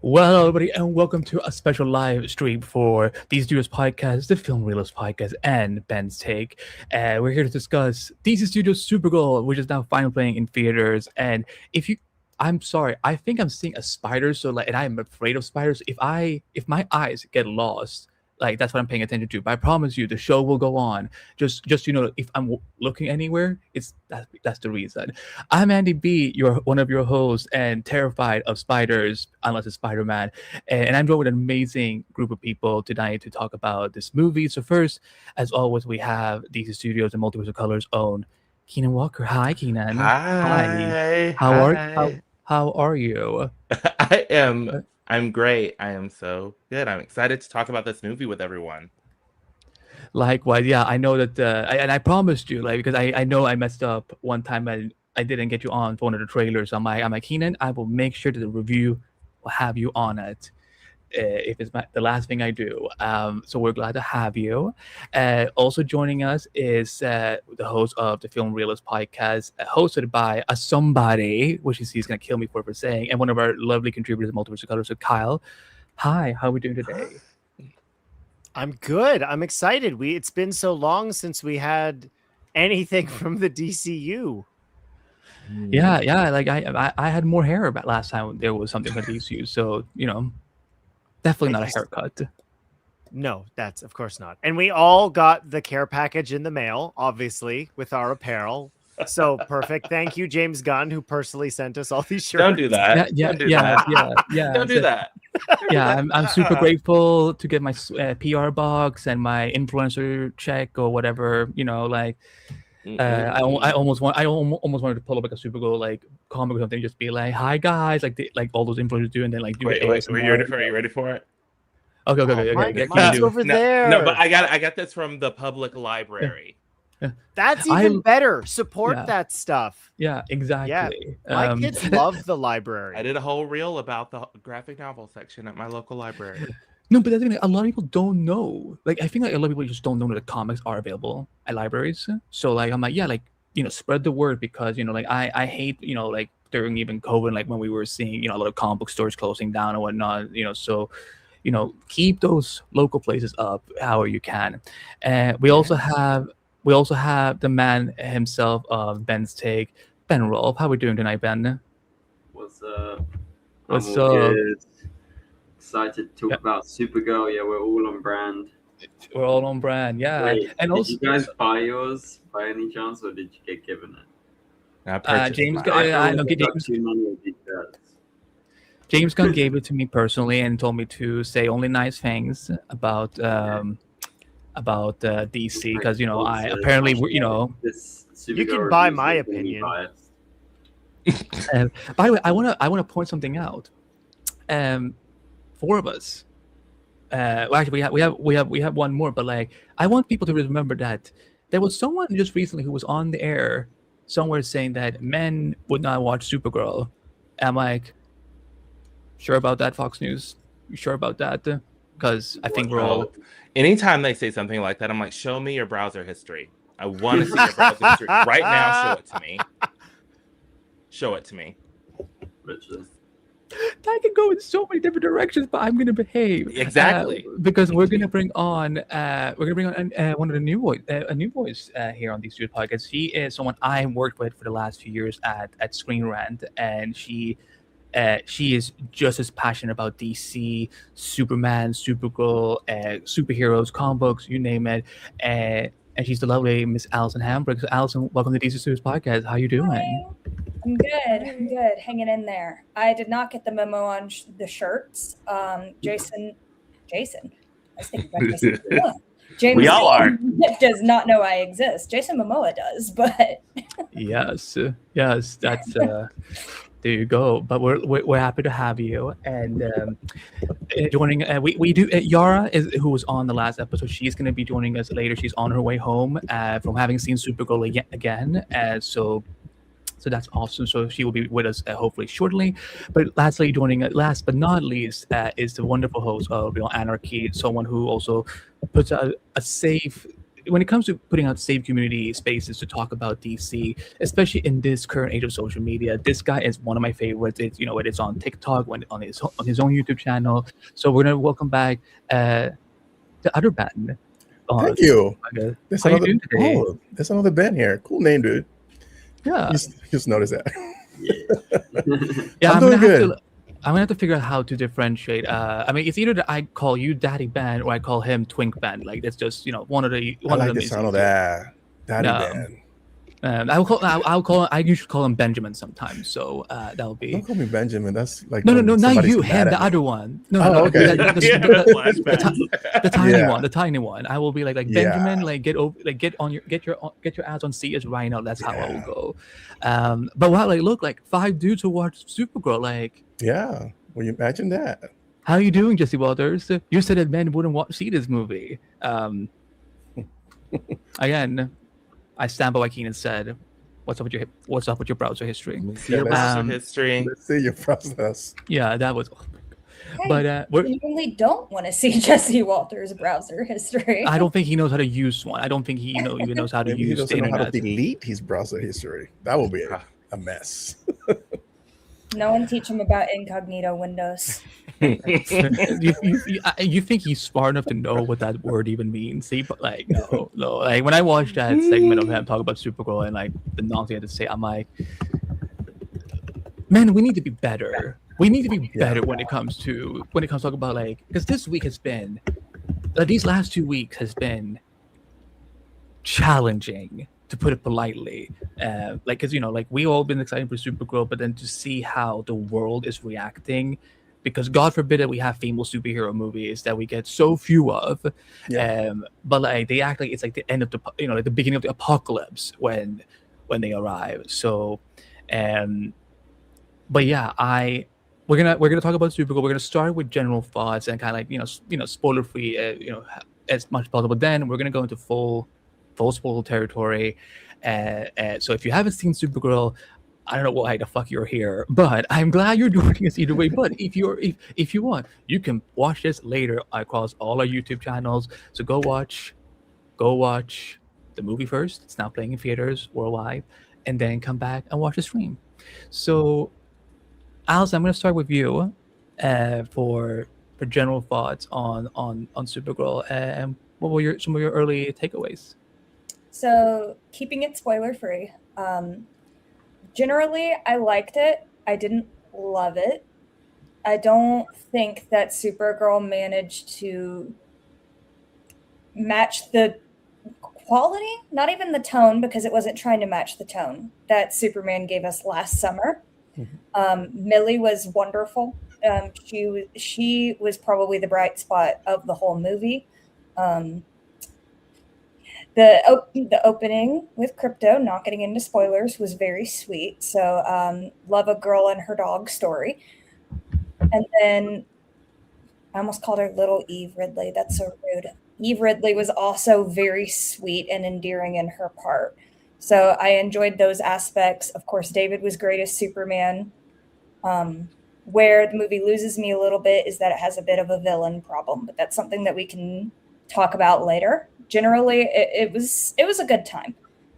Well, everybody, and welcome to a special live stream for DC Studios Podcast, the Film Reelists Podcast, and Ben's Take. We're here to discuss DC Studios Supergirl, which is now finally playing in theaters. And I'm sorry, I think I'm seeing a spider, and I'm afraid of spiders. If my eyes get lost, that's what I'm paying attention to. But I promise you, the show will go on. Just if I'm looking anywhere, that's the reason. I'm Andy B, one of your hosts, and terrified of spiders, unless it's Spider-Man. And I'm joined with an amazing group of people tonight to talk about this movie. So first, as always, we have DC Studios and Multiverse of Color's own Keenan Walker. Hi, Keenan. Hi. How are you? I'm great. I am so good. I'm excited to talk about this movie with everyone. Likewise, yeah. I know that, and I promised you, because I know I messed up one time. I didn't get you on for one of the trailers. I'm like, Keenan, I will make sure that the review will have you on it. If it's the last thing I do. So we're glad to have you. Also joining us is the host of the Film Reelists Podcast, hosted by a somebody, which he's going to kill me for saying, and one of our lovely contributors at Multiverse of Color, so Kyle. Hi, how are we doing today? I'm good. I'm excited. It's been so long since we had anything from the DCU. Yeah. Like I had more hair about last time there was something from DCU, so definitely not a haircut. No, that's of course not. And we all got the care package in the mail, obviously, with our apparel. So perfect. Thank you, James Gunn, who personally sent us all these shirts. Don't do that. Yeah. Don't do that. Yeah, I'm super grateful to get my PR box and my influencer check or whatever. I almost wanted to pull up like a Supergirl comic or something, just be like, "Hi guys," like all those influencers do, and then do wait, are you ready for it? Okay. Mine's over there. No, but I got this from the public library. That's even better. Support that stuff. Yeah, exactly. Yeah. My kids love the library. I did a whole reel about the graphic novel section at my local library. No, but that's the thing, a lot of people don't know. I think a lot of people just don't know that the comics are available at libraries. So I'm like, spread the word, because I hate during even COVID, when we were seeing a lot of comic book stores closing down and whatnot. So keep those local places up however you can. We also have the man himself of Ben's Take, Ben Rolfe. How are we doing tonight, Ben? What's up? What's up? Good. Excited to talk about Supergirl. Yeah, we're all on brand. We're all on brand, yeah. Wait, and did also, you guys buy yours by any chance, or did you get given it? James Gunn gave it to me personally and told me to say only nice things about DC, because I apparently you can buy my opinion. By the way, I want to point something out. Four of us. Well, actually, we have one more, but I want people to remember that there was someone just recently who was on the air somewhere saying that men would not watch Supergirl. I'm like, sure about that, Fox News? You sure about that? Because I think we're all. Anytime they say something like that, I'm like, show me your browser history. I want to see your browser history right now. Show it to me. Show it to me. Richard. I can go in so many different directions, but I'm going to behave exactly because we're going to bring on one of the new voice here on these Studios Podcasts. She is someone I worked with for the last few years at ScreenRant, and she is just as passionate about DC, Superman, Supergirl, superheroes, comic books, you name it. And she's the lovely Miss Allison Hamburg. So Allison, welcome to DC Studios Podcast. How you doing? Hi. I'm good. Hanging in there. I did not get the memo on the shirts. Jason. I was thinking about Jason. James we all are. Does not know I exist. Jason Momoa does, but yes, that's there you go. But we're happy to have you, and joining. We do. Yara who was on the last episode. She's going to be joining us later. She's on her way home from having seen Supergirl again. So that's awesome. So she will be with us hopefully shortly. But lastly, last but not least, is the wonderful host of Anarchy, someone who also puts a safe when it comes to putting out safe community spaces to talk about DC, especially in this current age of social media, this guy is one of my favorites. It's when it's on TikTok, when on his own YouTube channel. So we're gonna welcome back the other Ben. Thank you. How you doing today? Oh, there's another Ben here. Cool name, dude. Yeah. Just noticed that. Yeah, I'm doing good. I'm gonna have to figure out how to differentiate. I mean, it's either that I call you Daddy Ben or I call him Twink Ben. Like that's just one of the I like the sound of that. Daddy Ben. I usually call him Benjamin sometimes. So that'll be. Don't call me Benjamin. That's like no, not you. Him, the other one. No, okay. The tiny one. I will be like Benjamin. Like get your ass on seat as Rhino. That's how I will go. But wow, like look, like 5 dudes who watch Supergirl. Like yeah, well, you imagine that. How are you doing, Jesse Walters? You said that men wouldn't see this movie. Again. I stand by what Keenan said. What's up with your browser history? Let's see your browser history. Let's see your process. Yeah, that was. Hey, but you really don't want to see Jesse Walters' browser history. I don't think he knows how to use one. I don't think he even knows how to Maybe use. He doesn't know how to delete his browser history. That will be a mess. No one teach him about incognito windows. You think he's smart enough to know what that word even means? See, but like no. Like when I watched that segment of him talk about Supergirl and like the nonsense he had to say, I'm like, man, we need to be better. We need to be better when it comes to talking about like because this week has been, these last 2 weeks has been challenging. To put it politely, because like we all been excited for Supergirl, but then to see how the world is reacting, because God forbid that we have female superhero movies that we get so few of, but like they act like it's like the end of the like the beginning of the apocalypse when they arrive. So, but yeah, we're gonna talk about Supergirl. We're gonna start with general thoughts and kind of like spoiler free, as much as possible. Then we're gonna go into full spoiler territory. So if you haven't seen Supergirl, I don't know why the fuck you're here, but I'm glad you're doing this either way. But if you want, you can watch this later across all our YouTube channels. So go watch the movie first. It's now playing in theaters worldwide, and then come back and watch the stream. So, Allison, I'm going to start with you for general thoughts on Supergirl. And what were some of your early takeaways? So, keeping it spoiler free. Generally, I liked it. I didn't love it. I don't think that Supergirl managed to match the quality, not even the tone, because it wasn't trying to match the tone that Superman gave us last summer. Millie was wonderful. She was probably the bright spot of the whole movie. The opening with Crypto, not getting into spoilers, was very sweet. So love a girl and her dog story. And then I almost called her Little Eve Ridley. That's so rude. Eve Ridley was also very sweet and endearing in her part. So I enjoyed those aspects. Of course, David was great as Superman. Where the movie loses me a little bit is that it has a bit of a villain problem, but that's something that we can talk about later. Generally, it was a good time.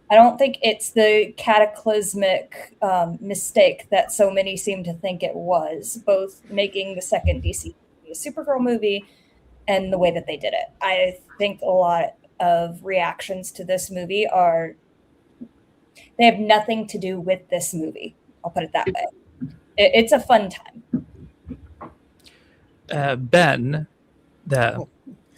I don't think it's the cataclysmic mistake that so many seem to think it was, both making the second DC Supergirl movie and the way that they did it. I think a lot of reactions to this movie they have nothing to do with this movie. I'll put it that way. It's a fun time. Ben, the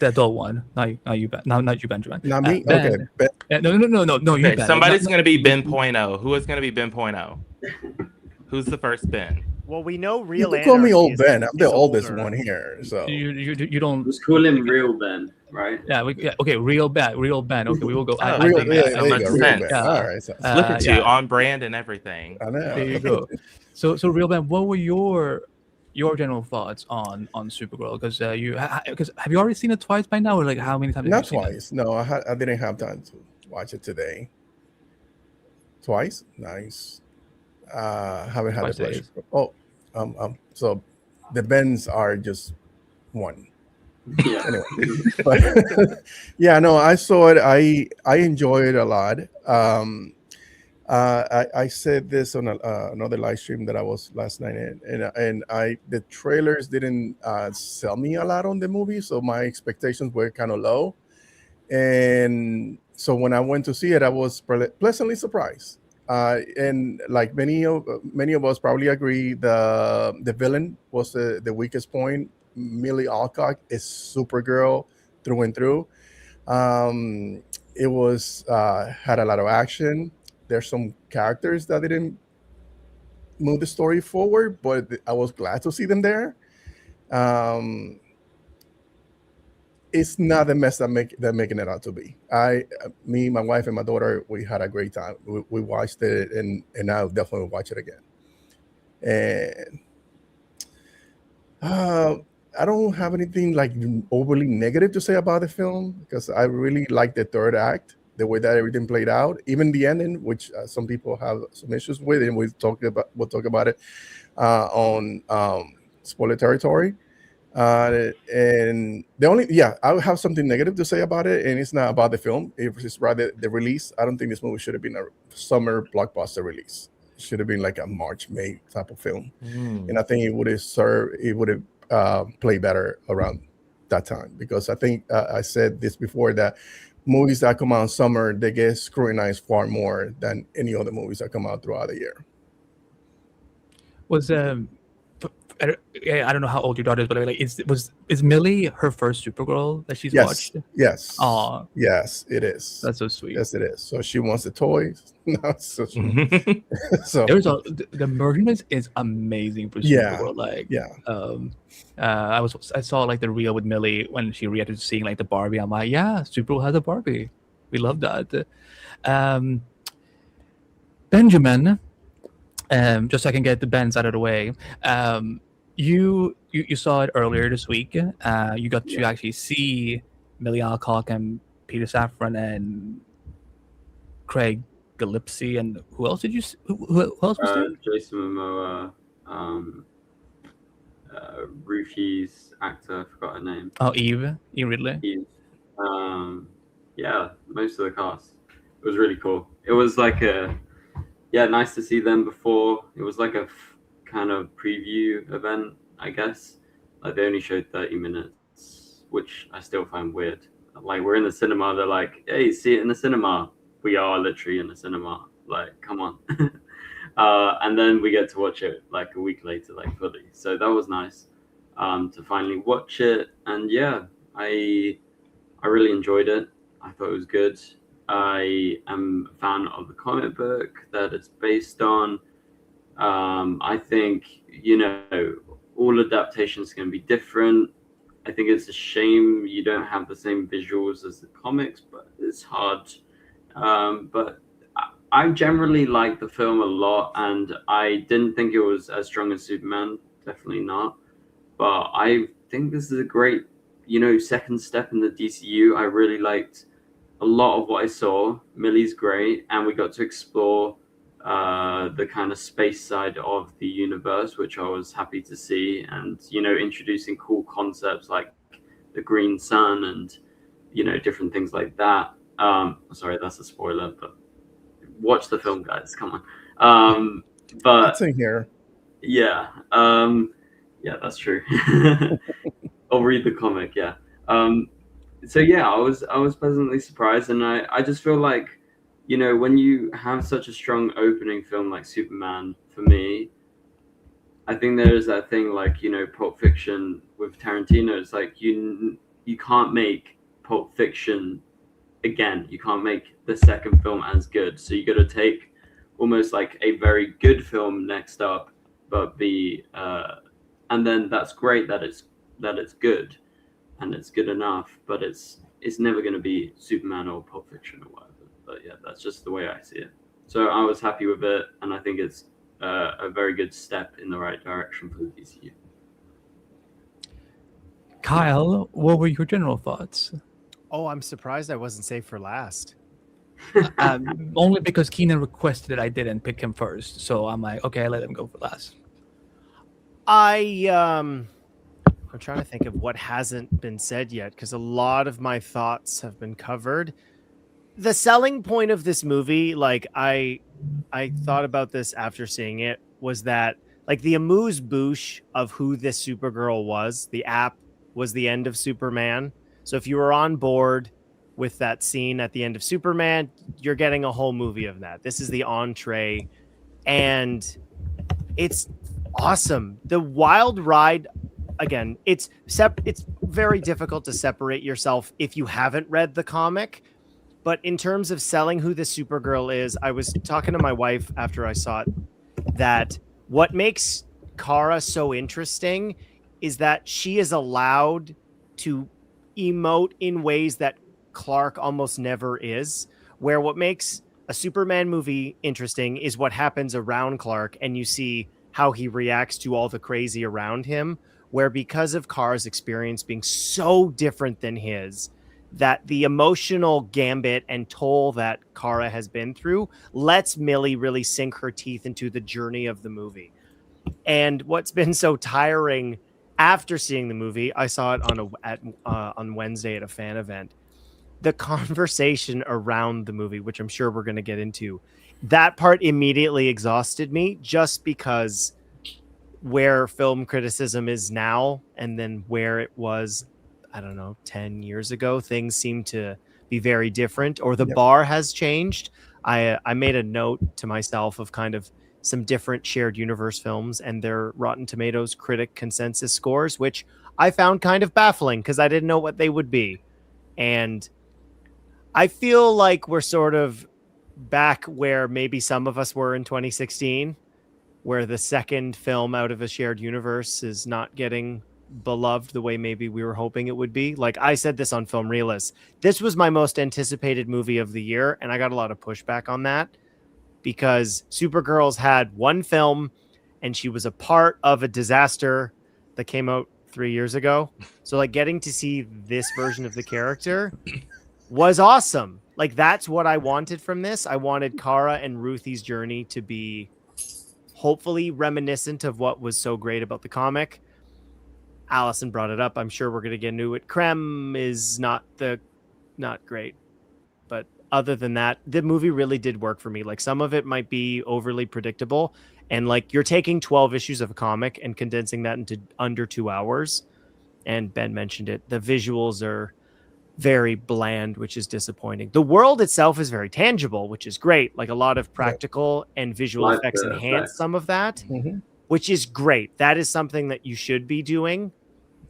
adult one, not you, Ben. Not you, Benjamin. Not me. Ben. Okay. No. You, Okay, Ben. somebody's going to be Ben .0. Who is going to be Ben .0? Who's the first Ben? Well, we know You real. can call me old Anarchy Ben. I'm the is oldest older. one here. So You don't. Let's call him Real Ben, right? Yeah. Okay. Real Ben. Okay, we will go. I real, think yeah, that there you much go, real sense. Ben. Yeah. All right. So, Look at you, yeah. on brand and everything. I know. There you go. So Real Ben, what were your general thoughts on Supergirl? Because have you already seen it twice by now, or like how many times? Not have you seen twice. No, I didn't have time to watch it today. Twice? Nice. Haven't had Twice the pleasure. So the Bens are just one. Yeah. Anyway, but yeah, no, I saw it. I enjoyed it a lot. I said this on another live stream that I was last night in, and the trailers didn't sell me a lot on the movie, so my expectations were kind of low, and so when I went to see it, I was pleasantly surprised. And like many of us probably agree, the villain was the weakest point. Millie Alcock is Supergirl through and through. It was had a lot of action. There's some characters that didn't move the story forward, but I was glad to see them there. It's not the mess that they're making it out to be. Me, my wife, and my daughter, we had a great time. We watched it, and I'll definitely watch it again. And I don't have anything like overly negative to say about the film, because I really liked the third act, the way that everything played out, even the ending, which some people have some issues with, and we'll talk about it on spoiler territory. And I have something negative to say about it, and it's not about the film. It's rather the release. I don't think this movie should have been a summer blockbuster release. It should have been like a March, May type of film. And I think it would have play better around that time, because I think I said this before, that movies that come out in summer, they get scrutinized far more than any other movies that come out throughout the year. Was I don't know how old your daughter is, but like, is Millie her first Supergirl that she's watched? Yes. Oh, yes, it is. That's so sweet. Yes, it is. So she wants the toys. No, so the merchandise is amazing for Supergirl. I saw like the reel with Millie when she reacted to seeing like the Barbie. I'm like, yeah, Supergirl has a Barbie. We love that. Benjamin, just so I can get the Bens out of the way. You saw it earlier this week. You got to actually see Millie Alcock and Peter Safran and Craig Gillespie, and who else did you see? Who else was there? Jason Momoa, Ruthie's actor, I forgot her name. Oh, Eve Ridley. Eve. Yeah, most of the cast. It was really cool. It was like nice to see them before. It was like a kind of preview event, I guess. Like they only showed 30 minutes, which I still find weird. Like we're in the cinema, they're like, hey, see it in the cinema. We are literally in the cinema. Like, come on. And then we get to watch it like a week later, like fully. So that was nice to finally watch it. And yeah, I really enjoyed it. I thought it was good. I am a fan of the comic book that it's based on. I think, all adaptations can be different. I think it's a shame you don't have the same visuals as the comics, but it's hard. But I generally like the film a lot, and I didn't think it was as strong as Superman. Definitely not. But I think this is a great, second step in the DCU. I really liked a lot of what I saw. Millie's great, and we got to explore the kind of space side of the universe, which I was happy to see, and introducing cool concepts like the green sun and different things like that. Sorry, that's a spoiler, but watch the film, guys. Come on. But it's in here. Yeah, that's true. I'll read the comic. Yeah. So yeah, I was pleasantly surprised, and I just feel like, when you have such a strong opening film like Superman, for me, I think there is that thing like, Pulp Fiction with Tarantino. It's like you can't make Pulp Fiction again. You can't make the second film as good. So you got to take almost like a very good film next up, but and then that's great that it's good and it's good enough, but it's never going to be Superman or Pulp Fiction or whatever. But yeah, that's just the way I see it. So I was happy with it, and I think it's a very good step in the right direction for the DCU. Kyle, what were your general thoughts? Oh, I'm surprised I wasn't saved for last. Only because Keenan requested it, I didn't pick him first. So I'm like, okay, I let him go for last. I'm I'm trying to think of what hasn't been said yet, because a lot of my thoughts have been covered. The selling point of this movie, like I thought about this after seeing it, was that like the amuse-bouche of who this Supergirl was, the app was the end of Superman. So if you were on board with that scene at the end of Superman, you're getting a whole movie of that. This is the entree, and it's awesome. The wild ride, again, it's very difficult to separate yourself if you haven't read the comic. But in terms of selling who this Supergirl is, I was talking to my wife after I saw it that what makes Kara so interesting is that she is allowed to emote in ways that Clark almost never is, where what makes a Superman movie interesting is what happens around Clark, and you see how he reacts to all the crazy around him, where because of Kara's experience being so different than his, that the emotional gambit and toll that Kara has been through lets Millie really sink her teeth into the journey of the movie. And what's been so tiring after seeing the movie, I saw it on Wednesday at a fan event, the conversation around the movie, which I'm sure we're going to get into, that part immediately exhausted me, just because where film criticism is now and then where it was, I don't know, 10 years ago, things seem to be very different, or the bar has changed. I made a note to myself of kind of some different shared universe films and their Rotten Tomatoes critic consensus scores, which I found kind of baffling because I didn't know what they would be. And I feel like we're sort of back where maybe some of us were in 2016, where the second film out of a shared universe is not getting beloved the way maybe we were hoping it would be. Like I said this on Film Reelists, this was my most anticipated movie of the year, and I got a lot of pushback on that because Supergirl's had one film and she was a part of a disaster that came out 3 years ago. So like getting to see this version of the character was awesome. Like that's what I wanted from this. I wanted Kara and Ruthie's journey to be hopefully reminiscent of what was so great about the comic. Allison brought it up. I'm sure we're going to get into it. Creme is not great. But other than that, the movie really did work for me. Like some of it might be overly predictable. And like you're taking 12 issues of a comic and condensing that into under 2 hours. And Ben mentioned it. The visuals are very bland, which is disappointing. The world itself is very tangible, which is great. Like a lot of practical and visual effects enhance some of that. Mm-hmm. Which is great. That is something that you should be doing.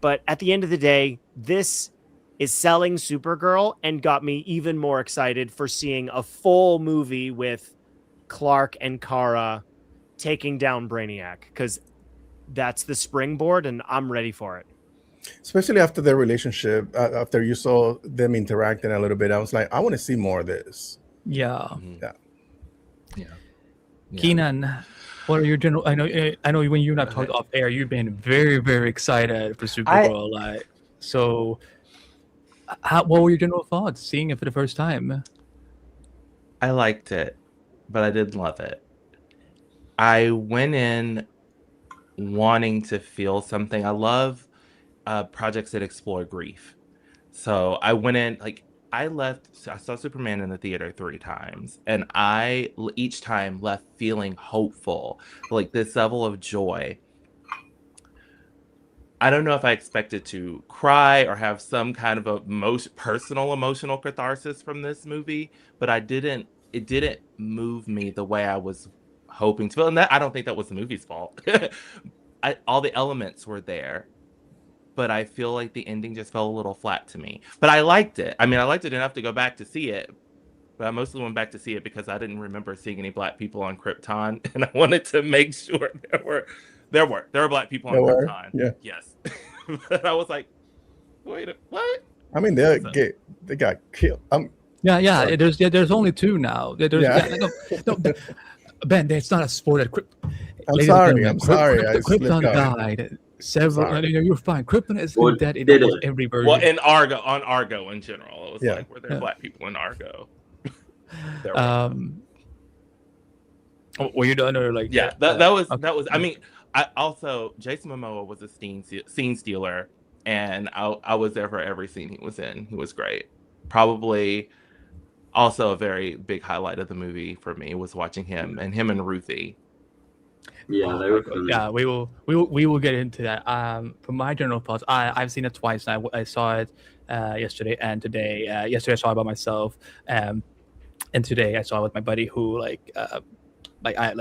But at the end of the day, this is selling Supergirl and got me even more excited for seeing a full movie with Clark and Kara taking down Brainiac, because that's the springboard and I'm ready for it. Especially after their relationship, after you saw them interacting a little bit, I was like, I want to see more of this. Yeah. Mm-hmm. Yeah. Keenan, what are your general? I know when you and I talked off air, you've been very, very excited for Supergirl. What were your general thoughts seeing it for the first time? I liked it, but I didn't love it. I went in wanting to feel something. I love projects that explore grief. So I went in I saw Superman in the theater 3 times, and I each time left feeling hopeful, like this level of joy. I don't know if I expected to cry or have some kind of a personal emotional catharsis from this movie, but it didn't move me the way I was hoping to feel. And I don't think that was the movie's fault. All the elements were there, but I feel like the ending just fell a little flat to me. But I liked it. I mean, I liked it enough to go back to see it. But I mostly went back to see it because I didn't remember seeing any Black people on Krypton, and I wanted to make sure there were Black people on Krypton. Yeah. Yes. But I was like, wait, what? I mean, they got killed. Yeah. There's only 2 now. Ben, it's not a spoiler. I'm sorry. Krypton died. You're fine. Krypton is dead in almost every version. Well, on Argo in general, it was like, were there Black people in Argo? Were you done or that was? I mean, Jason Momoa was a scene stealer and I was there for every scene he was in. He was great. Probably also a very big highlight of the movie for me was watching him and Ruthie. Yeah, Oh they my were God. funny. Yeah, we will get into that. For my general thoughts, I've seen it twice. I saw it yesterday and today. Yesterday I saw it by myself, and today I saw it with my buddy who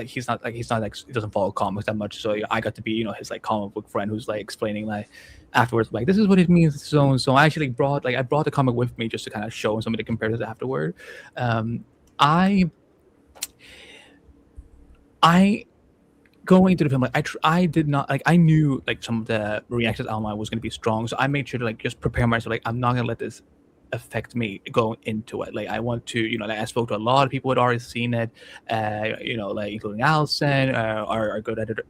he's not he doesn't follow comics that much. So I got to be his like comic book friend who's like explaining like afterwards like this is what it means so and so. I actually brought the comic with me just to kind of show somebody compare this afterward. I going into the film, like I did not like I knew like some of the reactions online was going to be strong, so I made sure to like just prepare myself. Like I'm not going to let this affect me going into it. Like I want to, like I spoke to a lot of people who had already seen it, like including Allison, our good editor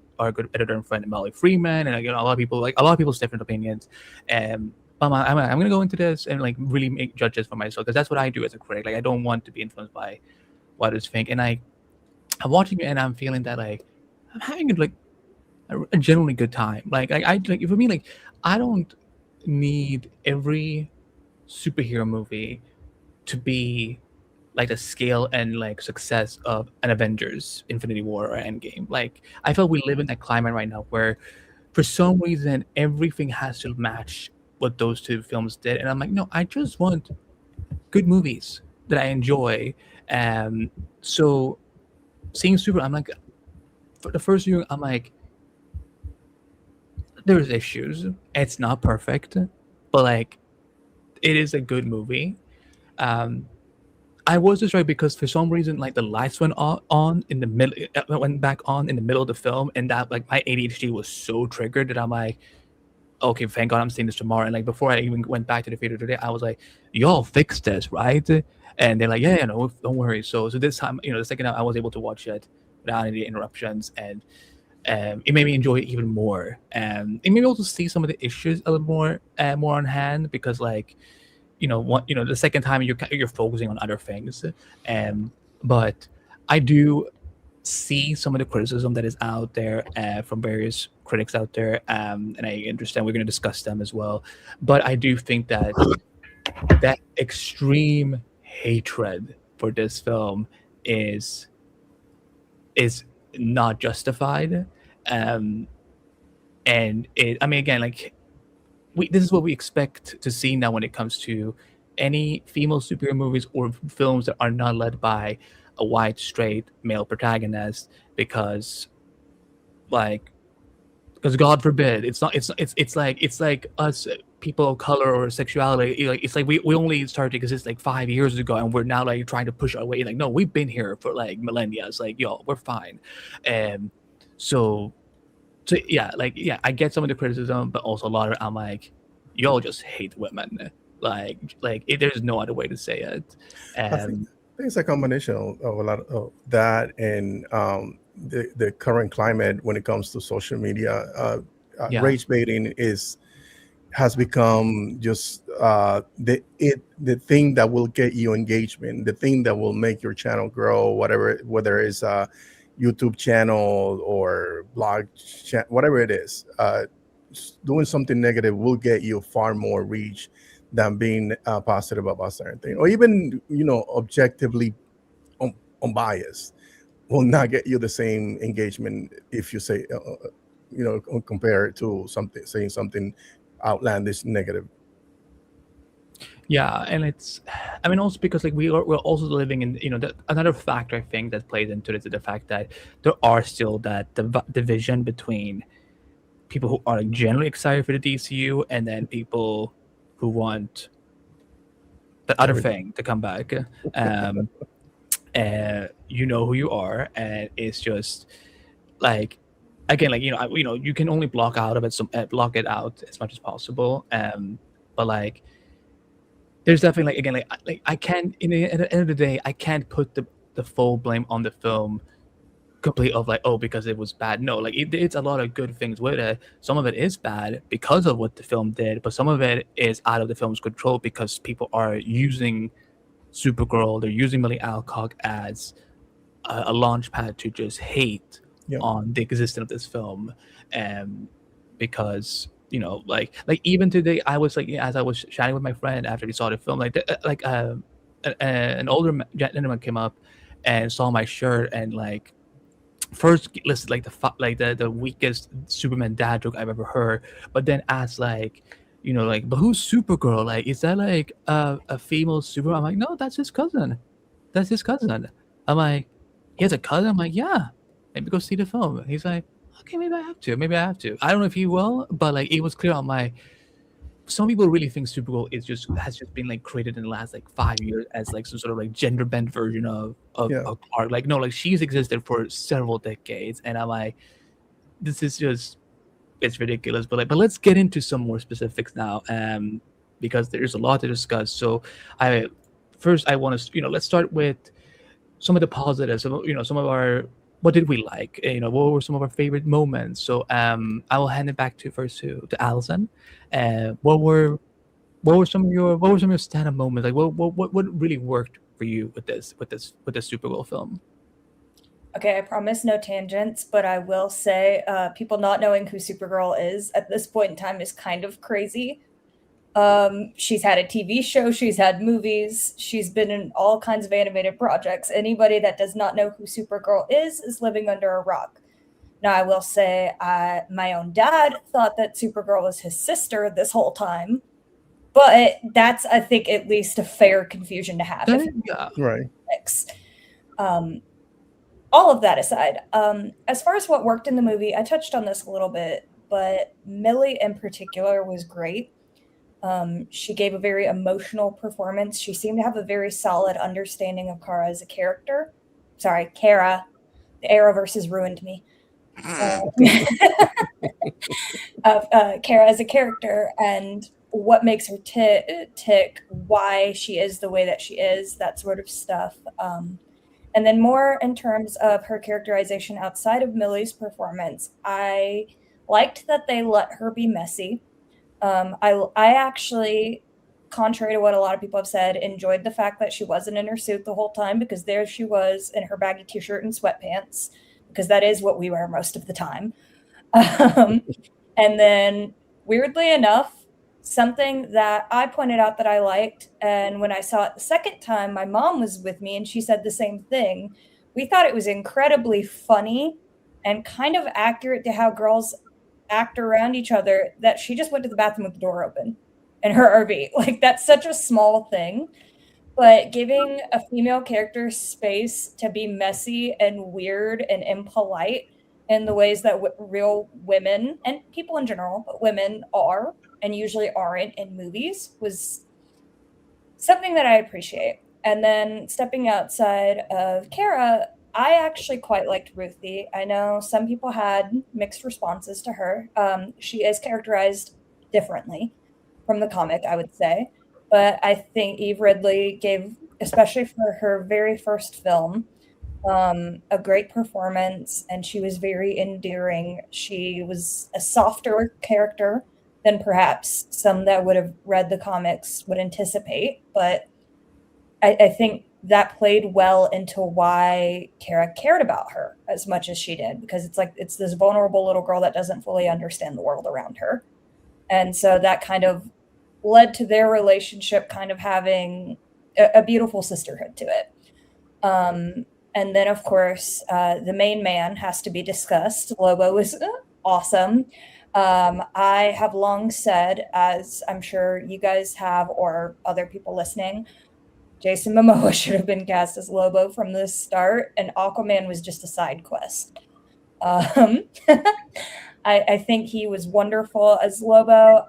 and friend Molly Freeman, and a lot of people's different opinions. But I'm gonna go into this and like really make judges for myself because that's what I do as a critic. Like I don't want to be influenced by what others think, and I'm watching it and I'm feeling that like I'm having like a genuinely good time. Like for me, like I don't need every superhero movie to be like the scale and like success of an Avengers, Infinity War, or Endgame. Like I feel we live in that climate right now where, for some reason, everything has to match what those two films did, and I'm like, no, I just want good movies that I enjoy. So seeing Super, I'm like, for the first viewing, I'm like, there's issues. It's not perfect, but like, it is a good movie. I was just right because for some reason, like the lights went on in the middle, went back on in the middle of the film, and that like my ADHD was so triggered that I'm like, okay, thank God I'm seeing this tomorrow. And like before I even went back to the theater today, I was like, y'all fix this, right? And they're like, yeah, no, don't worry. So this time, the second time I was able to watch it without any interruptions, and it made me enjoy it even more. It made me also see some of the issues a little more on hand because like, the second time you're focusing on other things. But I do see some of the criticism that is out there from various critics out there, and I understand we're going to discuss them as well. But I do think that that extreme hatred for this film is not justified, and again, like this is what we expect to see now when it comes to any female superhero movies or films that are not led by a white straight male protagonist, because God forbid it's like us people of color or sexuality, like it's like we only started to exist like 5 years ago and we're now like trying to push our way. Like no, we've been here for like millennia. It's like we're fine. So yeah, I get some of the criticism, but also a lot of it I'm like, y'all just hate women. There's no other way to say it. I think it's a combination of a lot of that and the current climate when it comes to social media. Rage baiting has become just the thing that will get you engagement, the thing that will make your channel grow, whether it's a YouTube channel or blog whatever it is. Doing something negative will get you far more reach than being positive about certain thing, or even objectively unbiased will not get you the same engagement if you say compare it to saying something outlandish negative. Yeah, and it's also because like we're also living in another factor I think that plays into it is the fact that there are still that division between people who are generally excited for the DCU and then people who want the other thing to come back. You know who you are, and it's just like, again, like you can only block it out as much as possible. But like, there's definitely like, again, like I can't, at the end of the day, I can't put the full blame on the film complete of like, oh, because it was bad. No, like it's a lot of good things with it. Some of it is bad because of what the film did, but some of it is out of the film's control because people are using Supergirl, they're using Millie Alcock as a launch pad to just hate on the existence of this film, because like even today, I was like, as I was chatting with my friend after we saw the film, an older gentleman came up and saw my shirt and like first listed like the weakest Superman dad joke I've ever heard, but then asked like, like, but who's Supergirl? Like, is that like a female Superman? I'm like, no, that's his cousin. That's his cousin. I'm like, he has a cousin? I'm like, yeah. Maybe go see the film. He's like, okay, maybe I have to. Maybe I have to. I don't know if he will, but like it was clear on my. Some people really think Supergirl has just been like created in the last like 5 years as like some sort of like gender bent version of Clark. Like no, like she's existed for several decades, and I'm like, this is just it's ridiculous. But let's get into some more specifics now, because there's a lot to discuss. So I want to let's start with some of the positives. Some of our what did we like? What were some of our favorite moments? So I will hand it back to Allison. What were some of your stand-up moments? Like what really worked for you with this Supergirl film? Okay, I promise no tangents, but I will say people not knowing who Supergirl is at this point in time is kind of crazy. She's had a TV show, she's had movies, she's been in all kinds of animated projects. Anybody that does not know who Supergirl is living under a rock. Now, I will say my own dad thought that Supergirl was his sister this whole time, but that's, I think, at least a fair confusion to have. Yeah. Right. All of that aside, as far as what worked in the movie, I touched on this a little bit, but Millie in particular was great. She gave a very emotional performance. She seemed to have a very solid understanding of Kara as a character. Sorry, Kara. The Arrowverse ruined me. Of Kara as a character and what makes her tick, why she is the way that she is, that sort of stuff. And then more in terms of her characterization outside of Millie's performance, I liked that they let her be messy. I actually, contrary to what a lot of people have said, enjoyed the fact that she wasn't in her suit the whole time, because there she was in her baggy t-shirt and sweatpants, because that is what we wear most of the time. And then, weirdly enough, something that I pointed out that I liked, and when I saw it the second time, my mom was with me and she said the same thing. We thought it was incredibly funny and kind of accurate to how girls act around each other, that she just went to the bathroom with the door open in her RV. Like, that's such a small thing, but giving a female character space to be messy and weird and impolite in the ways that real women and people in general, but women are and usually aren't in movies, was something that I appreciate. And then stepping outside of Kara, I actually quite liked Ruthie. I know some people had mixed responses to her. She is characterized differently from the comic, I would say. But I think Eve Ridley gave, especially for her very first film, a great performance, and she was very endearing. She was a softer character than perhaps some that would have read the comics would anticipate. But I think that played well into why Kara cared about her as much as she did, because it's this vulnerable little girl that doesn't fully understand the world around her. And so that kind of led to their relationship kind of having a beautiful sisterhood to it. And then, of course, the main man has to be discussed. Lobo was awesome. I have long said, as I'm sure you guys have or other people listening, Jason Momoa should have been cast as Lobo from the start, and Aquaman was just a side quest. I think he was wonderful as Lobo.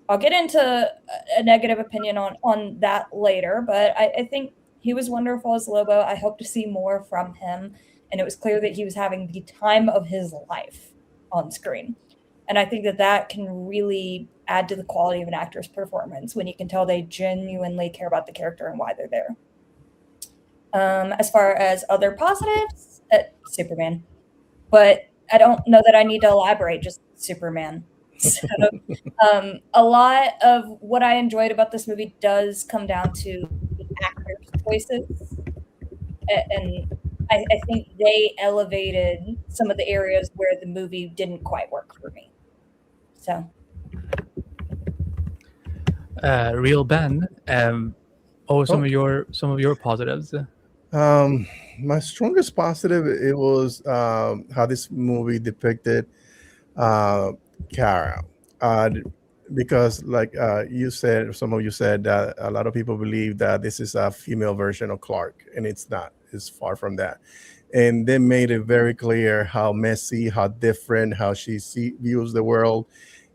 I'll get into a negative opinion on that later, but I think he was wonderful as Lobo. I hope to see more from him, and it was clear that he was having the time of his life on screen. And I think that can really add to the quality of an actor's performance when you can tell they genuinely care about the character and why they're there. As far as other positives, Superman. But I don't know that I need to elaborate, just Superman. So, a lot of what I enjoyed about this movie does come down to the actors' choices. And I think they elevated some of the areas where the movie didn't quite work for me. So Real Ben. What were Oh, some of your positives? my strongest positive it was how this movie depicted uh, Kara, uh, because like you said, some of you said that a lot of people believe that this is a female version of Clark, and it's not. It's far from that. And they made it very clear how messy, how different, how views the world,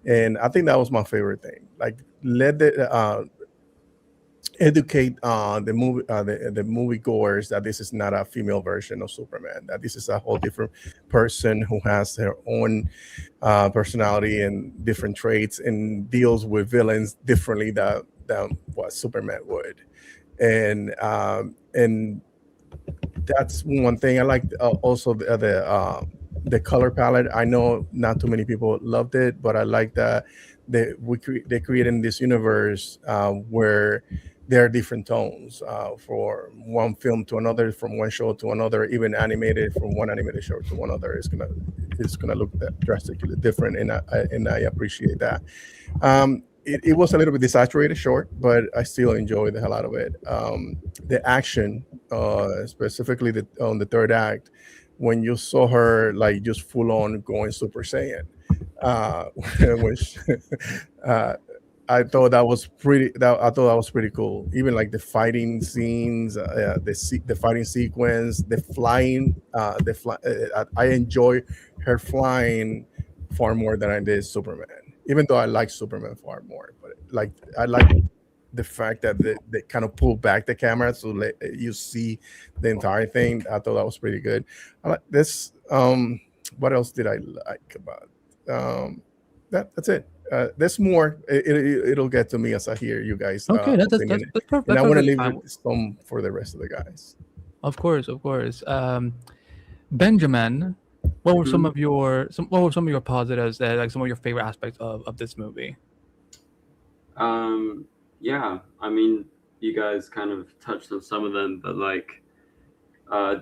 and I think that was my favorite thing. Like let the educate the movie goers that this is not a female version of Superman, that this is a whole different person who has their own personality and different traits and deals with villains differently than what Superman would. And that's one thing I like. Also the color palette. I know not too many people loved it, but I like that they created this universe where there are different tones for one film to another, from one show to another, even animated from one animated show to another. It's gonna look drastically different, and I appreciate that. It was a little bit desaturated, short, but I still enjoy the hell out of it. The action, specifically on the third act, when you saw her like just full on going Super Saiyan, uh, when she, uh, I thought that was pretty cool. Even like the fighting scenes, the fighting sequence, the flying, I enjoy her flying far more than I did Superman. Even though I like Superman far more, but like I like the fact that they kind of pull back the camera so you see the entire thing. I thought that was pretty good. I like this. What else did I like about? That's it. There's more. It'll get to me as I hear you guys' Okay, opinion, that's perfect. and That's I want to perfectly leave fine. some for the rest of the guys. Of course, of course. Benjamin, what were some Mhm. of your positives, like some of your favorite aspects of this movie? Yeah, I mean, you guys kind of touched on some of them, but like,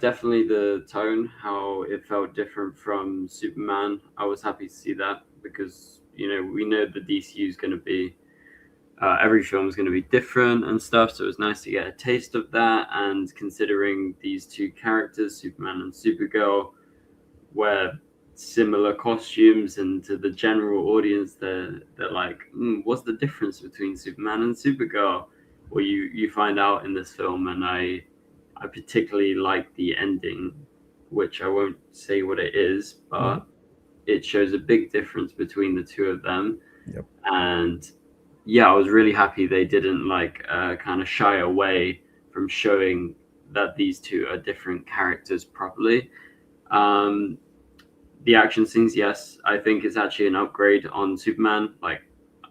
definitely the tone, how it felt different from Superman. I was happy to see that because we know the DCU is going to be every film is going to be different and stuff. So it was nice to get a taste of that. And considering these two characters, Superman and Supergirl, wear similar costumes, and to the general audience, they're like, what's the difference between Superman and Supergirl? Well, you find out in this film, and I particularly like the ending, which I won't say what it is, but it shows a big difference between the two of them. Yep. And yeah, I was really happy they didn't like kind of shy away from showing that these two are different characters properly. The action scenes, yes, I think it's actually an upgrade on Superman. Like,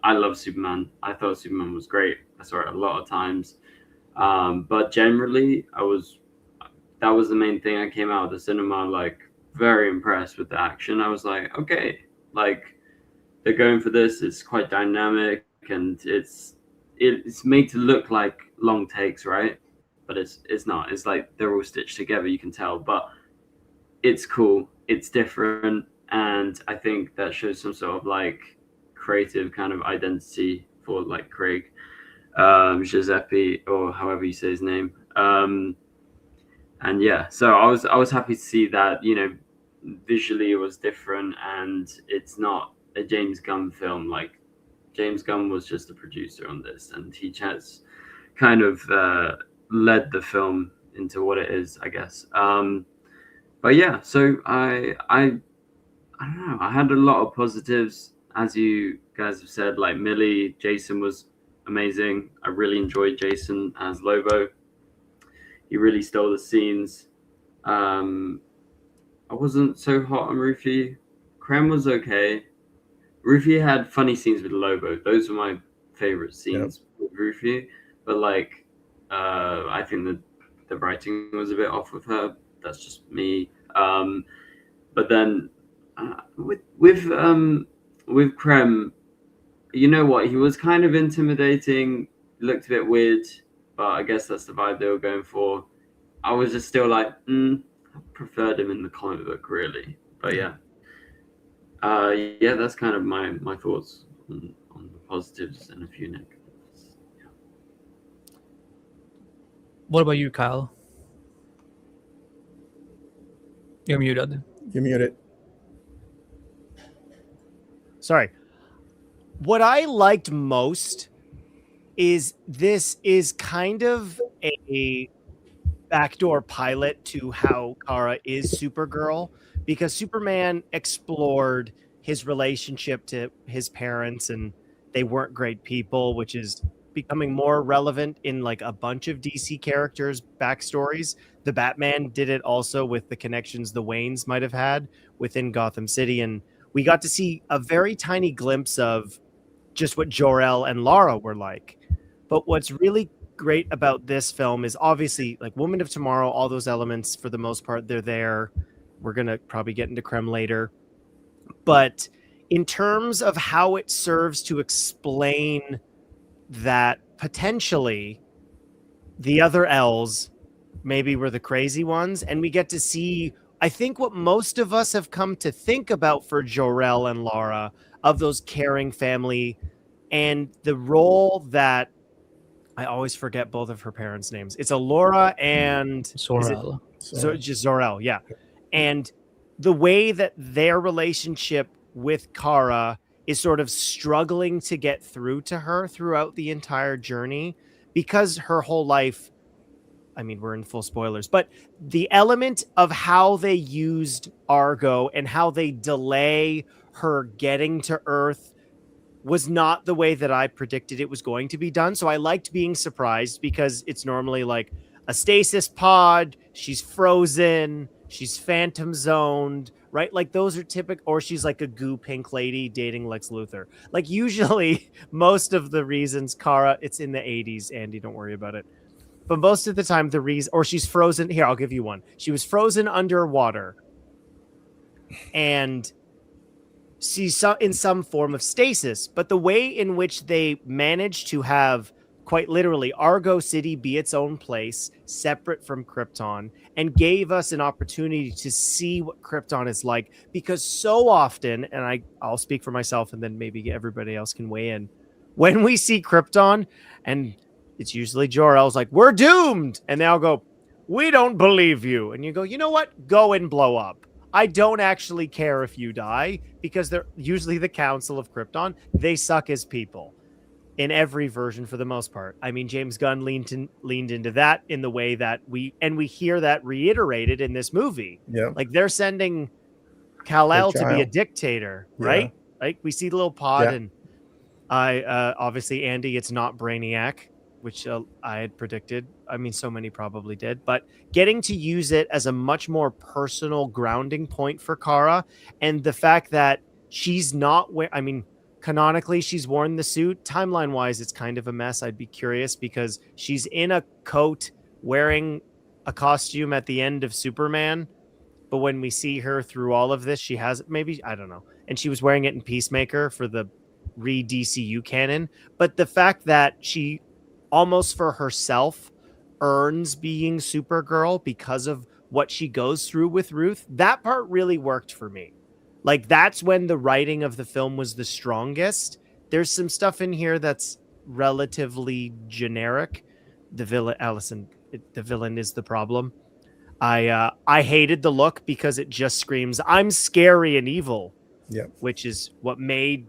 I love Superman. I thought Superman was great. I saw it a lot of times. But generally, that was the main thing. I came out of the cinema like very impressed with the action. I was like, okay, like they're going for this. It's quite dynamic, and it's made to look like long takes, right? But it's not. It's like they're all stitched together. You can tell, but it's cool. It's different, and I think that shows some sort of like creative kind of identity for like Craig Giuseppe, or however you say his name. And yeah, so I was happy to see that visually it was different, and it's not a James Gunn film. Like, James Gunn was just a producer on this, and he has kind of led the film into what it is, I guess. But yeah, so I don't know. I had a lot of positives, as you guys have said. Like Millie, Jason was amazing. I really enjoyed Jason as Lobo. He really stole the scenes. I wasn't so hot on Rufy. Krem was okay. Rufy had funny scenes with Lobo. Those were my favorite scenes with Rufy. But like, I think the writing was a bit off with her. That's just me. But then with Krem, you know what? He was kind of intimidating. Looked a bit weird, but I guess that's the vibe they were going for. I was just still like, I preferred him in the comic book, really. But yeah. Yeah, that's kind of my thoughts on the positives and a few negatives. What about you, Kyle? You're muted. You muted. Sorry. What I liked most is this is kind of a backdoor pilot to how Kara is Supergirl, because Superman explored his relationship to his parents and they weren't great people, which is becoming more relevant in like a bunch of DC characters' backstories. The Batman did it also with the connections the Waynes might have had within Gotham City, and we got to see a very tiny glimpse of just what Jor-El and Lara were like. But what's really great about this film is obviously like Woman of Tomorrow, all those elements for the most part, they're there. We're going to probably get into Creme later. But in terms of how it serves to explain that potentially the other L's maybe were the crazy ones, and we get to see, I think, what most of us have come to think about for Jor-El and Lara, of those caring family, and the role that I always forget both of her parents' names. It's Alora and Zor-El. Just Zor-El, yeah. And the way that their relationship with Kara is sort of struggling to get through to her throughout the entire journey, because her whole life, I mean, we're in full spoilers, but the element of how they used Argo and how they delay her getting to Earth was not the way that I predicted it was going to be done. So I liked being surprised, because it's normally like a stasis pod, she's frozen, she's phantom zoned, right? Like those are typical, or she's like a goo pink lady dating Lex Luthor. Like usually most of the reasons Kara, it's in the 80s, Andy, don't worry about it. But most of the time the reason, or she's frozen, here, I'll give you one. She was frozen underwater and she's in some form of stasis, but the way in which they managed to have quite literally Argo City be its own place, separate from Krypton, and gave us an opportunity to see what Krypton is like, because so often, and I'll speak for myself and then maybe everybody else can weigh in, when we see Krypton, and it's usually Jor-El's like, we're doomed, and they all go, we don't believe you, and you go, you know what, go and blow up. I don't actually care if you die, because they're usually the Council of Krypton. They suck as people in every version for the most part. I mean, James Gunn leaned into that in the way that we hear that reiterated in this movie. Yeah. Like they're sending Kal-El to be a dictator, right? Yeah. Like we see the little pod, and obviously Andy, it's not Brainiac, which I had predicted. I mean, so many probably did, but getting to use it as a much more personal grounding point for Kara, and the fact that she's not canonically she's worn the suit. Timeline wise, it's kind of a mess. I'd be curious, because she's in a coat wearing a costume at the end of Superman. But when we see her through all of this, she has maybe, I don't know. And she was wearing it in Peacemaker for the re-DCU canon. But the fact that she almost for herself earns being Supergirl because of what she goes through with Ruth, that part really worked for me. Like, that's when the writing of the film was the strongest. There's some stuff in here that's relatively generic. The villain, Allison, the villain is the problem. I hated the look because it just screams, I'm scary and evil. Yeah. Which is what made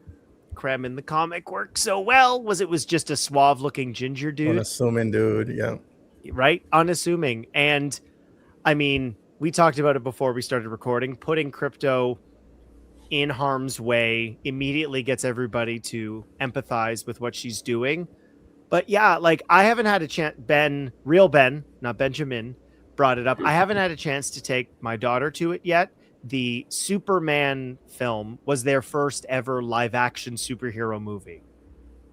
Creme in the comic work so well, was just a suave looking ginger dude. Unassuming dude, yeah. Right? Unassuming. And I mean, we talked about it before we started recording. Putting Krypto in harm's way immediately gets everybody to empathize with what she's doing. But yeah, like I haven't had a chance, real Ben, not Benjamin, brought it up. I haven't had a chance to take my daughter to it yet. The Superman film was their first ever live action superhero movie,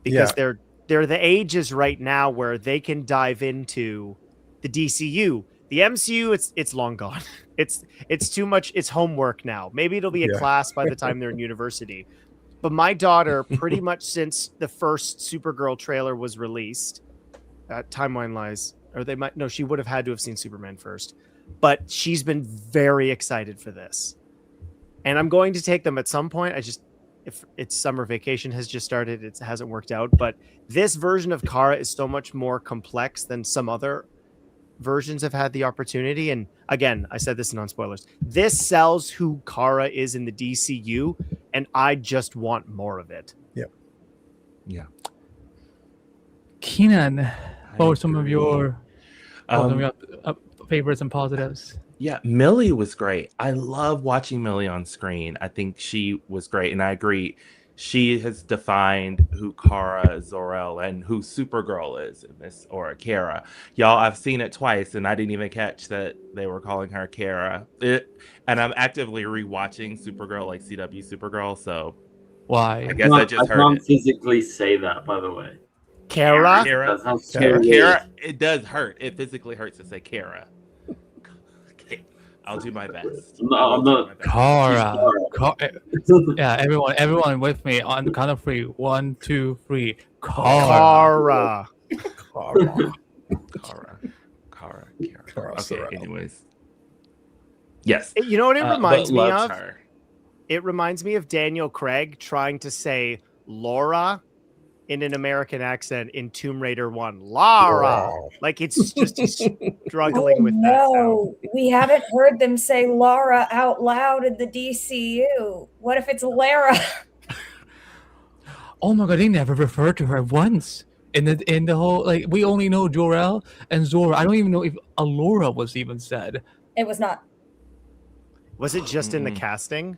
because they're the ages right now where they can dive into the DCU. The MCU, it's long gone. It's too much. It's homework now. Maybe it'll be a class by the time they're in university. But my daughter, pretty much since the first Supergirl trailer was released, timeline lies, or she would have had to have seen Superman first. But she's been very excited for this. And I'm going to take them at some point. If it's summer vacation has just started, it hasn't worked out. But this version of Kara is so much more complex than some other versions have had the opportunity, and again, I said this in non-spoilers, this sells who Kara is in the DCU, and I just want more of it. Yeah. Keenan, what were some of agree. your favorites and positives? Yeah, Millie was great. I love watching Millie on screen. I think she was great, and I agree. She has defined who Kara Zor-El and who Supergirl is in this, or Kara. Y'all, I've seen it twice, and I didn't even catch that they were calling her Kara. And I'm actively rewatching Supergirl, like CW Supergirl, so Why? I guess I just heard can't it. physically say that, by the way. Kara? Kara, That sounds so Kara. weird. Kara, it does hurt. It physically hurts to say Kara. I'll do my best. No, I will I'm do not- my best. Kara. Yeah, everyone with me on the count of 3. 1, 2, 3. Kara. Kara. Kara. Kara Okay, Zor-El. anyways. Yes. You know what it reminds but me loves of? her. It reminds me of Daniel Craig trying to say Laura in an American accent in Tomb Raider 1. Lara. Wow. Like it's just he's struggling with that sound. No, we haven't heard them say Lara out loud in the DCU. What if it's Lara? Oh my god, they never referred to her once in the whole, like, we only know Jor-El and Zora. I don't even know if Allura was even said. It was not. Was it just in the Mm. casting?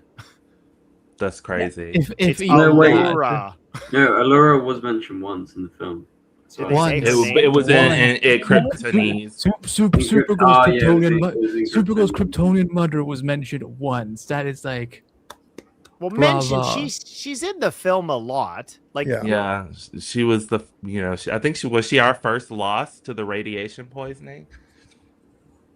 That's crazy. If It's even No, wait. that. Allura. No, Allura was mentioned once in the film. Did So they One. say It her was, name? it was One. in Kryptonese. Supergirl's Supergirl's Kryptonian mother was mentioned once. That is like, Well, mentioned Bravo. she's in the film a lot. Like Yeah. Yeah, she was the, I think she our first loss to the radiation poisoning.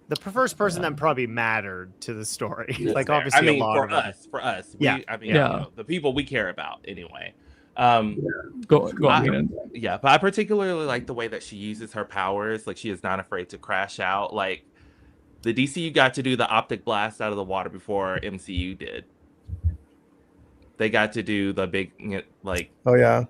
the first person that probably mattered to the story. That's Like fair. obviously I mean, a lot for of them. us. Yeah. Yeah. The people we care about anyway. go on, Keenan. Yeah, but I particularly like the way that she uses her powers. Like, she is not afraid to crash out. Like, the DCU got to do the optic blast out of the water before MCU did. They got to do the big, Oh yeah.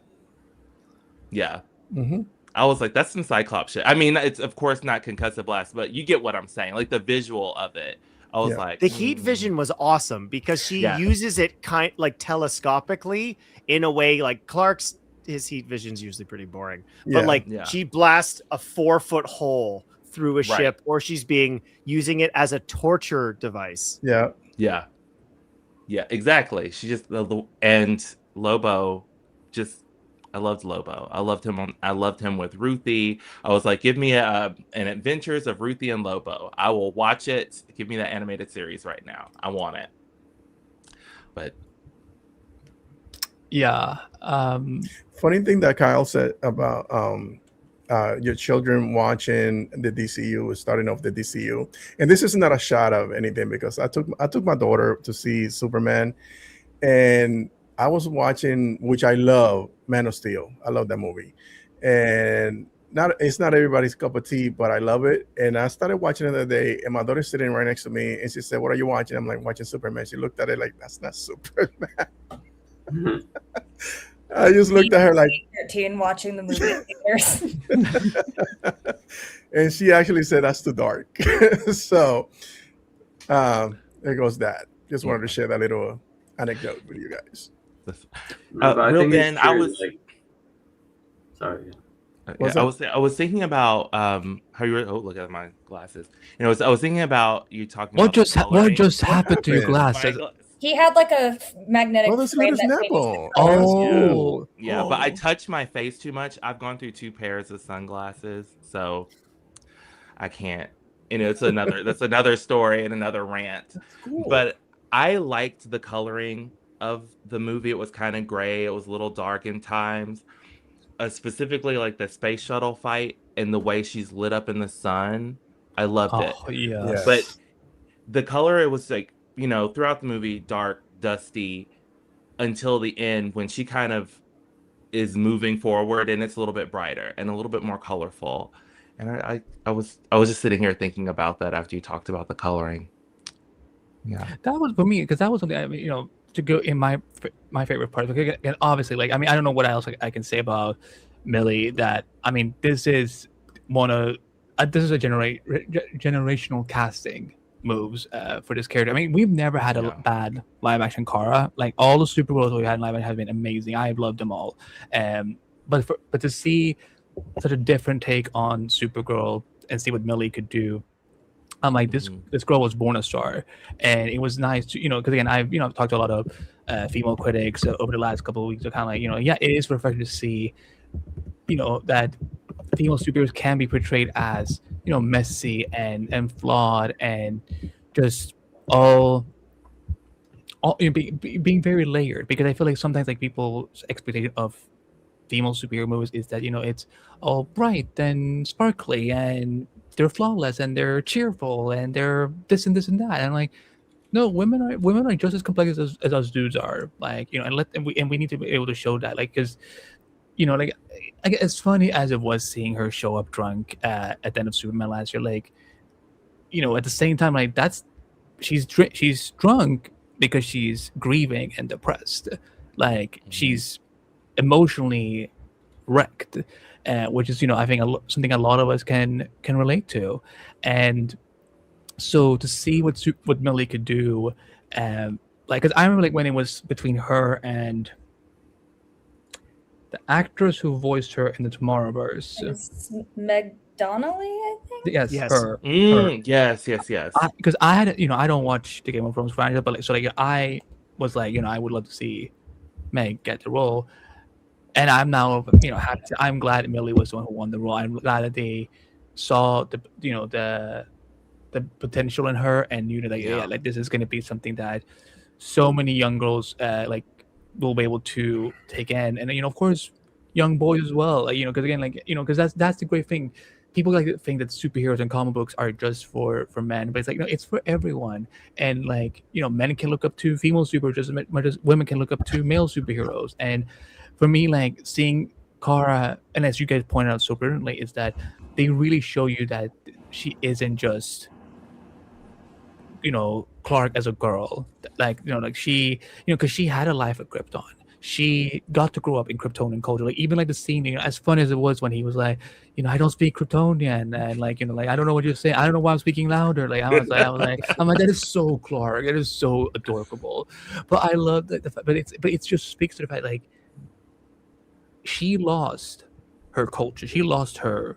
yeah. Mm-hmm. I was like, that's some Cyclops shit. I mean, it's of course not concussive blast, but you get what I'm saying. Like, the visual of it. I was Yeah. like, The heat vision was awesome because she Yeah. uses it kind like telescopically in a way like Clark's his heat vision's usually pretty boring. But Yeah. like Yeah. she blasts a 4-foot hole through a Right. ship, or she's using it as a torture device. Yeah. Yeah, exactly. She just and Lobo, just I loved Lobo. I loved him with Ruthie. I was like, give me an Adventures of Ruthie and Lobo. I will watch it. Give me that animated series right now. I want it. But Yeah. Funny thing that Kyle said about your children watching the DCU, starting off the DCU, and this is not a shot of anything because I took my daughter to see Superman, and I was watching, which I love, Man of Steel. I love that movie, and it's not everybody's cup of tea, but I love it. And I started watching it the other day, and my daughter's sitting right next to me, and she said, "What are you watching?" I'm like, "Watching Superman." She looked at it like, "That's not Superman." I just looked at her like, 13 watching the movie theaters. and she actually said that's too dark. So there goes that. Just wanted to share that little anecdote with you guys. No, but I Real think it's Ben, I true, was- like, sorry. What's I up? was thinking about how you were. Oh, look at my glasses. I was thinking about you talking. What about the just coloring. happened to your happened? glasses? He had like a magnetic Oh, this frame is that his changed nipple. the colors. Oh, Yeah, but I Oh. touch my face too much. I've gone through 2 pairs of sunglasses, so I can't. It's that's another story and another rant. Cool. But I liked the coloring of the movie. It was kind of gray. It was a little dark in times. Specifically, like the space shuttle fight and the way she's lit up in the sun. I loved it. oh yeah. Yes. But the color, it was like, throughout the movie, dark, dusty, until the end when she kind of is moving forward and it's a little bit brighter and a little bit more colorful. And I was just sitting here thinking about that after you talked about the coloring. Yeah. That was for me because that was something, I mean, to go in my favorite part. Like, again, obviously, like, I mean, I don't know what else I can say about Millie. That, I mean, this is one of this is a generational casting moves for this character. I mean, we've never had a bad live action Kara. Like all the Supergirls we had in live action have been amazing. I've loved them all. But to see such a different take on Supergirl and see what Millie could do, I'm like, this girl was born a star, and it was nice to, because again, I've talked to a lot of female critics over the last couple of weeks. So kind of like, it is refreshing to see, that female superheroes can be portrayed as messy and flawed and just all being very layered. Because I feel like sometimes like people's expectation of female superhero movies is that it's all bright and sparkly and they're flawless and they're cheerful and they're this and this and that. And I'm like, no, women are just as complex as us dudes are. Like, and we need to be able to show that. Like, because like as funny as it was seeing her show up drunk at the end of Superman last year, like, at the same time, like she's drunk because she's grieving and depressed. Like she's emotionally wrecked, which is I think something a lot of us can relate to. And so to see what Millie could do, like, because I remember like when it was between her and the actress who voiced her in the Tomorrowverse, Meg Donnelly, I think. Yes. Her. Yes. Because I had I don't watch the Game of Thrones franchise, but so like I was like I would love to see Meg get the role. And I'm now, happy. I'm glad Millie was the one who won the role. I'm glad that they saw the potential in her and knew that like this is going to be something that so many young girls like will be able to take in, and of course young boys as well. Like, because again, like because that's the great thing. People like to think that superheroes and comic books are just for men, but it's like no, it's for everyone. And like men can look up to female superheroes just as much as women can look up to male superheroes. And for me, like seeing Kara, and as you guys pointed out so brilliantly, is that they really show you that she isn't just, Clark as a girl. Like, like she, because she had a life at Krypton. She got to grow up in Kryptonian culture. Like even like the scene, as fun as it was when he was like, I don't speak Kryptonian, and like, like I don't know what you're saying. I don't know why I'm speaking louder. Like I'm like that is so Clark. It is so adorable. But I love that. But it just speaks to the fact like, she lost her culture. She lost her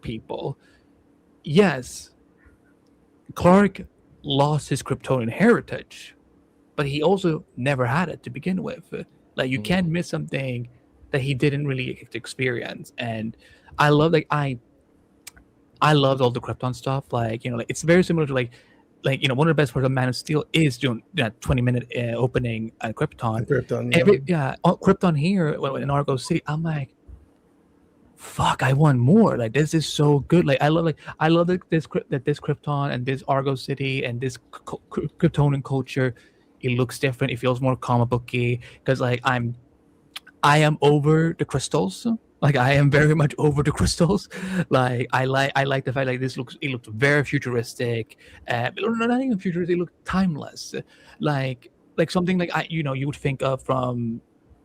people. Yes, Clark lost his Kryptonian heritage, but he also never had it to begin with. Like you can't miss something that he didn't really get to experience. And I love I loved all the Krypton stuff. Like like it's very similar to like one of the best parts of Man of Steel is doing that 20-minute opening at Krypton. Krypton here in Argo City. I'm like, fuck, I want more. Like this is so good. Like I love that this Krypton and this Argo City and this Kryptonian culture. It looks different. It feels more comic booky because like I am over the crystals. Like I am very much over the crystals. Like I like the fact like it looked very futuristic. Not even futuristic. It looked timeless. Like something like you would think of from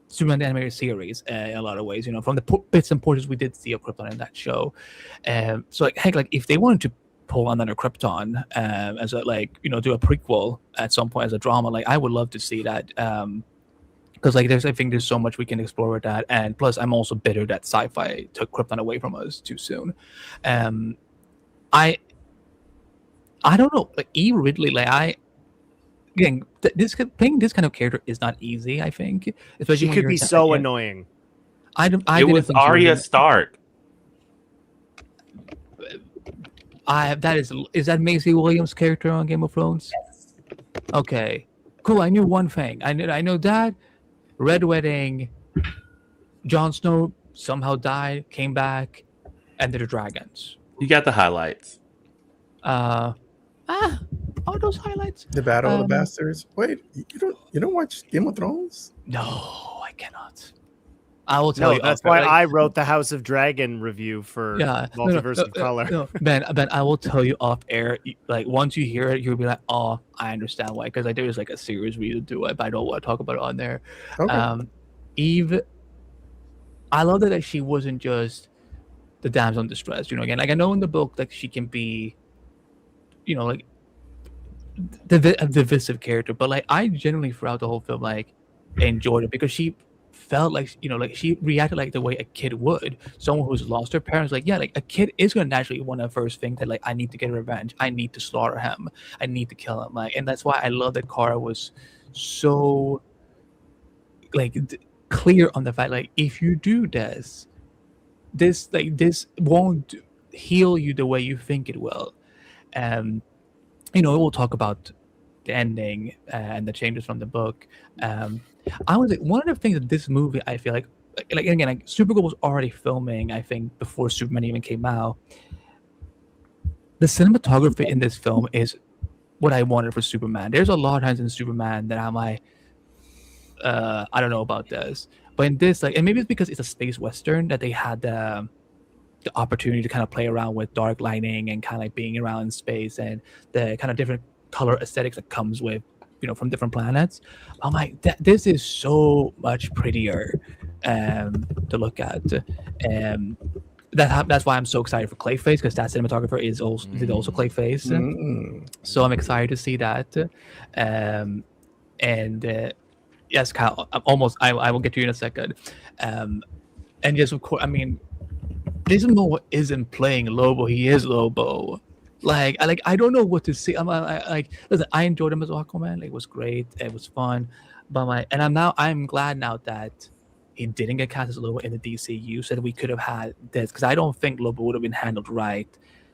Superman the animated series in a lot of ways. From the bits and portions we did see of Krypton in that show. So like heck, like if they wanted to pull another Krypton as a do a prequel at some point as a drama, like I would love to see that. Because I think there's so much we can explore with that, and plus I'm also bitter that sci-fi took Krypton away from us too soon. I don't know, like E. Ridley, like playing this kind of character is not easy. I think, especially she could be so annoying. It was Arya Stark. Is that Maisie Williams' character on Game of Thrones? Yes. Okay, cool. I knew one thing. I know that. Red Wedding, Jon Snow somehow died, came back, and they're dragons. You got the highlights. Are those highlights? The Battle of the Bastards. Wait, you don't watch Game of Thrones? No, I cannot. I will tell you. That's why I wrote the House of Dragon review for Multiverse of Color. Ben, I will tell you off air. Like once you hear it, you'll be like, "Oh, I understand why." Because there's like a series reason to it, but I don't want to talk about it on there. Okay. Eve, I love that she wasn't just the damsel in distress. You know, again, like I know in the book, like she can be, you know, like a divisive character, but like I generally throughout the whole film like enjoyed it because she felt like, you know, like she reacted like the way a kid would, someone who's lost their parents. Like, yeah, like a kid is gonna naturally want to first think that like I need to get revenge, I need to slaughter him, I need to kill him. Like, and that's why I love that Kara was so like clear on the fact like if you do this won't heal you the way you think it will. You know, we'll talk about the ending and the changes from the book. I was like, one of the things that this movie, I feel like again, like Supergirl was already filming, I think, before Superman even came out. The cinematography in this film is what I wanted for Superman. There's a lot of times in Superman that I'm like, I don't know about this, but in this, like, and maybe it's because it's a space western that they had the opportunity to kind of play around with dark lighting and kind of like being around in space and the kind of different color aesthetics that comes with, you know, from different planets. I'm like, this is so much prettier to look at. That's why I'm so excited for Clayface, because that cinematographer did also Clayface. So I'm excited to see that. Yes, Kyle, I will get to you in a second. And yes, of course, I mean, Jason Momoa isn't playing Lobo; he is Lobo. Like I don't know what to say. Listen, I enjoyed him as Aquaman. Like, it was great, it was fun, but I'm glad now that he didn't get cast as Lobo in the DCU, so that we could have had this, because I don't think Lobo would have been handled right.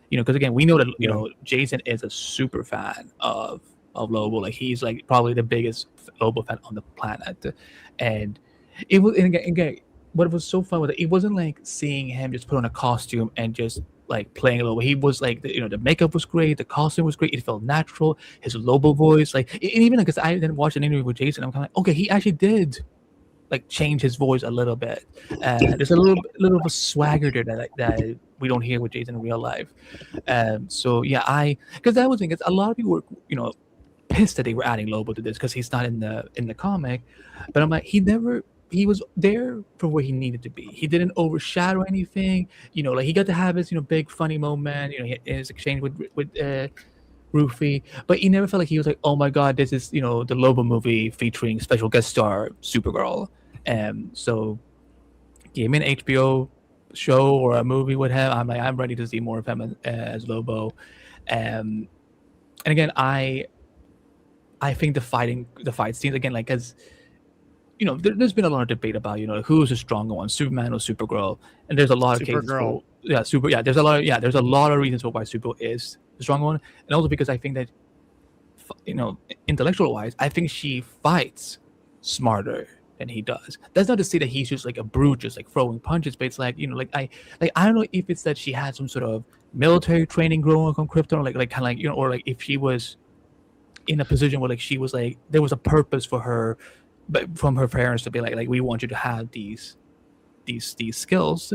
You know, because again, we know that know Jason is a super fan of Lobo. Like, he's like probably the biggest Lobo fan on the planet, and it was again. What was so fun with it wasn't like seeing him just put on a costume and just like playing Lobo. He was like, the makeup was great, the costume was great, it felt natural, his Lobo voice, like, and even because I didn't watch an interview with Jason, I'm kind of like, okay, he actually did like change his voice a little bit. There's a little of a swagger there that we don't hear with Jason in real life. So yeah, because that was because a lot of people were, pissed that they were adding Lobo to this because he's not in the comic, but I'm like, he was there for where he needed to be. He didn't overshadow anything. Like, he got to have his, big funny moment. His exchange with Rufy, but he never felt like he was like, oh my god, this is the Lobo movie featuring special guest star Supergirl. So give me an HBO show or a movie with him. I'm ready to see more of him as Lobo. And again, I think the fight scenes again, like, as there's been a lot of debate about who's the stronger one, Superman or Supergirl, and there's a lot of cases for, there's a lot of reasons for why Supergirl is the stronger one, and also because I think that intellectual wise, I think she fights smarter than he does. That's not to say that he's just like a brute, just like throwing punches, but it's like I don't know if it's that she had some sort of military training growing up on Krypton, like kind of like or like if she was in a position where like she was like there was a purpose for her, but from her parents to be like we want you to have these skills.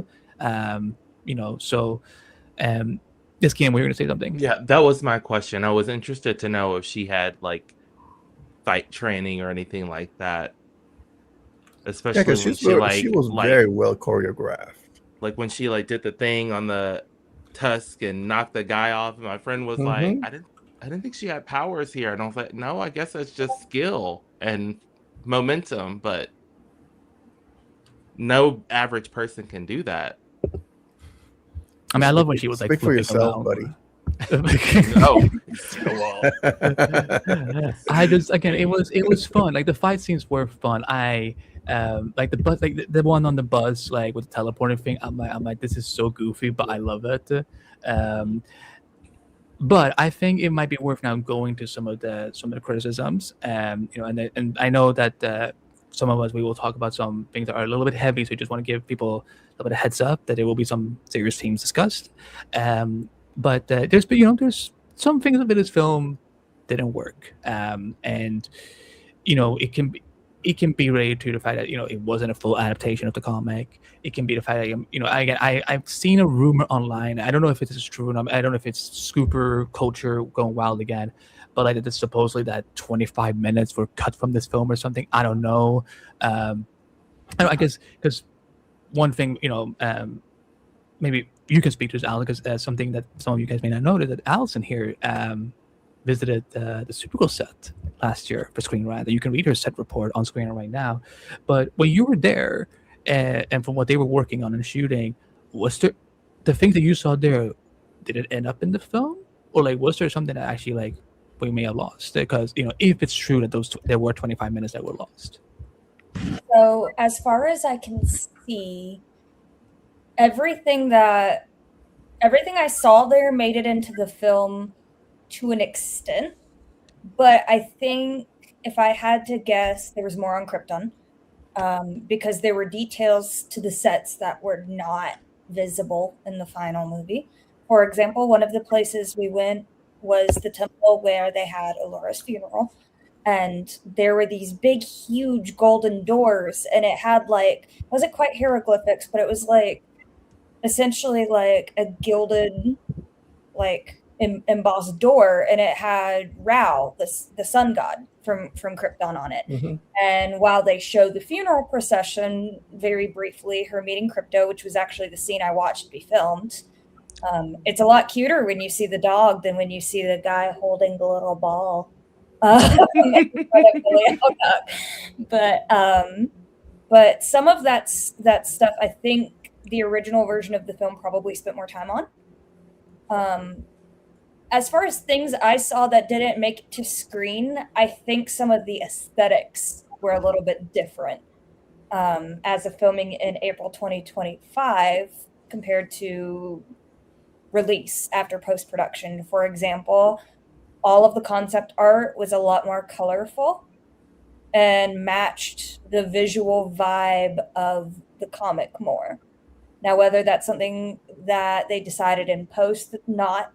This game, we were going to say something. Yeah, that was my question. I was interested to know if she had like fight training or anything like that, especially when she was very well choreographed. Like when she like did the thing on the tusk and knocked the guy off, and my friend was like, I didn't think she had powers here, and I was like, no, I guess that's just skill and momentum, but no average person can do that. I mean, I love when she was like, speak for yourself, buddy. No. I just, again, it was fun. Like, the fight scenes were fun. I like the bus, like the one on the bus, like with the teleporting thing. I'm like, this is so goofy, but I love it. But I think it might be worth now going to some of the criticisms. And I know that some of us, we will talk about some things that are a little bit heavy, so we just want to give people a little bit of heads up that there will be some serious themes discussed. But there's some things of this film didn't work, and it can be related to the fact that it wasn't a full adaptation of the comic. It can be the fact that I've seen a rumor online. I don't know if this is true, and I don't know if it's scooper culture going wild again, but like it's supposedly that 25 minutes were cut from this film or something. I don't know. I guess because one thing, maybe you can speak to this, Alex, because something that some of you guys may not know is that Allison here visited the Supergirl set last year for ScreenRant. You can read her set report on ScreenRant right now. But when you were there, and from what they were working on and shooting, was there the things that you saw there? Did it end up in the film, or like was there something that actually like we may have lost? Because if it's true that there were 25 minutes that were lost. So as far as I can see, everything I saw there made it into the film to an extent, but I think if I had to guess, there was more on Krypton, because there were details to the sets that were not visible in the final movie. For example, one of the places we went was the temple where they had Alora's funeral, and there were these big, huge golden doors, and it had it wasn't quite hieroglyphics, but it was essentially like a gilded, embossed door, and it had Ra, the sun god from Krypton on it. Mm-hmm. And while they showed the funeral procession very briefly, her meeting Krypto, which was actually the scene I watched be filmed, it's a lot cuter when you see the dog than when you see the guy holding the little ball. But some of that stuff, I think the original version of the film probably spent more time on. As far as things I saw that didn't make it to screen, I think some of the aesthetics were a little bit different as of filming in April 2025 compared to release after post-production. For example, all of the concept art was a lot more colorful and matched the visual vibe of the comic more. Now, whether that's something that they decided in post not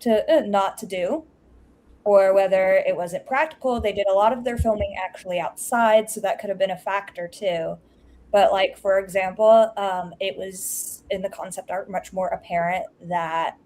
to do, or whether it wasn't practical, they did a lot of their filming actually outside, so that could have been a factor too. But for example, it was in the concept art much more apparent that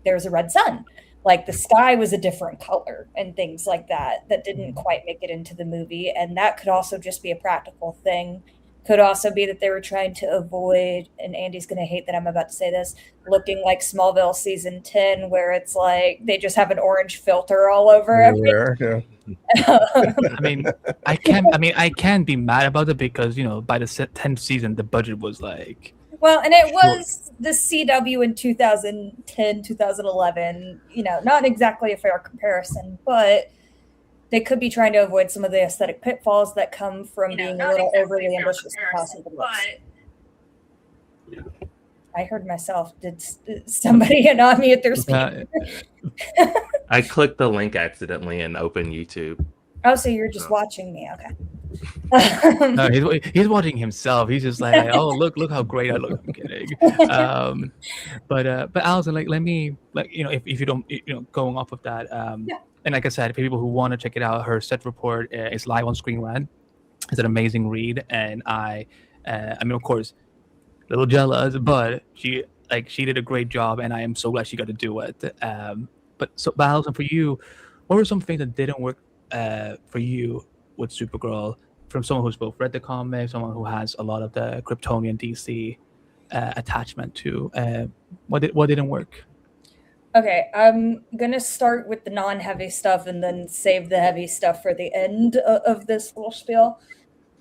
there's a red sun. The sky was a different color and things like that didn't quite make it into the movie. And that could also just be a practical thing. Could also be that they were trying to avoid, and Andy's going to hate that I'm about to say this, looking like Smallville season 10, where it's they just have an orange filter all over everything. Yeah. I can be mad about it because, by the 10th season, the budget was well, and it was the CW in 2010, 2011, not exactly a fair comparison, but they could be trying to avoid some of the aesthetic pitfalls that come from being a little overly ambitious. I heard myself. Did somebody unmute their speaker? I clicked the link accidentally and opened YouTube. Oh, so you're just watching me? Okay. No, he's watching himself. He's just oh, look how great I look. I'm kidding. But Allison, let me if you don't going off of that. Yeah. And like I said, for people who want to check it out, her set report is live on ScreenRant. It's an amazing read, and of course, a little jealous, but she did a great job, and I am so glad she got to do it. But Allison, for you, what were some things that didn't work for you with Supergirl? From someone who's both read the comic, someone who has a lot of the Kryptonian DC attachment to, what didn't work? Okay, I'm gonna start with the non-heavy stuff and then save the heavy stuff for the end of this little spiel.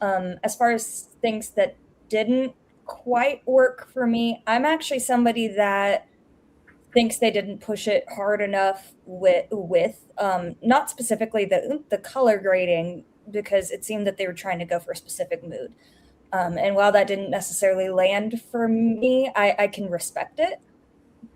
As far as things that didn't quite work for me, I'm actually somebody that thinks they didn't push it hard enough with not specifically the color grading, because it seemed that they were trying to go for a specific mood. And while that didn't necessarily land for me, I can respect it.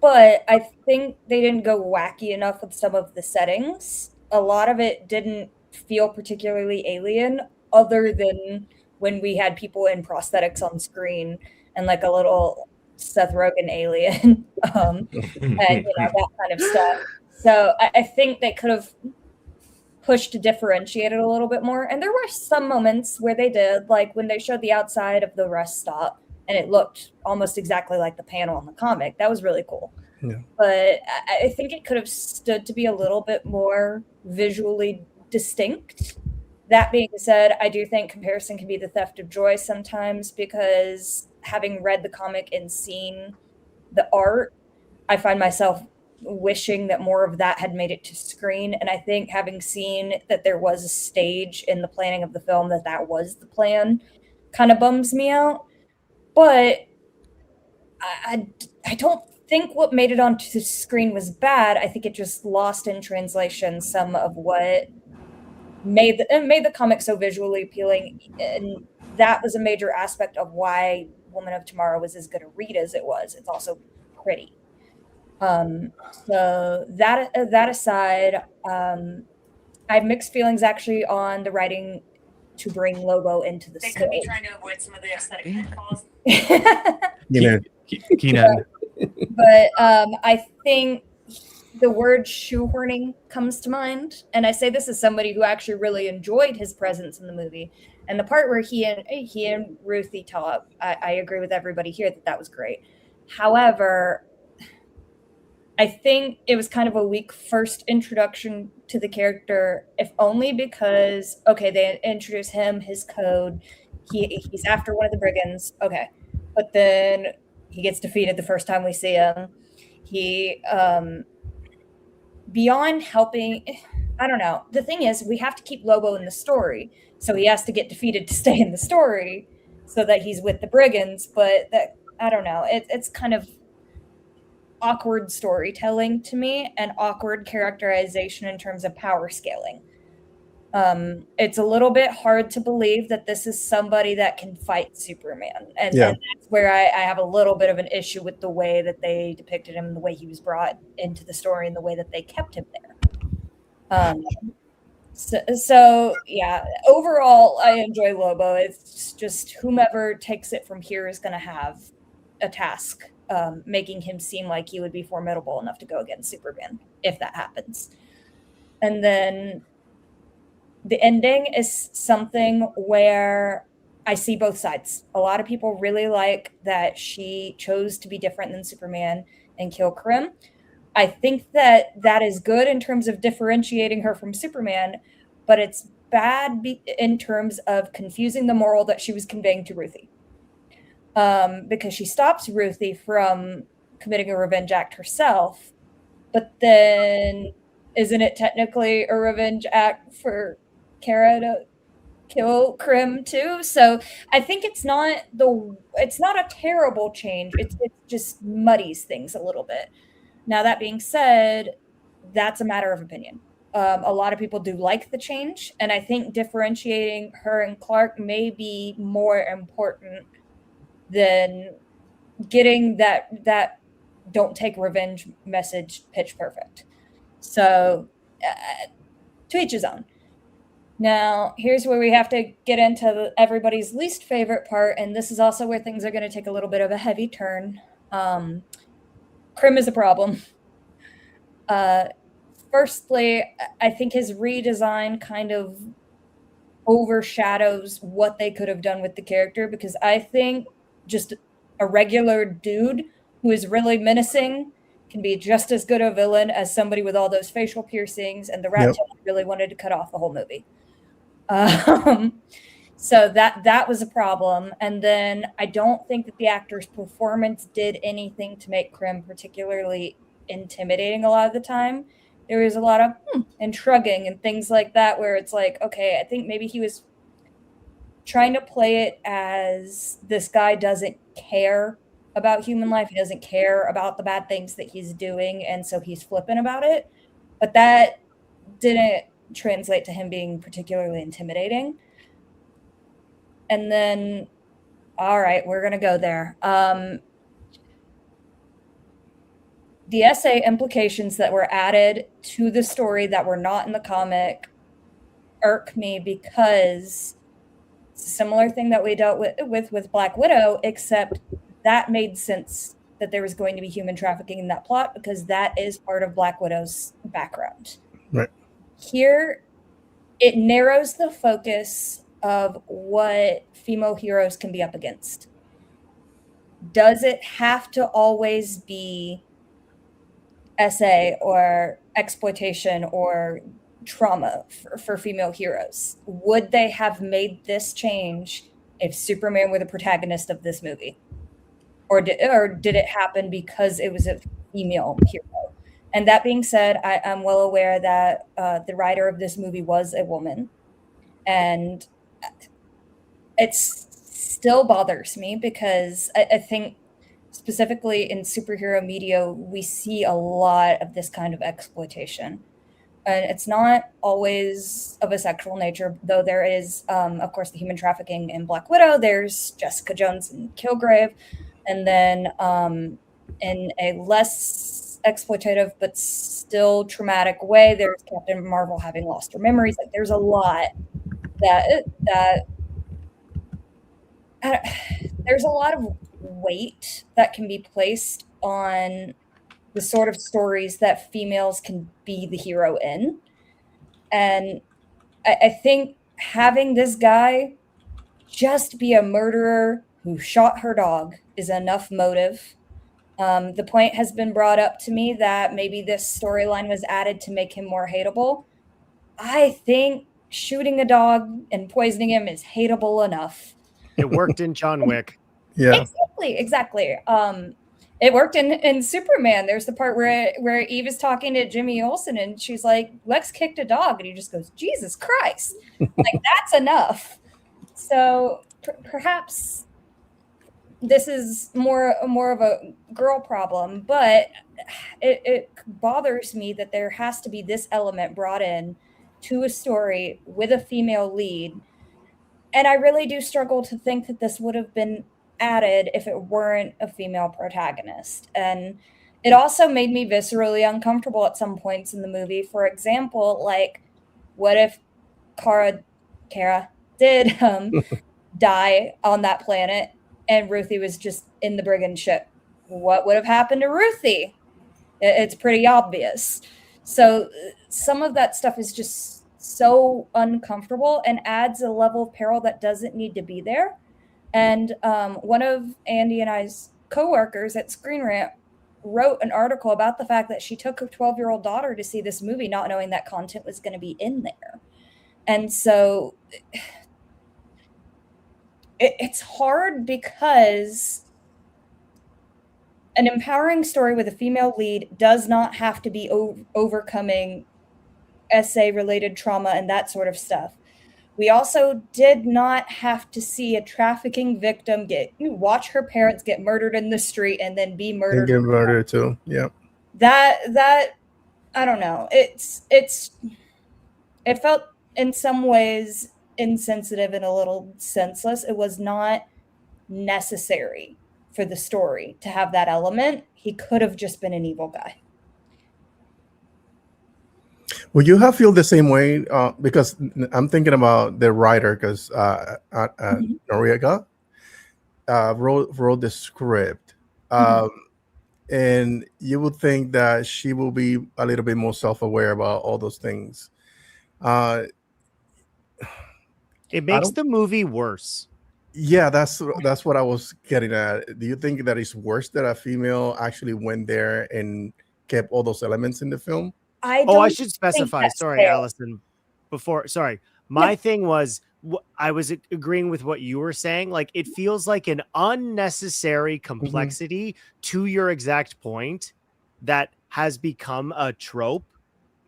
But I think they didn't go wacky enough with some of the settings. A lot of it didn't feel particularly alien, other than when we had people in prosthetics on screen and a little Seth Rogen alien, and that kind of stuff. So I think they could have pushed to differentiate it a little bit more. And there were some moments where they did, like when they showed the outside of the rest stop, and it looked almost exactly like the panel in the comic. That was really cool. Yeah. But I think it could have stood to be a little bit more visually distinct. That being said, I do think comparison can be the theft of joy sometimes, because having read the comic and seen the art, I find myself wishing that more of that had made it to screen. And I think having seen that there was a stage in the planning of the film that was the plan kind of bums me out. But I don't think what made it onto the screen was bad. I think it just lost in translation some of what made the comic so visually appealing, and that was a major aspect of why Woman of Tomorrow was as good a read as it was. It's also pretty. So that aside, I have mixed feelings actually on the writing to bring Lobo into the They story. could be trying to avoid some of the aesthetic pitfalls. Keenan. But I think the word shoehorning comes to mind, and I say this as somebody who actually really enjoyed his presence in the movie. And the part where he and Ruthie talk, I agree with everybody here that was great. However, I think it was kind of a weak first introduction to the character, if only because, okay, they introduce him, his code, he's after one of the brigands, okay, but then he gets defeated the first time we see him. He, beyond helping, I don't know. The thing is, we have to keep Lobo in the story, so he has to get defeated to stay in the story so that he's with the brigands, but that, I don't know. It's kind of awkward storytelling to me and awkward characterization in terms of power scaling. It's a little bit hard to believe that this is somebody that can fight Superman. And that's where I have a little bit of an issue with the way that they depicted him, the way he was brought into the story, and the way that they kept him there. So yeah, overall, I enjoy Lobo. It's just whomever takes it from here is going to have a task, making him seem like he would be formidable enough to go against Superman, if that happens. And then the ending is something where I see both sides. A lot of people really like that she chose to be different than Superman and kill Krim. I think that is good in terms of differentiating her from Superman, but it's bad in terms of confusing the moral that she was conveying to Ruthie. Because she stops Ruthie from committing a revenge act herself, but then isn't it technically a revenge act for Kara to kill Krim too? So I think it's not a terrible change. It just muddies things a little bit. Now, that being said, that's a matter of opinion. A lot of people do like the change, and I think differentiating her and Clark may be more important than getting that don't take revenge message pitch perfect. So to each his own. Now, here's where we have to get into everybody's least favorite part, and this is also where things are going to take a little bit of a heavy turn. Krim is a problem. Firstly, I think his redesign kind of overshadows what they could have done with the character, because I think just a regular dude who is really menacing can be just as good a villain as somebody with all those facial piercings and the rat tail really wanted to cut off the whole movie. So that was a problem. And then I don't think that the actor's performance did anything to make Krim particularly intimidating a lot of the time. There was a lot of and shrugging and things like that, where it's like, okay, I think maybe he was trying to play it as this guy doesn't care about human life. He doesn't care about the bad things that he's doing, and so he's flippant about it. But that didn't translate to him being particularly intimidating. And then, all right, we're going to go there. The essay implications that were added to the story that were not in the comic irk me, because it's a similar thing that we dealt with Black Widow, except that made sense that there was going to be human trafficking in that plot, because that is part of Black Widow's background. Right. Here, it narrows the focus of what female heroes can be up against. Does it have to always be SA or exploitation or trauma for female heroes? Would they have made this change if Superman were the protagonist of this movie? or did it happen because it was a female hero? And that being said, I am well aware that the writer of this movie was a woman, and it still bothers me because I think specifically in superhero media, we see a lot of this kind of exploitation. And it's not always of a sexual nature, though there is, of course, the human trafficking in Black Widow. There's Jessica Jones and Kilgrave. And then in a less exploitative but still traumatic way, there's Captain Marvel having lost her memories. Like, there's a lot there's a lot of weight that can be placed on the sort of stories that females can be the hero in. And I think having this guy just be a murderer who shot her dog is enough motive. The point has been brought up to me that maybe this storyline was added to make him more hateable. I think shooting a dog and poisoning him is hateable enough. It worked in John Wick. Yeah. Exactly. It worked in Superman. There's the part where Eve is talking to Jimmy Olsen and she's like, Lex kicked a dog. And he just goes, Jesus Christ. Like, that's enough. So perhaps this is more of a girl problem, but it bothers me that there has to be this element brought in to a story with a female lead. And I really do struggle to think that this would have been added if it weren't a female protagonist. And it also made me viscerally uncomfortable at some points in the movie. For example, like, what if Kara did die on that planet and Ruthie was just in the brigand ship? What would have happened to Ruthie? It's pretty obvious. So some of that stuff is just so uncomfortable and adds a level of peril that doesn't need to be there. And one of Andy and I's coworkers at ScreenRant wrote an article about the fact that she took her 12-year-old daughter to see this movie not knowing that content was going to be in there. And so it's hard because an empowering story with a female lead does not have to be overcoming SA-related trauma and that sort of stuff. We also did not have to see a trafficking victim watch her parents get murdered in the street and then be murdered. And get murdered too. Yeah. That I don't know. It felt in some ways insensitive and a little senseless. It was not necessary for the story to have that element. He could have just been an evil guy. Will you have feel the same way? Because I'm thinking about the writer, because Noriega wrote the script, and you would think that she will be a little bit more self-aware about all those things. It makes the movie worse. Yeah, that's what I was getting at. Do you think that it's worse that a female actually went there and kept all those elements in the film? I should specify. Sorry, fair. Allison. My thing was, I was agreeing with what you were saying. Like, it feels like an unnecessary complexity to your exact point that has become a trope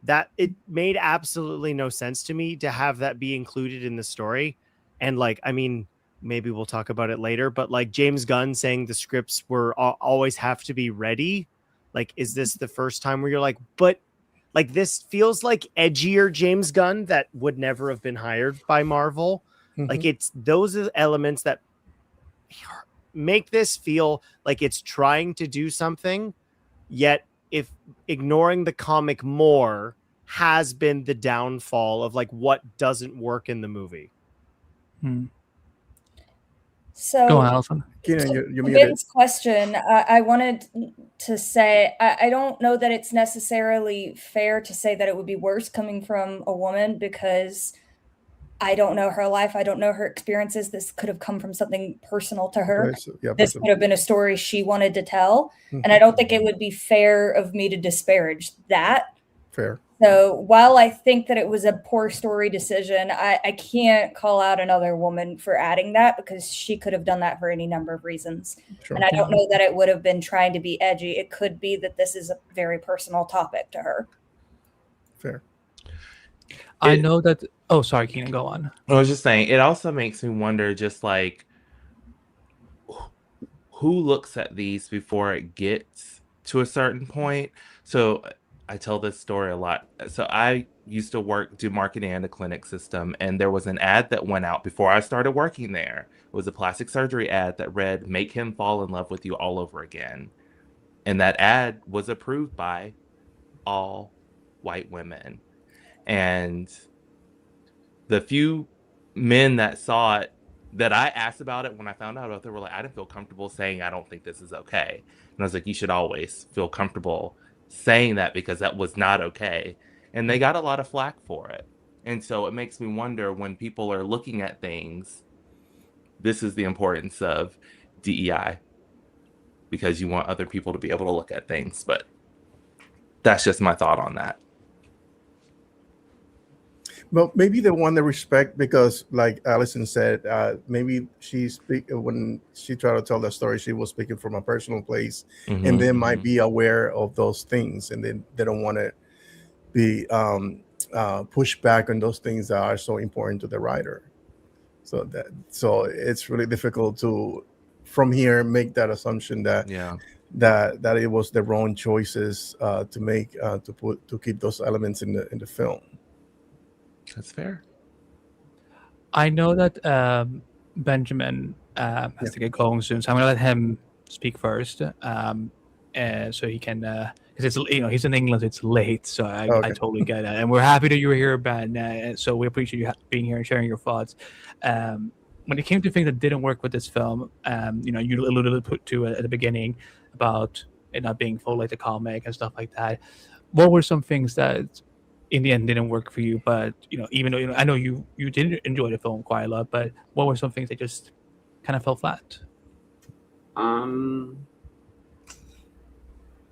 that it made absolutely no sense to me to have that be included in the story. And like, I mean, maybe we'll talk about it later, but like James Gunn saying the scripts were always have to be ready. Like, is this the first time where you're like, but like, this feels like edgier James Gunn that would never have been hired by Marvel. Like, it's those are the elements that make this feel like it's trying to do something, yet if ignoring the comic more has been the downfall of like what doesn't work in the movie. So go on, Allison. Ben's question, I wanted to say, I don't know that it's necessarily fair to say that it would be worse coming from a woman, because I don't know her life. I don't know her experiences. This could have come from something personal to her. This could have been a story she wanted to tell. And I don't think it would be fair of me to disparage that. Fair. So while I think that it was a poor story decision, I can't call out another woman for adding that because she could have done that for any number of reasons. Sure. And I don't know that it would have been trying to be edgy. It could be that this is a very personal topic to her. Fair. I know that. Oh, sorry, Keenan, go on. I was just saying, it also makes me wonder, just like, who looks at these before it gets to a certain point. So I tell this story a lot. So I used to do marketing in a clinic system, and there was an ad that went out before I started working there. It was a plastic surgery ad that read, "Make him fall in love with you all over again." And that ad was approved by all white women. And the few men that saw it, that I asked about it, when I found out about it, they were like, I didn't feel comfortable saying I don't think this is okay. And I was like, you should always feel comfortable saying that, because that was not okay. And they got a lot of flack for it. And so it makes me wonder, when people are looking at things, this is the importance of DEI, because you want other people to be able to look at things. But that's just my thought on that. Well, maybe the one that respect, because like Allison said, maybe when she tried to tell that story, she was speaking from a personal place, and they might be aware of those things, and then they don't want to be pushed back on those things that are so important to the writer. So it's really difficult to, from here, make that assumption that that it was the wrong choices to make to keep those elements in the film. That's fair. I know that Benjamin has to get going soon, so I'm gonna let him speak first, so he can. Because it's, he's in England, it's late, so I totally get it, and we're happy that you were here, Ben. So we appreciate you being here and sharing your thoughts. When it came to things that didn't work with this film, you alluded to it at the beginning about it not being full like the comic and stuff like that. What were some things that in the end didn't work for you? But even though I know you did enjoy the film quite a lot, but what were some things that just kind of fell flat?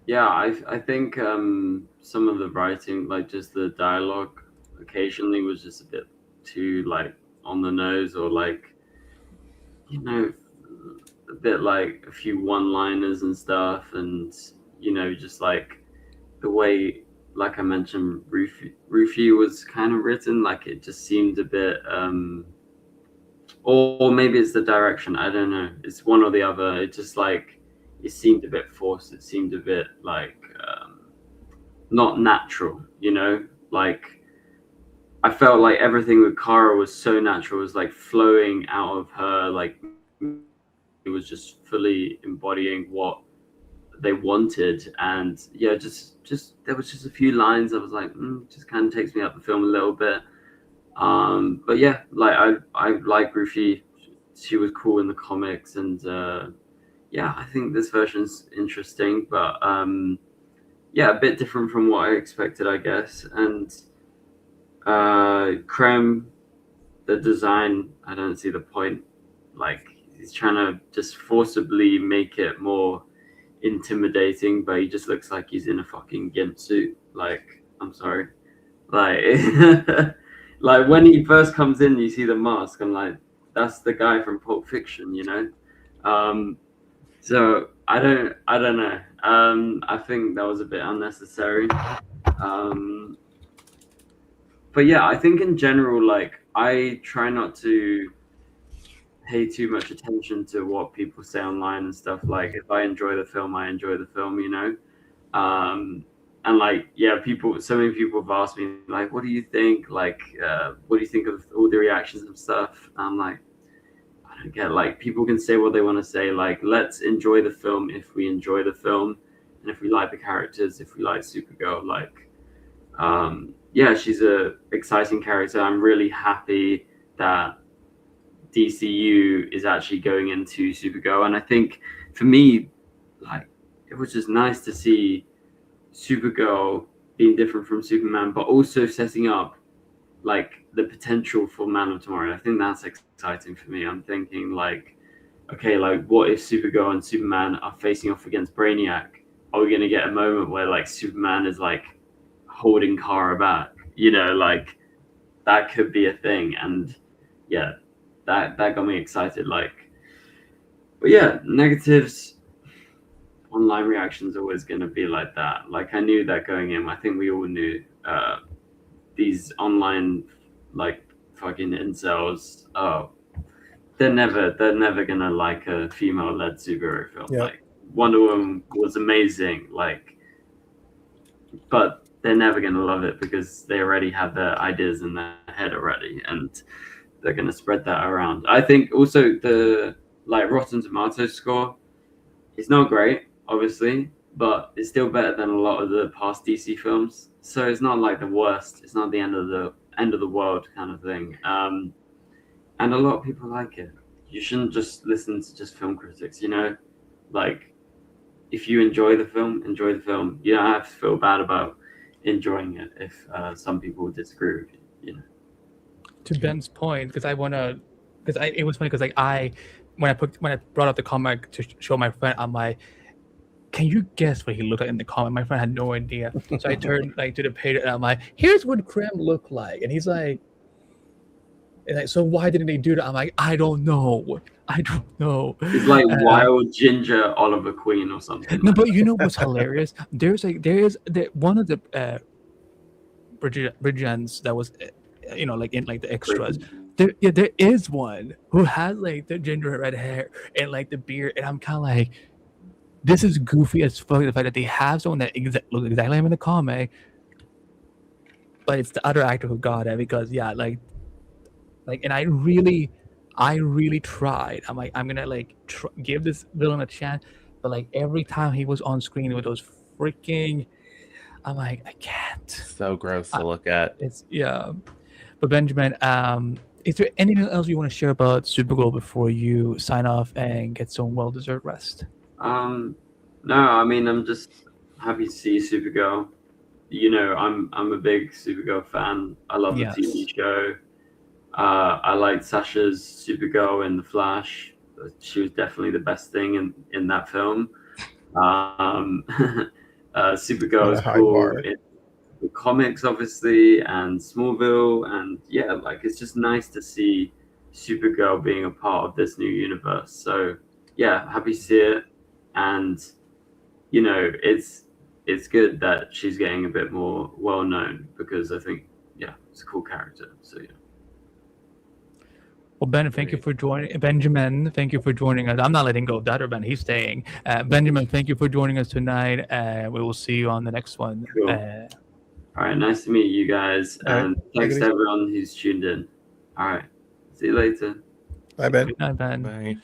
Yeah, I think some of the writing, like just the dialogue, occasionally was just a bit too like on the nose, or like a bit like a few one-liners and stuff, and just like the way, like I mentioned, Rufy was kind of written, like it just seemed a bit, or maybe it's the direction, I don't know. It's one or the other. It just like, it seemed a bit forced. It seemed a bit like not natural, like I felt like everything with Kara was so natural. It was like flowing out of her, like it was just fully embodying what they wanted. And yeah, just there was just a few lines I was like, just kind of takes me out the film a little bit. But yeah, like I like Rufy. She was cool in the comics, and yeah, I think this version's interesting, but yeah, a bit different from what I expected, I guess. And Krem, the design, I don't see the point. Like he's trying to just forcibly make it more intimidating, but he just looks like he's in a fucking gimp suit. Like, I'm sorry, like like when he first comes in, you see the mask, I'm like, that's the guy from Pulp Fiction, so I don't know. I think that was a bit unnecessary. But yeah, I think in general, like I try not to pay too much attention to what people say online and stuff. Like if I enjoy the film, I enjoy the film, and like, yeah, so many people have asked me like, what do you think? Like, what do you think of all the reactions and stuff? I'm like, I don't get, like, people can say what they want to say. Like, let's enjoy the film if we enjoy the film, and if we like the characters, if we like Supergirl, like, yeah, she's a exciting character. I'm really happy that DCU is actually going into Supergirl, and I think for me, like, it was just nice to see Supergirl being different from Superman, but also setting up like the potential for Man of Tomorrow. I think that's exciting for me. I'm thinking like, okay, like what if Supergirl and Superman are facing off against Brainiac? Are we going to get a moment where like Superman is like holding Kara back. You know, like that could be a thing. And yeah, that got me excited. Like, but yeah, negatives. Online reactions are always going to be like that. Like I knew that going in. I think we all knew these online like fucking incels. Oh, they're never gonna like a female-led superhero film. Yeah. Like Wonder Woman was amazing. Like, but they're never gonna love it because they already have their ideas in their head already, and they're gonna spread that around. I think also the like Rotten Tomatoes score is not great, obviously, but it's still better than a lot of the past DC films. So it's not like the worst. It's not the end of the world kind of thing. And a lot of people like it. You shouldn't just listen to just film critics, you know? Like, if you enjoy the film, enjoy the film. You don't have to feel bad about enjoying it if some people disagree with you, you know? To Ben's point, because it was funny because like when I brought up the comic to show my friend, I'm like, can you guess what he looked like in the comic? My friend had no idea. So I turned like to the page and I'm like, here's what Krem looked like. And he's like, so why didn't they do that? I'm like, I don't know. It's like wild ginger Oliver Queen or something. No, but you know what's hilarious? There's one of the Bridgens that was, you know, like in like the extras. There is one who has like the ginger red hair and like the beard, and I'm kind of like, this is goofy as fuck. The fact that they have someone that looks exactly like him in the comic, but it's the other actor who got it because yeah, like, and I really tried. I'm like, I'm gonna like give this villain a chance, but like every time he was on screen with those freaking, I'm like, I can't. So gross to look at. It's yeah. But Benjamin, is there anything else you want to share about Supergirl before you sign off and get some well-deserved rest? No, I mean I'm just happy to see Supergirl. You know, I'm a big Supergirl fan. I love the TV show. I liked Sasha's Supergirl in The Flash. She was definitely the best thing in that film. Supergirl is cool in the comics, obviously, and Smallville, and yeah, like it's just nice to see Supergirl being a part of this new universe. So yeah, happy to see it, and you know, it's good that she's getting a bit more well known because I think it's a cool character. So yeah. Well, Ben, thank you for joining. Benjamin, thank you for joining us. I'm not letting go of that, or Ben, he's staying. Benjamin, thank you for joining us tonight. We will see you on the next one. Cool. All right, nice to meet you guys, and thanks to everyone who's tuned in. All right, see you later. Bye, Ben. Good night, Ben. Bye.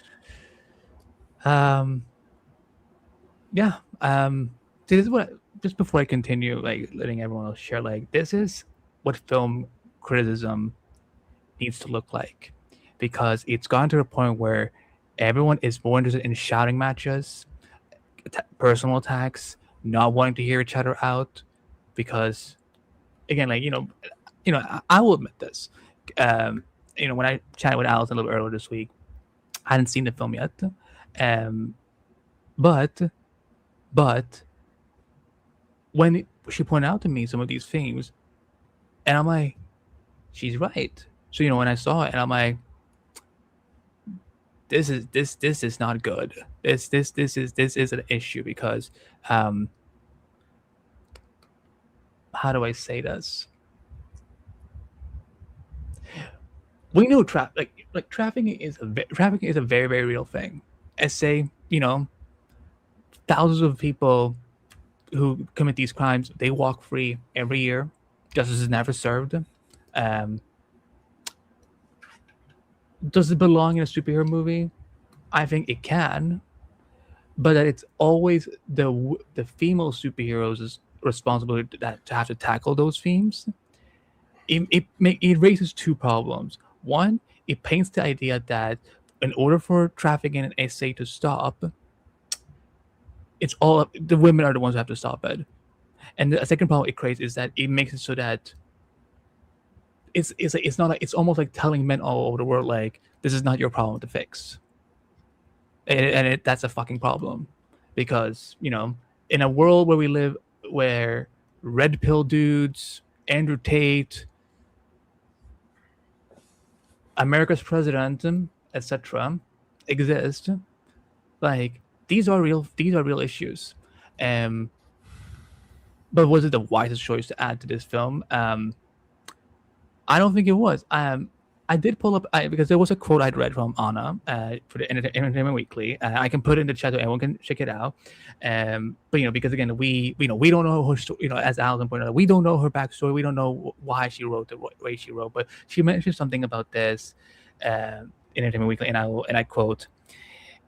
This is what, just before I continue, like letting everyone else share, like this is what film criticism needs to look like, because it's gone to a point where everyone is more interested in shouting matches, personal attacks, not wanting to hear each other out, because again, like, I will admit this. When I chatted with Allison a little earlier this week, I hadn't seen the film yet. But when she pointed out to me some of these themes, and I'm like, she's right. So, when I saw it, and I'm like, this is not good. This is an issue because how do I say this? We know trafficking is a very, very real thing. I say, thousands of people who commit these crimes, they walk free every year. Justice is never served. Does it belong in a superhero movie? I think it can, but that it's always the female superheroes' responsibility to have to tackle those themes. It raises two problems. One, it paints the idea that in order for trafficking in SA to stop, it's all the women are the ones who have to stop it. And the second problem it creates is that it makes it so that it's almost like telling men all over the world, like, this is not your problem to fix. And that's a fucking problem, because in a world where we live, where red pill dudes, Andrew Tate, America's president, etc., exist. Like these are real issues. But was it the wisest choice to add to this film? I don't think it was. I did pull up because there was a quote I'd read from Anna for the Entertainment Weekly. I can put it in the chat so everyone can check it out. But because again, we don't know her story. As Allison pointed out, we don't know her backstory. We don't know why she wrote the way she wrote. But she mentioned something about this in Entertainment Weekly, and I quote.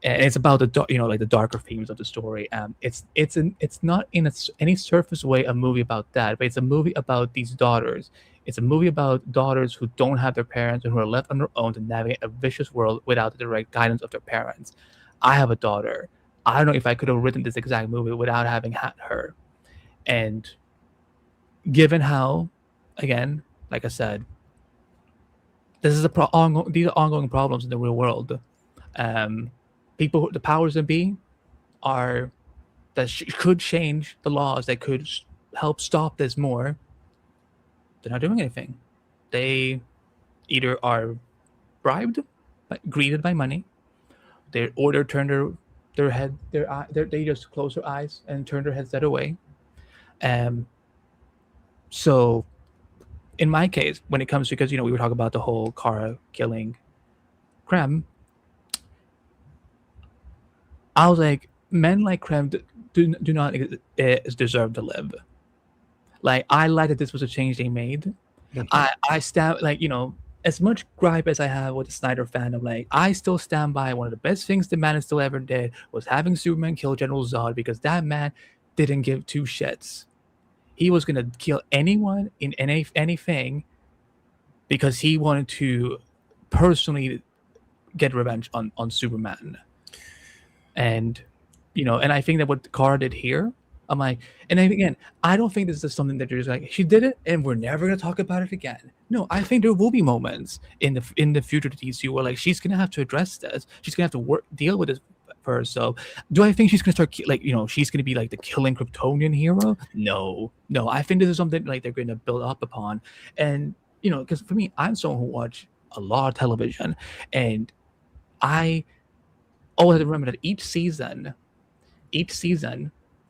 And it's about the the darker themes of the story. It's not in any surface way a movie about that, but it's a movie about these daughters. It's a movie about daughters who don't have their parents and who are left on their own to navigate a vicious world without the direct guidance of their parents. I have a daughter. I don't know if I could have written this exact movie without having had her. And given how, again, like I said, this is these are ongoing problems in the real world. People, the powers that be, are that could change the laws that could help stop this more. They're not doing anything. They either are bribed, greeted by money, they turn their head, they just close their eyes and turn their heads that away. So, in my case, when it comes to, because we were talking about the whole Kara killing Krem, I was like, men like Krem do not deserve to live. Like, I like that this was a change they made. I stand, as much gripe as I have with the Snyder fandom, like, I still stand by one of the best things the man still ever did was having Superman kill General Zod, because that man didn't give two shits. He was gonna kill anyone in anything because he wanted to personally get revenge on Superman. And and I think that what Kara did here, I'm like, and again, I don't think this is something that you're just like, she did it and we're never gonna talk about it again. No, I think there will be moments in the future to DC where, like, she's gonna have to address this. She's gonna have to deal with this for herself. Do I think she's gonna start she's gonna be like the killing Kryptonian hero? No. I think this is something like they're gonna build up upon. And because for me, I'm someone who watch a lot of television, and I always have to remember that each season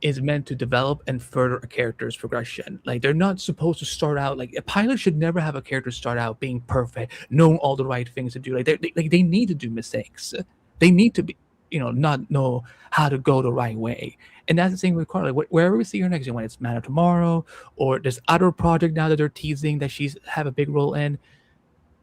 is meant to develop and further a character's progression. Like, they're not supposed to start out, like, a pilot should never have a character start out being perfect, knowing all the right things to do. Like, they need to do mistakes. They need to be, not know how to go the right way. And that's the same with Carla. Like, wherever we see her next, when it's Man of Tomorrow, or this other project now that they're teasing that she's have a big role in,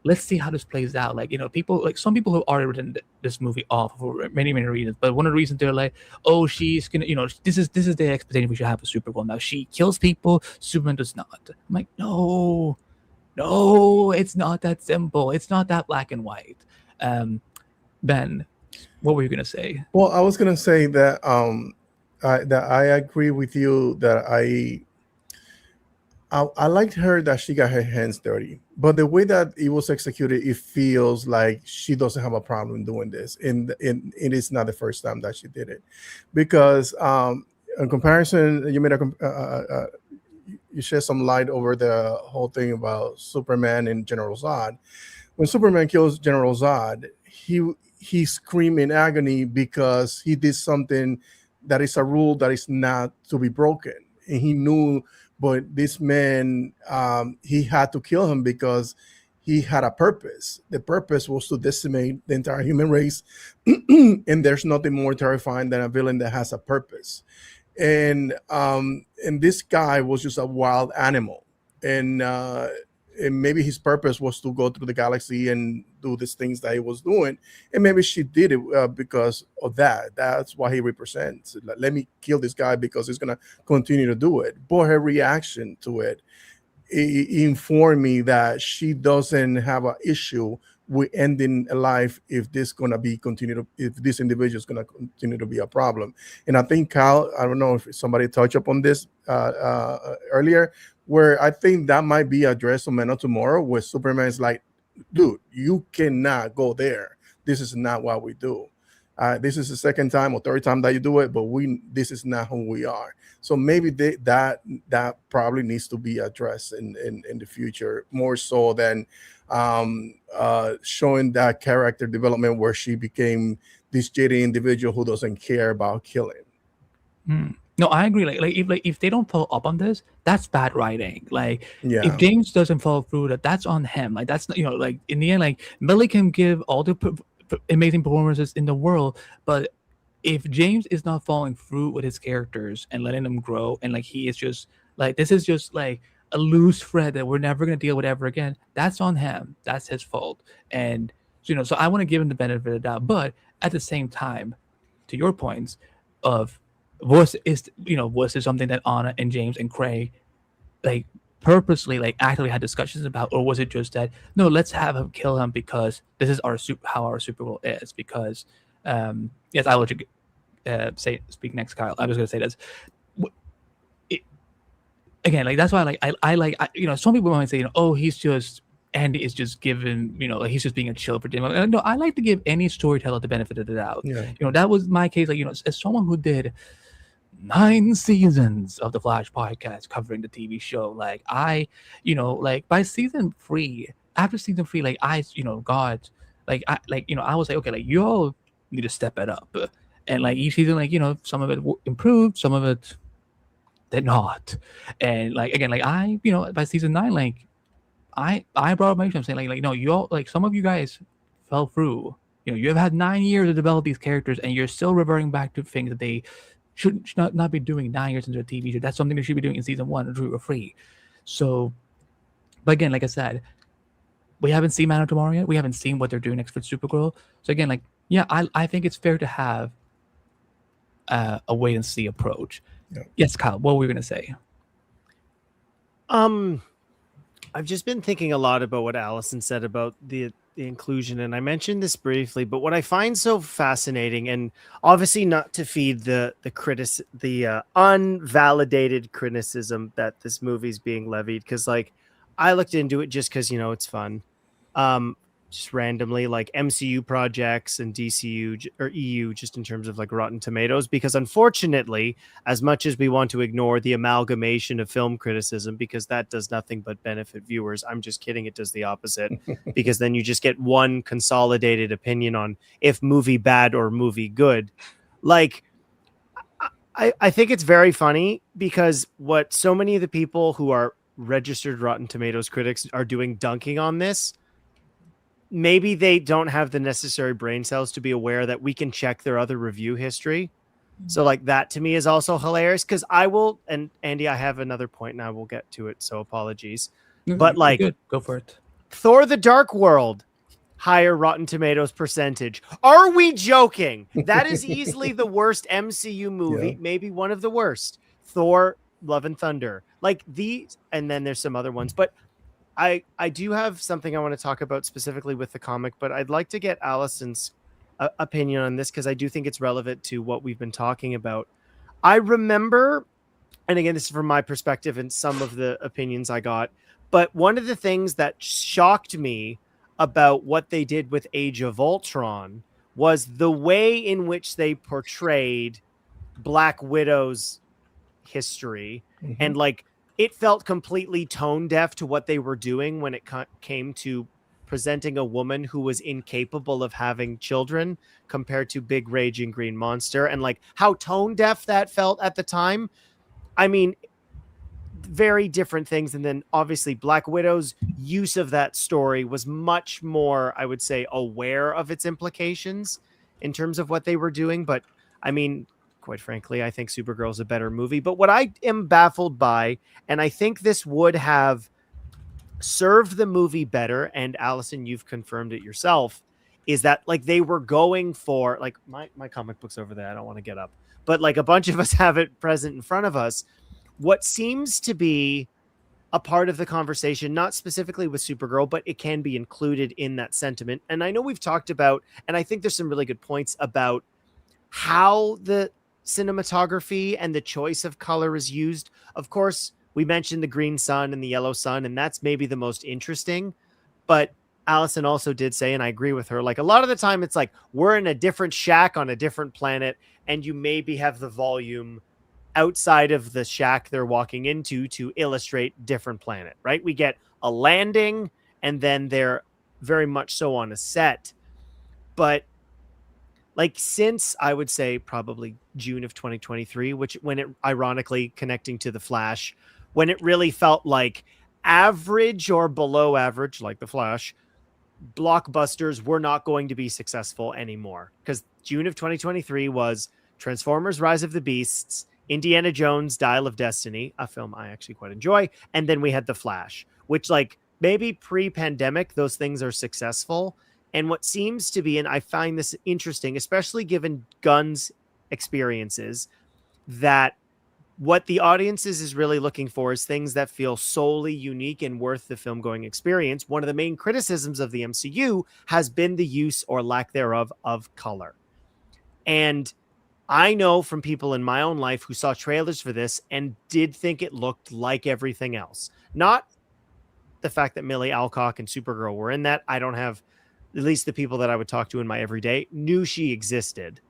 let's see how this plays out. Like, people, like, some people have already written this movie off for many, many reasons. But one of the reasons they're like, oh, she's gonna, this is the expectation we should have for Supergirl now. She kills people, Superman does not. I'm like, no, it's not that simple. It's not that black and white. Ben, what were you gonna say? Well, I was gonna say that I agree with you that I liked her that she got her hands dirty, but the way that it was executed, it feels like she doesn't have a problem doing this. And it is not the first time that she did it, because in comparison, you shed some light over the whole thing about Superman and General Zod. When Superman kills General Zod, he screamed in agony because he did something that is a rule that is not to be broken, and he knew. But this man, he had to kill him because he had a purpose. The purpose was to decimate the entire human race. And there's nothing more terrifying than a villain that has a purpose. And this guy was just a wild animal. And maybe his purpose was to go through the galaxy and do these things that he was doing. And maybe she did it because of that. That's what he represents. Like, let me kill this guy because he's going to continue to do it. But her reaction to it informed me that she doesn't have an issue with ending a life if this if this individual is going to continue to be a problem. And I think, Kyle, I don't know if somebody touched up on this earlier, where I think that might be addressed on Man of Tomorrow, where Superman is like, dude, you cannot go there. This is not what we do. This is the second time or third time that you do it, but this is not who we are. So maybe that probably needs to be addressed in the future, more so than showing that character development where she became this jaded individual who doesn't care about killing. No, I agree. If they don't follow up on this, that's bad writing. Like, Yeah. if James doesn't follow through, that's on him. Like, that's, like, in the end, like, Millie can give all the amazing performances in the world, but if James is not following through with his characters and letting them grow, and like he is just like, this is just like a loose thread that we're never going to deal with ever again, that's on him. That's his fault. And so I want to give him the benefit of the doubt, but at the same time, to your points of was this something that Anna and James and Craig like purposely like actively had discussions about, or was it just that no, let's have him kill him because this is how our Supergirl is? Because yes, I'll let you speak next, Kyle. I was going to say this again. Like, that's why I like some people might say he's just Andy is just given like he's just being a chill for Jim. No, I like to give any storyteller the benefit of the doubt. Yeah. That was my case. Like as someone who did 9 seasons of the Flash podcast covering the TV show, like I by season 3, after season 3, like I God, like I was like, okay, like you all need to step it up, and like each season, like some of it improved, some of it did not, and like again, like I by season 9, like I brought up my issue. I'm saying like no, you all, like some of you guys fell through. You have had 9 years to develop these characters, and you're still reverting back to things that they should not be doing 9 years into a TV show. That's something they should be doing in season 1 or 2 or 3. So, but again, like I said, we haven't seen Man of Tomorrow yet. We haven't seen what they're doing next for Supergirl. So again, like, yeah, I think it's fair to have a wait and see approach. Yeah. Yes, Kyle, what were we going to say? I've just been thinking a lot about what Allison said about the inclusion, and I mentioned this briefly, but what I find so fascinating, and obviously not to feed the unvalidated criticism that this movie's being levied, because like I looked into it just because it's fun, just randomly, like MCU projects and DCU or EU, just in terms of like Rotten Tomatoes, because unfortunately, as much as we want to ignore the amalgamation of film criticism, because that does nothing but benefit viewers, I'm just kidding, it does the opposite, because then you just get one consolidated opinion on if movie bad or movie good. Like, I think it's very funny because what so many of the people who are registered Rotten Tomatoes critics are doing, dunking on this, maybe they don't have the necessary brain cells to be aware that we can check their other review history. So like that to me is also hilarious, because I will, and Andy, I have another point and I will get to it, so apologies. But like, good. Go for it. Thor the Dark World, higher Rotten Tomatoes percentage. Are we joking? That is easily the worst MCU movie, maybe one of the worst. Thor, Love and Thunder. Like these, and then there's some other ones, but I do have something I want to talk about specifically with the comic, but I'd like to get Allison's opinion on this, because I do think it's relevant to what we've been talking about. I remember, and again, this is from my perspective and some of the opinions I got, but one of the things that shocked me about what they did with Age of Ultron was the way in which they portrayed Black Widow's history. And like, it felt completely tone deaf to what they were doing when it came to presenting a woman who was incapable of having children compared to Big Raging Green Monster, and like how tone deaf that felt at the time. I mean, very different things. And then obviously Black Widow's use of that story was much more, I would say, aware of its implications in terms of what they were doing. But I mean, quite frankly, I think Supergirl is a better movie. But what I am baffled by, and I think this would have served the movie better, and Allison, you've confirmed it yourself, is that like they were going for, like, my comic book's over there, I don't want to get up, but like a bunch of us have it present in front of us. What seems to be a part of the conversation, not specifically with Supergirl, but it can be included in that sentiment. And I know we've talked about, and I think there's some really good points about how the cinematography and the choice of color is used. Of course, we mentioned the green sun and the yellow sun, and that's maybe the most interesting. But Allison also did say, and I agree with her, like a lot of the time it's like we're in a different shack on a different planet, and you maybe have the volume outside of the shack they're walking into to illustrate different planet, right? We get a landing, and then they're very much so on a set. But like since I would say probably June of 2023, which when it ironically connecting to the Flash, when it really felt like average or below average, like the Flash, blockbusters were not going to be successful anymore. Because June of 2023 was Transformers Rise of the Beasts, Indiana Jones Dial of Destiny, a film I actually quite enjoy, and then we had the Flash, which like maybe pre-pandemic those things are successful. And what seems to be, and I find this interesting, especially given Gunn's experiences, that what the audiences is really looking for is things that feel solely unique and worth the film going experience. One of the main criticisms of the MCU has been the use or lack thereof of color. And I know from people in my own life who saw trailers for this and did think it looked like everything else. Not the fact that Millie Alcock and Supergirl were in that. I don't have, at least the people that I would talk to in my everyday knew she existed.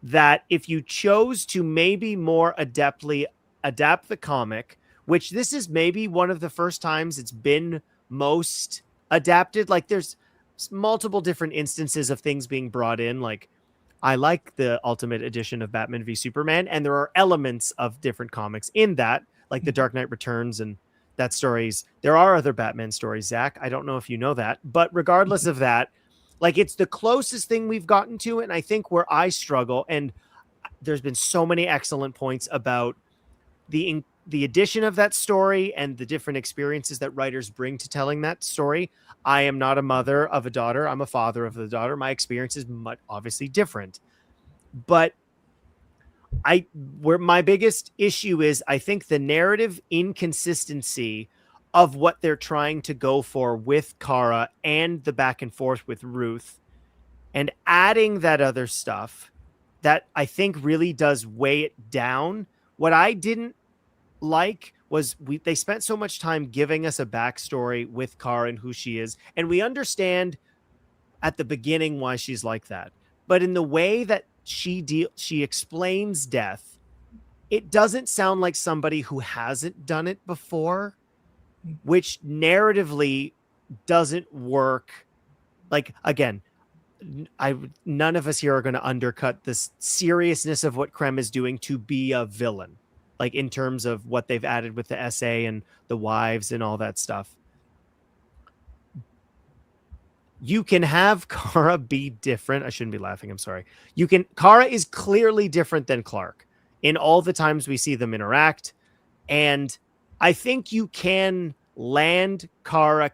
That if you chose to maybe more adeptly adapt the comic, which this is maybe one of the first times it's been most adapted, like there's multiple different instances of things being brought in. Like I like the Ultimate Edition of Batman v Superman, and there are elements of different comics in that, like the Dark Knight Returns and that stories. There are other Batman stories, Zach. I don't know if you know that, but regardless of that, like it's the closest thing we've gotten to it. And I think where I struggle, and there's been so many excellent points about the addition of that story and the different experiences that writers bring to telling that story. I am not a mother of a daughter. I'm a father of the daughter. My experience is obviously different, but where my biggest issue is, I think the narrative inconsistency of what they're trying to go for with Kara and the back and forth with Ruth, and adding that other stuff that I think really does weigh it down. What I didn't like was they spent so much time giving us a backstory with Kara and who she is, and we understand at the beginning why she's like that. But in the way that she explains death, it doesn't sound like somebody who hasn't done it before, which narratively doesn't work. Like, again, none of us here are going to undercut this seriousness of what Krem is doing to be a villain, like in terms of what they've added with the essay and the wives and all that stuff. You can have Kara be different. I shouldn't be laughing. I'm sorry. Kara is clearly different than Clark in all the times we see them interact. And I think you can land Kara.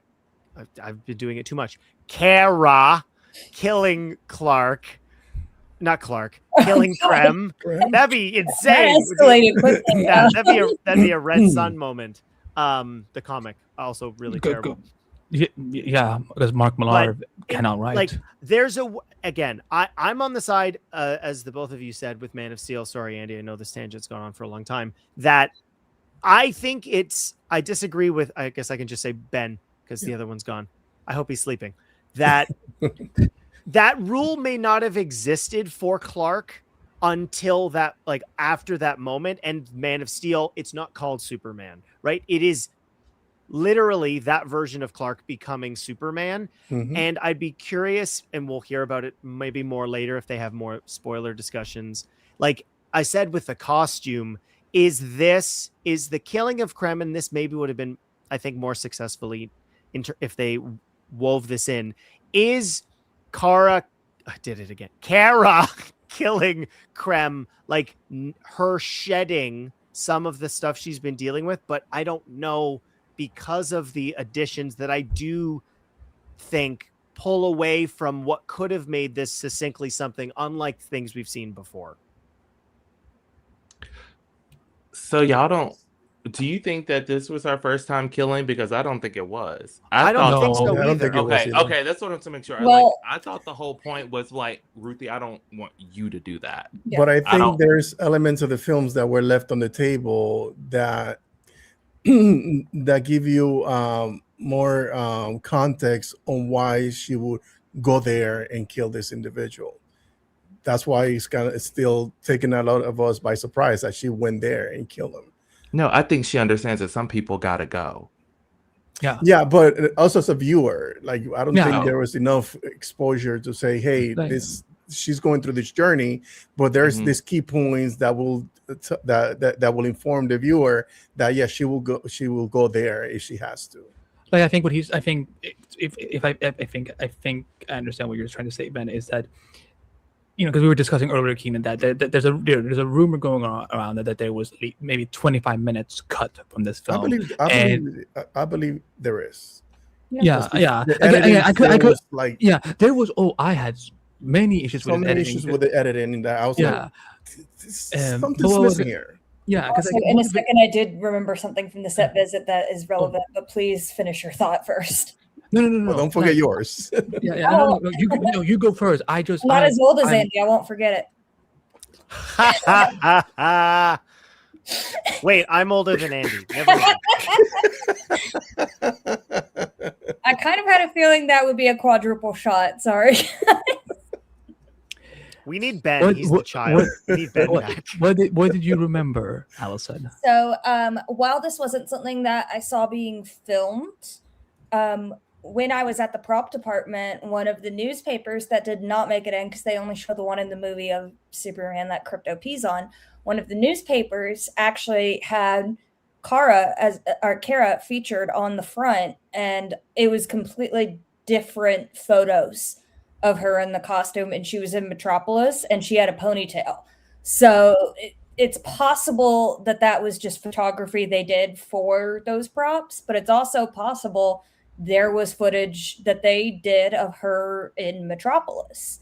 I've been doing it too much. Kara killing Clark, not Clark, killing Krem. That'd be insane. That escalated quickly. Yeah, that'd be a Red Sun moment. The comic also really terrible. Yeah, because Mark Millar cannot write. Like, I'm on the side, as the both of you said, with Man of Steel. Sorry, Andy, I know this tangent's gone on for a long time. That I think I disagree with, I guess I can just say Ben, because the other one's gone. I hope he's sleeping. That that rule may not have existed for Clark until that, like after that moment. And Man of Steel, it's not called Superman, right? It is literally that version of Clark becoming Superman. Mm-hmm. And I'd be curious, and we'll hear about it maybe more later if they have more spoiler discussions. Like I said, with the costume, is the killing of Krem, and this maybe would have been, I think, more successfully if they wove this in, is Kara killing Krem, like her shedding some of the stuff she's been dealing with. But I don't know, because of the additions that I do think pull away from what could have made this succinctly something unlike things we've seen before. So do you think that this was our first time killing? Because I don't think it was. I don't think so either. Okay, that's what I'm to make sure. Well, I thought the whole point was like, Ruthie, I don't want you to do that. Yeah. But I think there's elements of the films that were left on the table that that give you context on why she would go there and kill this individual. That's why it's still taking a lot of us by surprise that she went there and killed him. No, I think she understands that some people gotta go. Yeah, but also as a viewer, like I don't think Yeah. there was enough exposure to say, hey, Like- she's going through this journey, but there's Mhm. these key points that will that will inform the viewer that she will go there if she has to. Like I think I think I understand what you're trying to say, Ben, is that because we were discussing earlier, Keenan, that there's a rumor going around that there was maybe 25 minutes cut from this film. I believe there is. Yeah. The Again, editing, I could was like there was. I had many issues so with many editing. issues with the editing, and that I was like, something's missing here. Yeah, because Also, in a second, I did remember something from the set visit that is relevant, but please finish your thought first. No. Well, don't forget yours. Yeah. No, you go first. I'm not as old as Andy. I won't forget it. Wait, I'm older than Andy. Never mind. I kind of had a feeling that would be a quadruple shot. Sorry. We need Ben. He's the child. We need Ben back. What did you remember, Allison? So, while this wasn't something that I saw being filmed, when I was at the prop department, one of the newspapers that did not make it in because they only show the one in the movie of Superman that Crypto pees on. One of the newspapers actually had Kara featured on the front, and it was completely different photos of her in the costume, and she was in Metropolis, and she had a ponytail. So it's possible that was just photography they did for those props, but it's also possible there was footage that they did of her in Metropolis.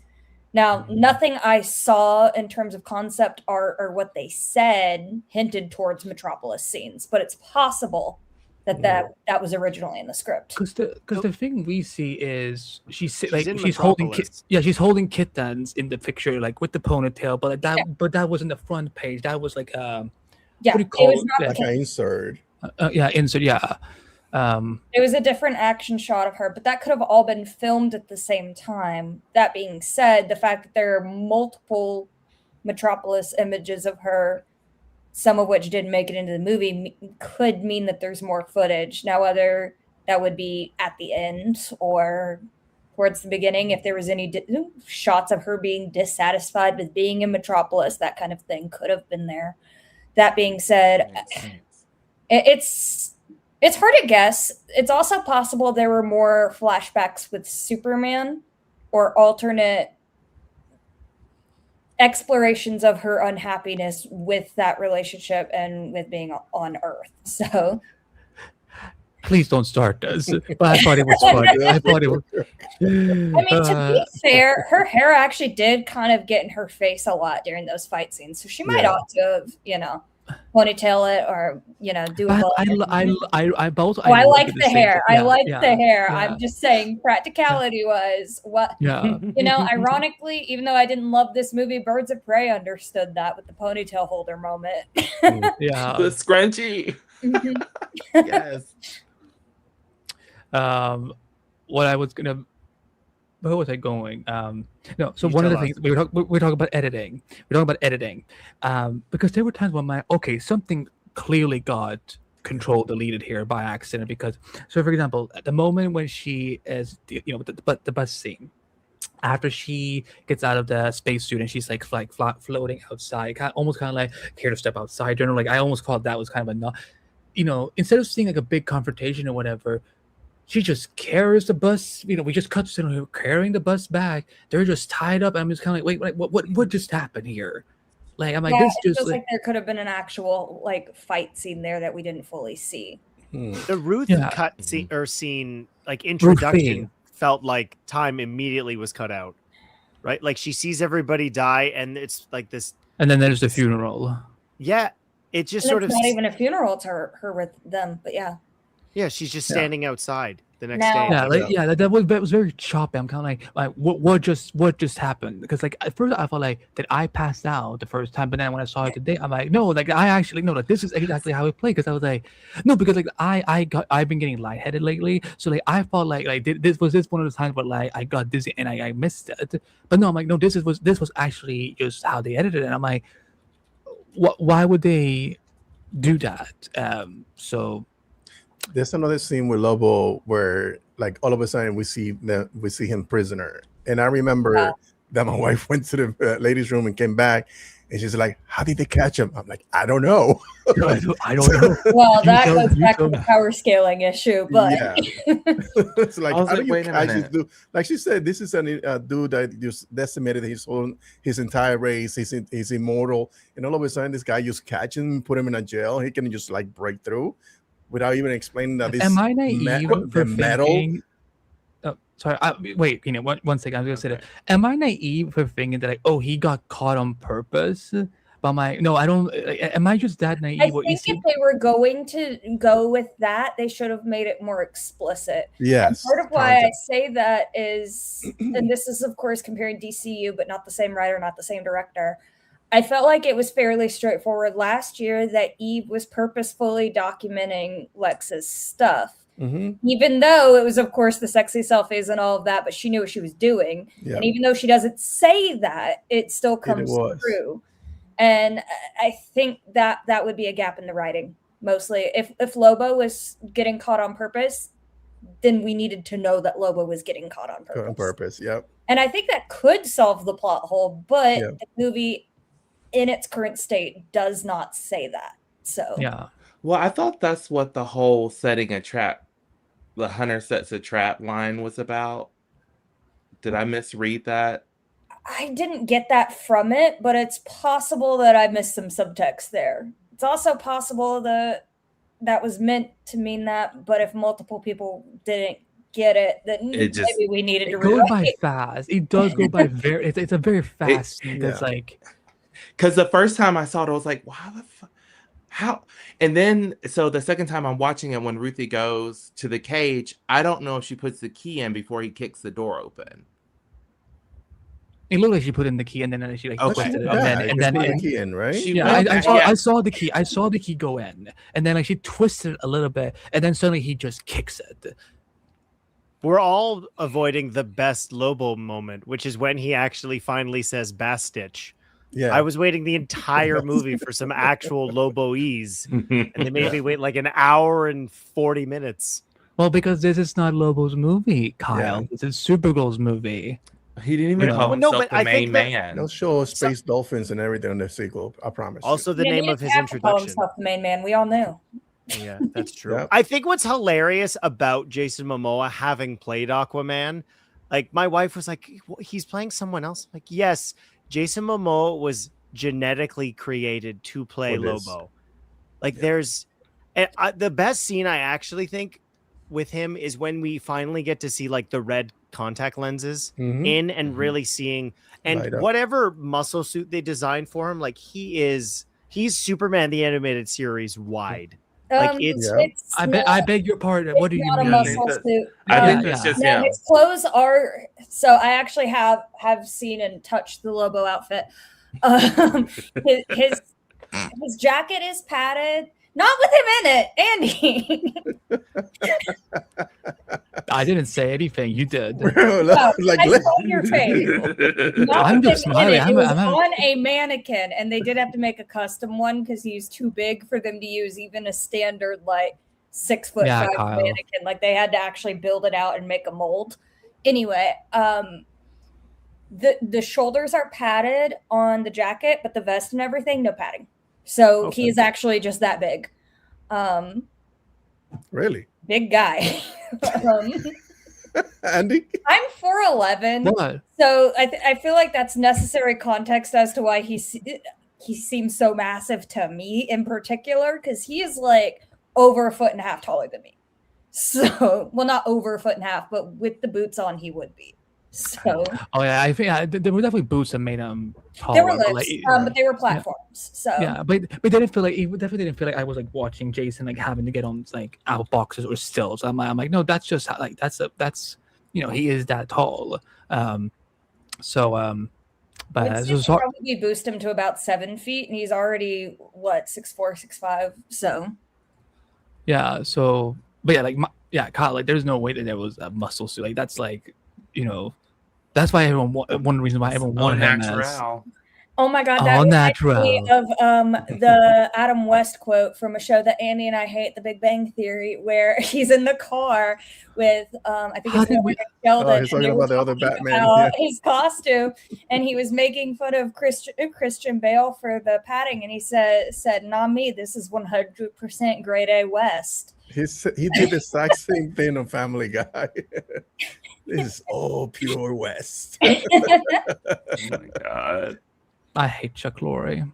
Now, nothing I saw in terms of concept art or what they said hinted towards Metropolis scenes, but it's possible that was originally in the script. Because the thing we see is she's in holding Metropolis. she's holding kittens in the picture, like with the ponytail, but that wasn't the front page. That was like Yeah, what do you it call was it? not Like an insert. Insert. Yeah. It was a different action shot of her, but that could have all been filmed at the same time. That being said, the fact that there are multiple Metropolis images of her, some of which didn't make it into the movie, could mean that there's more footage. Now, whether that would be at the end or towards the beginning, if there was any shots of her being dissatisfied with being in Metropolis, that kind of thing could have been there. That being said, it's hard to guess. It's also possible there were more flashbacks with Superman or alternate explorations of her unhappiness with that relationship and with being on Earth. So Please don't start this. But I thought it was funny. I thought it was. I mean, to be fair, her hair actually did kind of get in her face a lot during those fight scenes. So she might ought to have, ponytail it or, do a I both. I like the hair. I like yeah, the hair. yeah. I'm just saying practicality was what, Yeah. ironically, even though I didn't love this movie, Birds of Prey understood that with the ponytail holder moment. Yeah. The scrunchie. Yes. What I was gonna. Where was I going? No. So You one of the tell us. things we were talking about editing. We're talking about editing, because there were times when something clearly got control deleted here by accident. Because for example, at the moment when she is the bus scene, after she gets out of the spacesuit and she's like floating outside, almost kind of like here to step outside. Like I almost thought that was kind of instead of seeing like a big confrontation or whatever. She just carries the bus. We just cut to her carrying the bus back. They're just tied up. I'm just kind of like, wait, what just happened here? Like, I'm like, Yeah, this it just feels like, like there could have been an actual fight scene there that we didn't fully see. The Ruth Yeah. cut scene, like introduction, Thing. felt like time immediately was cut out, right? Like she sees everybody die, and it's like this. and then there's the funeral. Yeah, it just And sort it's of. not even a funeral to her with them, but yeah. Yeah, she's just standing outside the next Now- day. That was very choppy. I'm kind of like what just happened? Because like at first I felt like that I passed out the first time, but then when I saw it today, I'm like, no, like I actually no, like this is exactly how it played. Because I was like, no, because like I've been getting lightheaded lately, so like I felt like this was one of the times where like I got dizzy and I missed it. But no, I'm like, no, this was actually just how they edited it. And I'm like, why would they do that? So. There's another scene with Lobo where, like, all of a sudden we see him prisoner, and I remember that my wife went to the ladies' room and came back, and she's like, "How did they catch him?" I'm like, "I don't know." I don't know. Well, that goes back to the power scaling issue, but yeah, it's like, I was how like, do you wait a catch this minute. dude? Like she said, this is a dude that just decimated his entire race. He's immortal, and all of a sudden, this guy just catch him, put him in a jail. He can just like break through without even explaining that this Am I naive for metal. thinking? Oh, sorry. Wait, one second. I was gonna say that. Am I naive for thinking that like, oh, he got caught on purpose? But I'm like, no, I don't. Am I just that naive? I think if they were going to go with that, they should have made it more explicit. Yes. And part of why I say that is, and this is of course comparing DCU, but not the same writer, not the same director. I felt like it was fairly straightforward last year that Eve was purposefully documenting Lex's stuff. Mm-hmm. Even though it was, of course, the sexy selfies and all of that, but she knew what she was doing. Yeah. And even though she doesn't say that, it still comes through. And I think that would be a gap in the writing, mostly. If Lobo was getting caught on purpose, then we needed to know that Lobo was getting caught on purpose. On purpose, yep. And I think that could solve the plot hole, but Yeah. the movie in its current state does not say that. So Yeah. Well, I thought that's what the whole setting a trap, the hunter sets a trap line was about. Did I misread that? I didn't get that from it, but it's possible that I missed some subtext there. It's also possible that was meant to mean that, but if multiple people didn't get it, then maybe we needed to go rewrite by it. fast. It does go by very. It's a very fast scene. That's like. Because the first time I saw it, I was like, wow, how? And then, so the second time I'm watching it, when Ruthie goes to the cage, I don't know if she puts the key in before he kicks the door open. It looked like she put in the key and then she like twisted it, and then put the key in, right? I saw the key. I saw the key go in, and then like she twisted it a little bit, and then suddenly he just kicks it. We're all avoiding the best Lobo moment, which is when he actually finally says Bastitch. Yeah, I was waiting the entire movie for some actual Lobo-ese, and they made me wait like an hour and 40 minutes. Well, because this is not Lobo's movie, Kyle. Yeah. This is Supergirl's movie. He didn't even call himself the main man. They'll show space dolphins and everything in the sequel. I promise. Also, the name of his introduction. Call himself the main man. We all knew. Yeah, that's true. Yep. I think what's hilarious about Jason Momoa having played Aquaman, like my wife was like, he's playing someone else. I'm like, yes, Jason Momoa was genetically created to play Lobo. Like there's the best scene I actually think with him is when we finally get to see like the red contact lenses in and really seeing and whatever muscle suit they designed for him, like he's Superman the animated series wide. Like I beg your pardon. What do you mean? I think it's just him. His clothes are. So I actually have seen and touched the Lobo outfit. His jacket is padded, not with him in it, Andy. I didn't say anything. You did. I saw your face. I'm just smiling. It was on a mannequin, and they did have to make a custom one because he's too big for them to use even a standard like 6'5" mannequin. Like they had to actually build it out and make a mold. Anyway, the shoulders are padded on the jacket, but the vest and everything, no padding. So he is actually just that big. Really? Big guy. Andy? I'm 4'11". What? So I feel like that's necessary context as to why he seems so massive to me in particular, because he is like over 1.5 feet taller than me. So, well, not over 1.5 feet, but with the boots on, he would be. So Oh yeah, I think there were definitely boots that made them taller. there were but, lifts, like, but they were platforms. So yeah, but they didn't feel like it definitely didn't feel like I was like watching Jason like having to get on like out boxes or stilts. I'm like, no, that's just how, like that's he is that tall. But I'd it's say just they hard. probably boost him to about 7 feet, and he's already 6'4", 6'5". So Yeah. So, but yeah, like Kyle, like there's no way that there was a muscle suit. Like that's like, that's why everyone one reason why everyone wanted him as natural. oh my god, All that reminds me natural. of the Adam West quote from a show that Andy and I hate, The Big Bang Theory, where he's in the car with I think How it's did we- Sheldon. Oh, he's and they talking were about the other talking Batman. about Yeah. his costume, and he was making fun of Christian Bale for the padding, and he said, "Not me. This is 100% grade A West." He did the exact same thing on Family Guy. This is all pure West. Oh my god. I hate Chuck Lorre.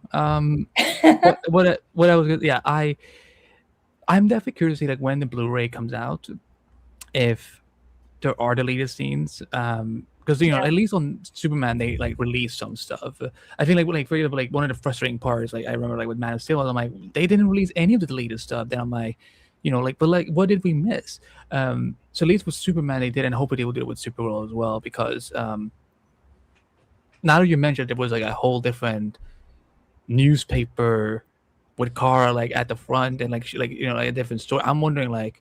What I was gonna, I'm definitely curious to see like when the Blu-ray comes out, if there are deleted scenes. Because at least on Superman they like release some stuff. I think like for example, like one of the frustrating parts, like I remember like with Man of Steel, I'm like they didn't release any of the deleted stuff. Then I'm like, but like what did we miss? So at least with Superman they did, and hopefully they will do it with Supergirl as well, because now that you mentioned there was like a whole different newspaper with Kara like at the front and like like a different story. I'm wondering like.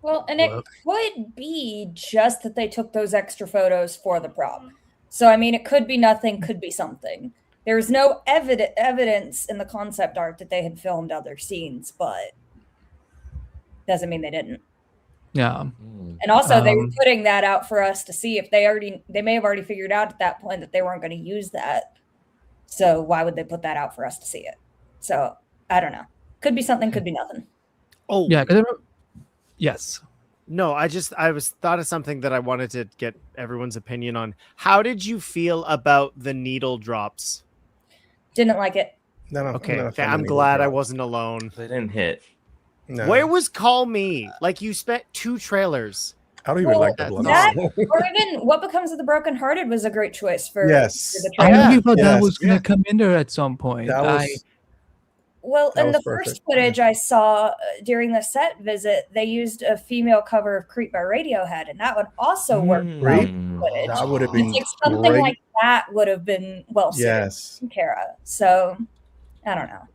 Well, and it could be just that they took those extra photos for the prop. So, I mean, it could be nothing, could be something. There was no evidence in the concept art that they had filmed other scenes, but doesn't mean they didn't. Yeah. And also, they were putting that out for us to see if they may have already figured out at that point that they weren't going to use that. So why would they put that out for us to see it? So, I don't know. Could be something, could be nothing. Oh, Yeah, because yes. No, I was thought of something that I wanted to get everyone's opinion on. How did you feel about the needle drops? Didn't like it. Okay, I'm glad I wasn't alone. They didn't hit. No. Where was Call Me? Like, you spent 2 trailers. I don't even like the blood. That, or even What Becomes of the Broken Hearted was a great choice for Yes. for the I trailer. really thought that Yes. was gonna come in there at some point. That was Well, That in was the first perfect. footage I saw during the set visit, they used a female cover of Creep by Radiohead, and that would also work well Creep? in the footage. that would have It's been like something great. like that would have been well suited Yes. from Kara. So I don't know.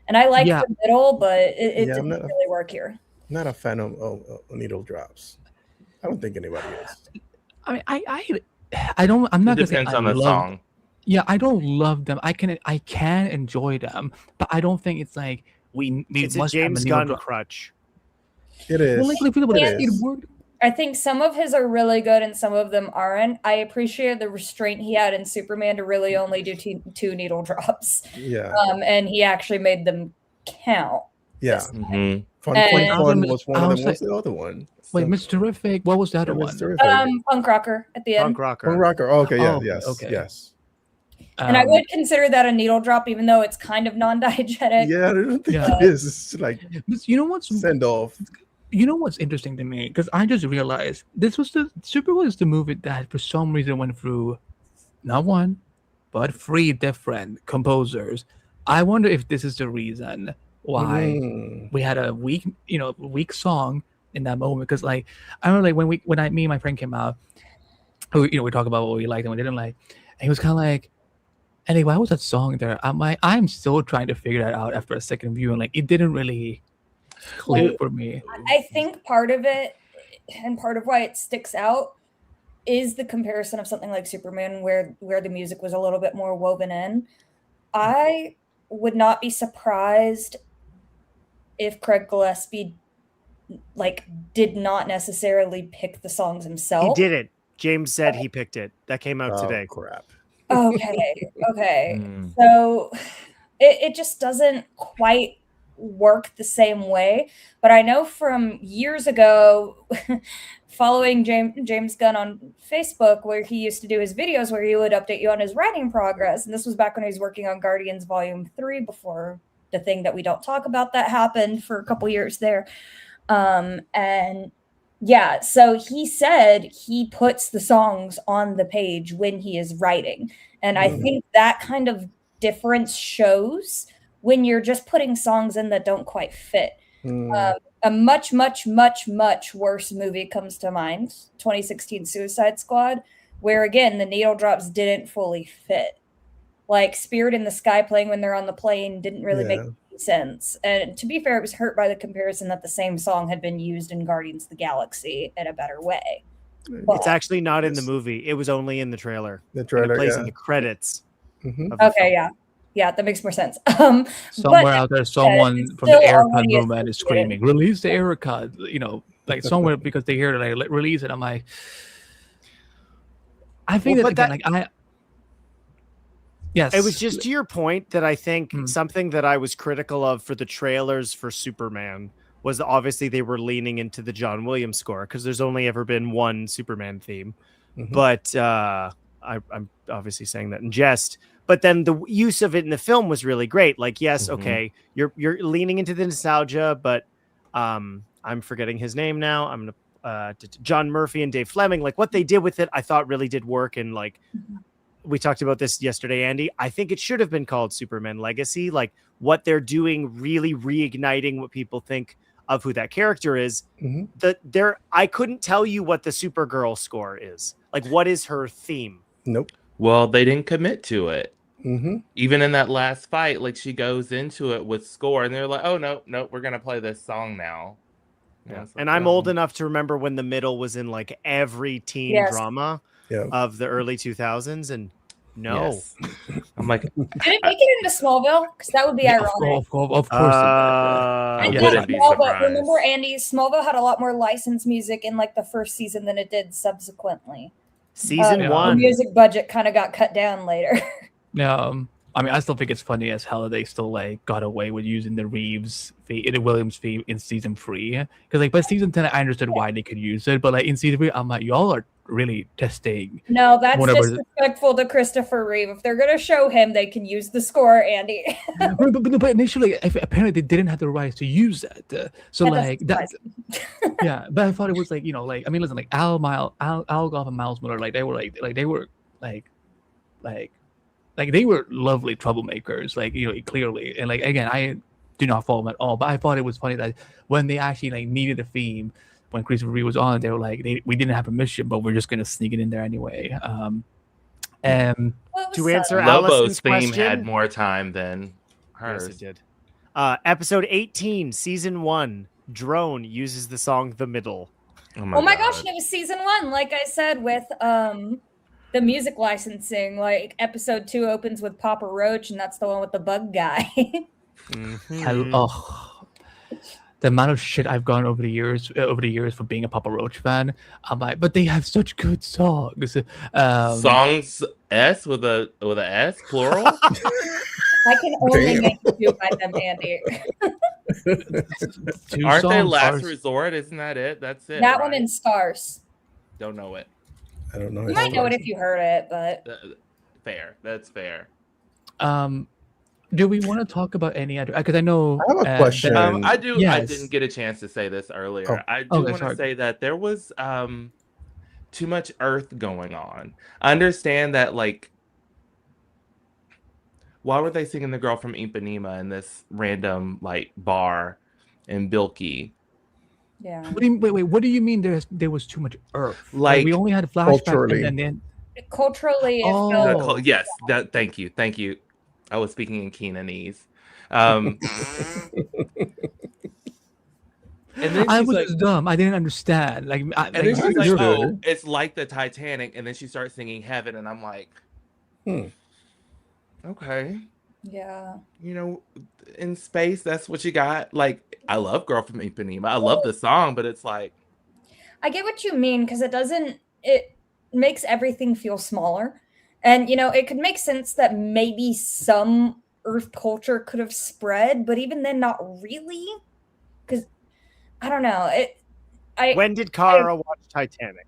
And I like Yeah. the middle, but it Yeah, didn't I'm not a- really work here. Not a fan of needle drops. I don't think anybody is. I mean, I don't. I'm It not gonna say depends I on the love. song. Yeah, I don't love them. I can enjoy them, but I don't think it's like we It's a must have James needle Gunn drop. crutch. It is. Well, like, people It that is. it worked. I think some of his are really good and some of them aren't. I appreciate the restraint he had in Superman to really only do two needle drops. Yeah. And he actually made them count. Yeah. Mhm. Fun And- Point Fun was one I of was them. What's the other one? Wait, Some- Mr. Terrific. What was the other Yeah, one? Mr. Terrific. Punk rocker at the end. Punk rocker. Punk rocker. Oh, okay. Yeah. Oh, yes. okay. Yes. And I would consider that a needle drop, even though it's kind of non-diegetic. Yeah. I don't think Yeah. it is. It's like You know what's send off. interesting to me, because I just realized this was the Supergirl is the movie that for some reason went through not one but 3 different composers. I wonder if this is the reason why Mm. we had a weak song in that moment. Because like I remember like when me and my friend came out, we talked about what we liked and we didn't like, and he was kind of like, "Anyway, why was that song there?" I'm like, I'm still trying to figure that out after a second view, and like it didn't really click for me. I think part of it, and part of why it sticks out, is the comparison of something like Superman, where the music was a little bit more woven in. I would not be surprised if Craig Gillespie did not necessarily pick the songs He himself. did it. James said he picked it. That came out Oh, today. crap. Okay. Mm. So it just doesn't quite work the same way. But I know from years ago, following James Gunn on Facebook, where he used to do his videos where he would update you on his writing progress. And this was back when he was working on Guardians Volume 3 before the thing that we don't talk about that happened for a couple years there. And Yeah, so he said he puts the songs on the page when he is writing. And I think that kind of difference shows when you're just putting songs in that don't quite fit. A much, much, much, much worse movie comes to mind, 2016 Suicide Squad, where again, the needle drops didn't fully fit. Like Spirit in the Sky playing when they're on the plane didn't really make any sense. And to be fair, it was hurt by the comparison that the same song had been used in Guardians of the Galaxy in a better way. But, It's actually not in the movie. It was only in the trailer. The trailer, it plays yeah. in the credits. Mhm. of the okay, film. yeah, that makes more sense. Somewhere out there, someone it's from the still Erica already movement is screaming, "Release the Erica!" You know, like somewhere because they hear it, like release it. I'm like, I think Well, that but again, like yes, It was just to your point that I think Hmm. something that I was critical of for the trailers for Superman was that obviously they were leaning into the John Williams score because there's only ever been one Superman theme. Mhm. But I'm obviously saying that in jest. But then the use of it in the film was really great. Like, yes, Mhm. okay, you're leaning into the nostalgia, but I'm forgetting his name now. I'm gonna John Murphy and Dave Fleming. Like what they did with it, I thought really did work. And like we talked about this yesterday, Andy. I think it should have been called Superman Legacy. Like what they're doing, really reigniting what people think of who that character is. Mhm. I couldn't tell you what the Supergirl score is. Like, what is her theme? Nope. Well, they didn't commit to it. Mm-hmm. Even in that last fight, like she goes into it with score, and they're like, "Oh no, we're gonna play this song now." Yeah. it's And like, I'm oh. old enough to remember when the middle was in like every teen Yes. drama Yeah. of the early 2000s. And no. Yes. I'm like, Did it make it into Smallville? Because that would be ironic. of course. I I guess wouldn't be no, but surprised. remember, Andy, Smallville had a lot more licensed music in like the first season than it did subsequently. Season Yeah. The one. music budget kind of got cut down later. Yeah, I mean, I still think it's funny as hell that they still like got away with using the Williams theme in season 3. Because like by season 10, I understood why they could use it, but like in season 3, I'm like, y'all are really testing. No, that's Whatever. disrespectful to Christopher Reeve. If they're gonna show him, they can use the score, Andy. but initially, apparently they didn't have the rights to use that. So That like doesn't that, surprise yeah. But I thought it was like like I mean, listen, like Alcock and Miles Miller, like they were they were lovely troublemakers, like clearly, and like again, I do not follow them at all. But I thought it was funny that when they actually like needed a theme, when Christopher Reeve was on, they were like, we didn't have permission, but we're just gonna sneak it in there anyway. And Well, it was To answer subtle. Lobo's Allison's theme question? had more time than hers. Yes, it did. Episode 18, season 1. Drone uses the song The Middle. Oh my gosh, God. and it was season 1, like I said, with the music licensing. Like episode 2 opens with Papa Roach, and that's the one with the bug guy. the amount of shit I've gone over the years for being a Papa Roach fan, I'm like, but they have such good songs. Songs S with a S plural. I can only Damn. make you by them, Andy. two Aren't they songs Last are- Resort? Isn't that it? That's it. That one right? in Scars. Don't know it. I don't know. You his might know it songs. if you heard it, but Fair. That's fair. Do we want to talk about any other? Because I know I have a question. I do. I Yes. didn't get a chance to say this earlier. Oh. I do Okay, want to sorry. say that there was too much Earth going on. I understand that, like, why were they singing "The Girl from Ipanema" in this random like bar in Bilkey? yeah. What do you, wait. What do you mean there was too much Earth? Like, we only had a flashback culturally. and then Culturally, it Oh. felt Yes. Thank you. I was speaking in Keenanese. And then I she's was like, just dumb. I didn't understand. Like, and then she's like, understood. "Oh, it's like the Titanic," and then she starts singing "Heaven," and I'm like, okay, yeah. you know, in space, that's what you got. Like, I love "Girl from Ipanema." I love the song, but it's like, I get what you mean because it makes everything feel smaller. And, it could make sense that maybe some Earth culture could have spread, but even then, not really. Because, I don't know. When did Kara watch Titanic?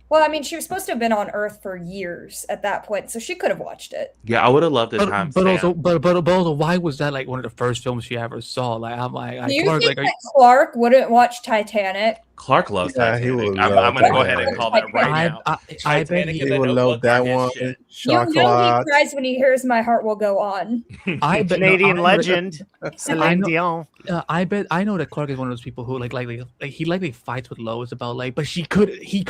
Well, I mean, she was supposed to have been on Earth for years at that point, so she could have watched it. yeah, I would have loved the time. but also, why was that like one of the first films she ever saw? Like, I'm like, Do you Clark, think like, that Clark wouldn't watch Titanic Clark loves Yeah, he Titanic. would I'm love going to go that. ahead and call that right I now. I bet Titanic he, is He a would love Notebook that for his one. shit. You know he Chocolat. cries when he hears "My Heart Will Go On." I bet Canadian I bet- legend, I Celine know- Dion. I know that Clark is one of those people who like he likely fights with Lois about like, but he could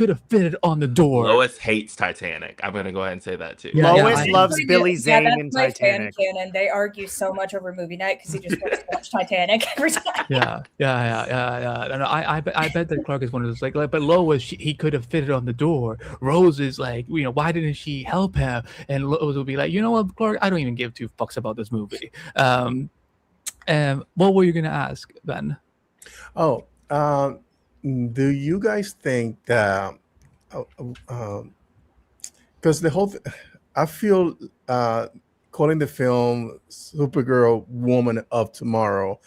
have fitted on the door. Lois hates Titanic. I'm going to go ahead and say that too. Yeah, Lois I- loves Kind of- Billy yeah, Zane that's in my Titanic. fan canon. They argue so much over movie night because he just wants to watch Titanic every time. Yeah. No, I bet that Clark is one of those like but Lois, he could have fitted on the door. Rose is like, why didn't she help him? And Lois will be like, you know what, Clark, I don't even give two fucks about this movie. What were you gonna ask, Ben? Oh, do you guys think that? Because the whole, I feel calling the film Supergirl Woman of Tomorrow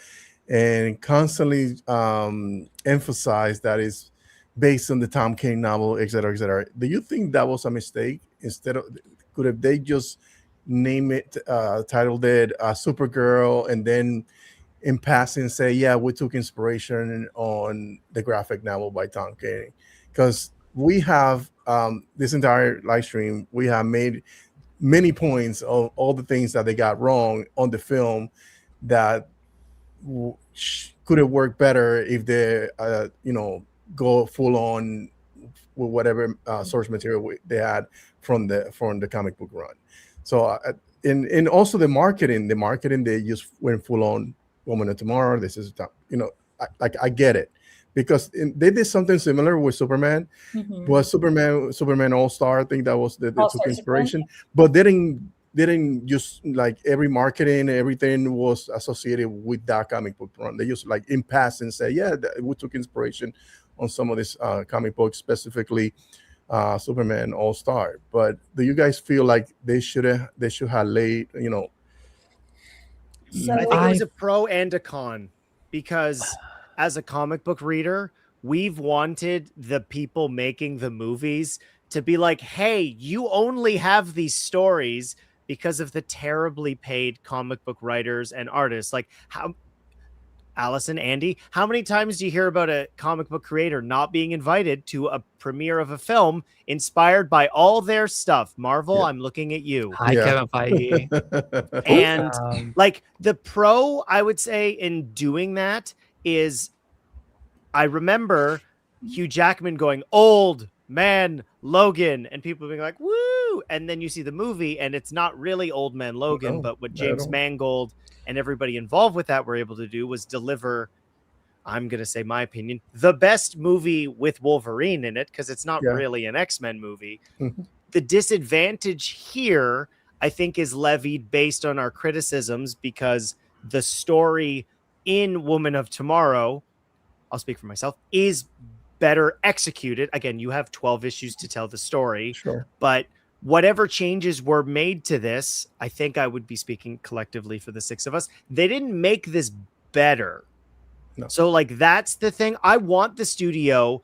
and constantly emphasize that it's based on the Tom King novel, et cetera, et cetera. Do you think that was a mistake? Instead of, could have they just name it, titled it Supergirl, and then in passing say, yeah, we took inspiration on the graphic novel by Tom King? Because we have this entire live stream, we have made many points of all the things that they got wrong on the film that could have worked better if they go full on with whatever source material they had from the comic book run. So and also the marketing they just went full on Woman of Tomorrow. This is I get it, because they did something similar with Superman. Mhm. Was Superman All-Star, I think that was they took All-Star inspiration, but they didn't just like every marketing, everything was associated with that comic book run. They just like in passing say, yeah, we took inspiration on some of this comic books, specifically Superman All-Star. But do you guys feel like they should have laid, So I think it was a pro and a con, because as a comic book reader, we've wanted the people making the movies to be like, hey, you only have these stories because of the terribly paid comic book writers and artists. Like, how, Allison, Andy, how many times do you hear about a comic book creator not being invited to a premiere of a film inspired by all their stuff? Marvel, Yeah. I'm looking at you. Hi, Yeah. Kevin Feige. And like the pro, I would say, in doing that is, I remember Hugh Jackman going, "Old Man Logan," and people being like, "Woo!" And then you see the movie, and it's not really Old Man Logan, No, but what not James at all. Mangold and everybody involved with that were able to do was deliver, I'm going to say my opinion, the best movie with Wolverine in it, because it's not Yeah. really an X-Men movie. Mhm. The disadvantage here, I think, is levied based on our criticisms, because the story in Woman of Tomorrow, I'll speak for myself, is better executed. Again, you have 12 issues to tell the story, Sure. but whatever changes were made to this, I think I would be speaking collectively for the six of us, they didn't make this better. No. So like, that's the thing. I want the studio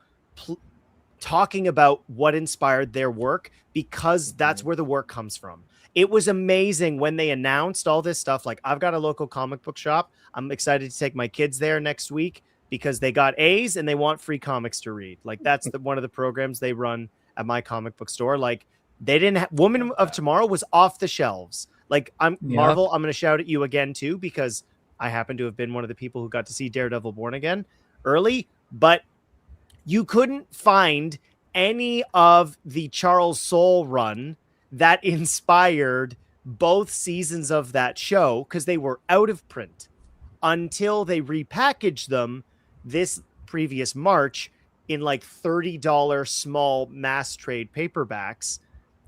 talking about what inspired their work, because that's where the work comes from. It was amazing when they announced all this stuff. Like, I've got a local comic book shop. I'm excited to take my kids there next week because they got A's and they want free comics to read. Like, that's one of the programs they run at my comic book store. Like, they didn't Woman of Tomorrow was off the shelves. Like, Marvel, I'm going to shout at you again too, because I happen to have been one of the people who got to see Daredevil Born Again early, but you couldn't find any of the Charles Soule run that inspired both seasons of that show, because they were out of print until they repackaged them this previous March in like $30 small mass trade paperbacks,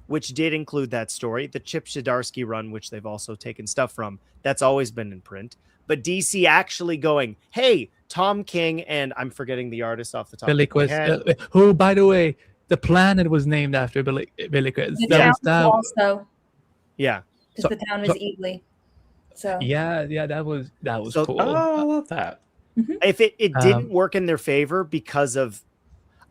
which did include that story. The Chip Zdarsky run, which they've also taken stuff from, that's always been in print. But DC actually going, hey, Tom King, and I'm forgetting the artist off the top Billy of my Quist, head. who, by the way, the planet was named after Billy Quist. The That town was that. also, Yeah. because the town is Ely. So Yeah, that was So- cool. Oh, I love that. If it didn't work in their favor because of,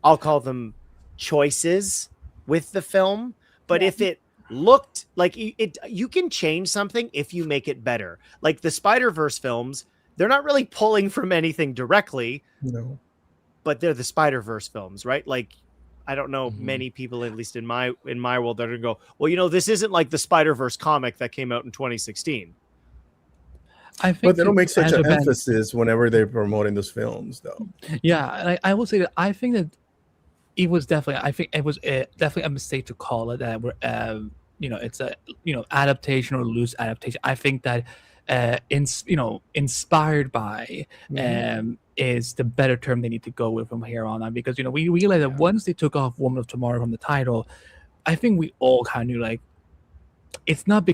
I'll call them choices with the film, but Yeah. if it looked like it, you can change something if you make it better. Like the Spider-Verse films, they're not really pulling from anything directly. No. but they're the Spider-Verse films, right? Like, I don't know Mhm. many people, at least in my world, that are going to go, well, you know, this isn't like the Spider-Verse comic that came out in 2016. I think But they don't to make such answer an Ben's- emphasis whenever they're promoting those films, though. Yeah, I will say that I think that it was definitely. I think it was definitely a mistake to call it that. We're, you know, it's a adaptation or loose adaptation. I think that, inspired by, is the better term they need to go with from here on because we realized that once they took off Woman of Tomorrow from the title, I think we all kind of knew like. It's not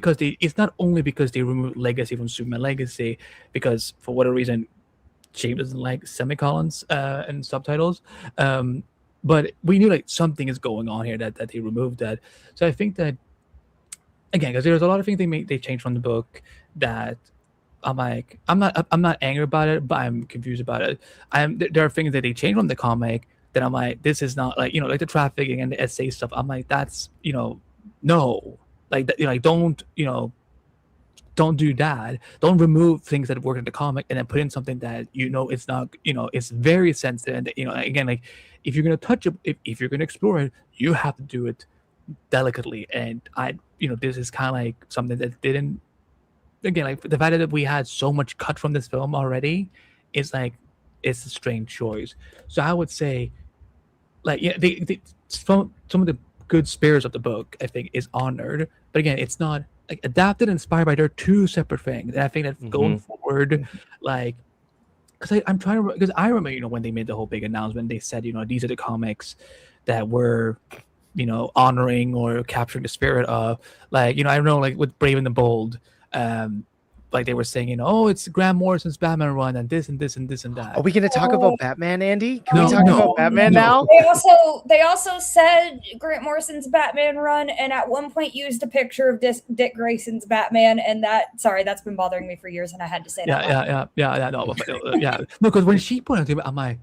only because they removed Legacy from Superman Legacy, because for whatever reason, James doesn't like semicolons and subtitles. But we knew like something is going on here that they removed that. So I think that again, because there's a lot of things they changed from the book that I'm like I'm not angry about it, but I'm confused about it. There are things that they changed from the comic that I'm like, this is not like like the trafficking and the essay stuff. I'm like, that's no. Like don't do that. Don't remove things that work in the comic and then put in something that it's not. It's very sensitive. And again, like if you're gonna touch it, if you're gonna explore it, you have to do it delicately. And this is kind of like something that didn't. Again, like the fact that we had so much cut from this film already, is like it's a strange choice. So I would say, like some of the good spirits of the book, I think, is honored. But again, it's not like adapted and inspired by. They're two separate things. And I think that going forward, like, because I'm trying to, because I remember, when they made the whole big announcement, they said, these are the comics that were, honoring or capturing the spirit of, like, I don't know, like with Brave and the Bold, like they were saying, oh, it's Grant Morrison's Batman run and this and this and this and that. Are we going to talk about Batman, Andy? Can No, we talk about Batman now? They also said Grant Morrison's Batman run, and at one point used a picture of Dick Grayson's Batman, and that's been bothering me for years, and I had to say that. No, because when she pointed to it, I'm like,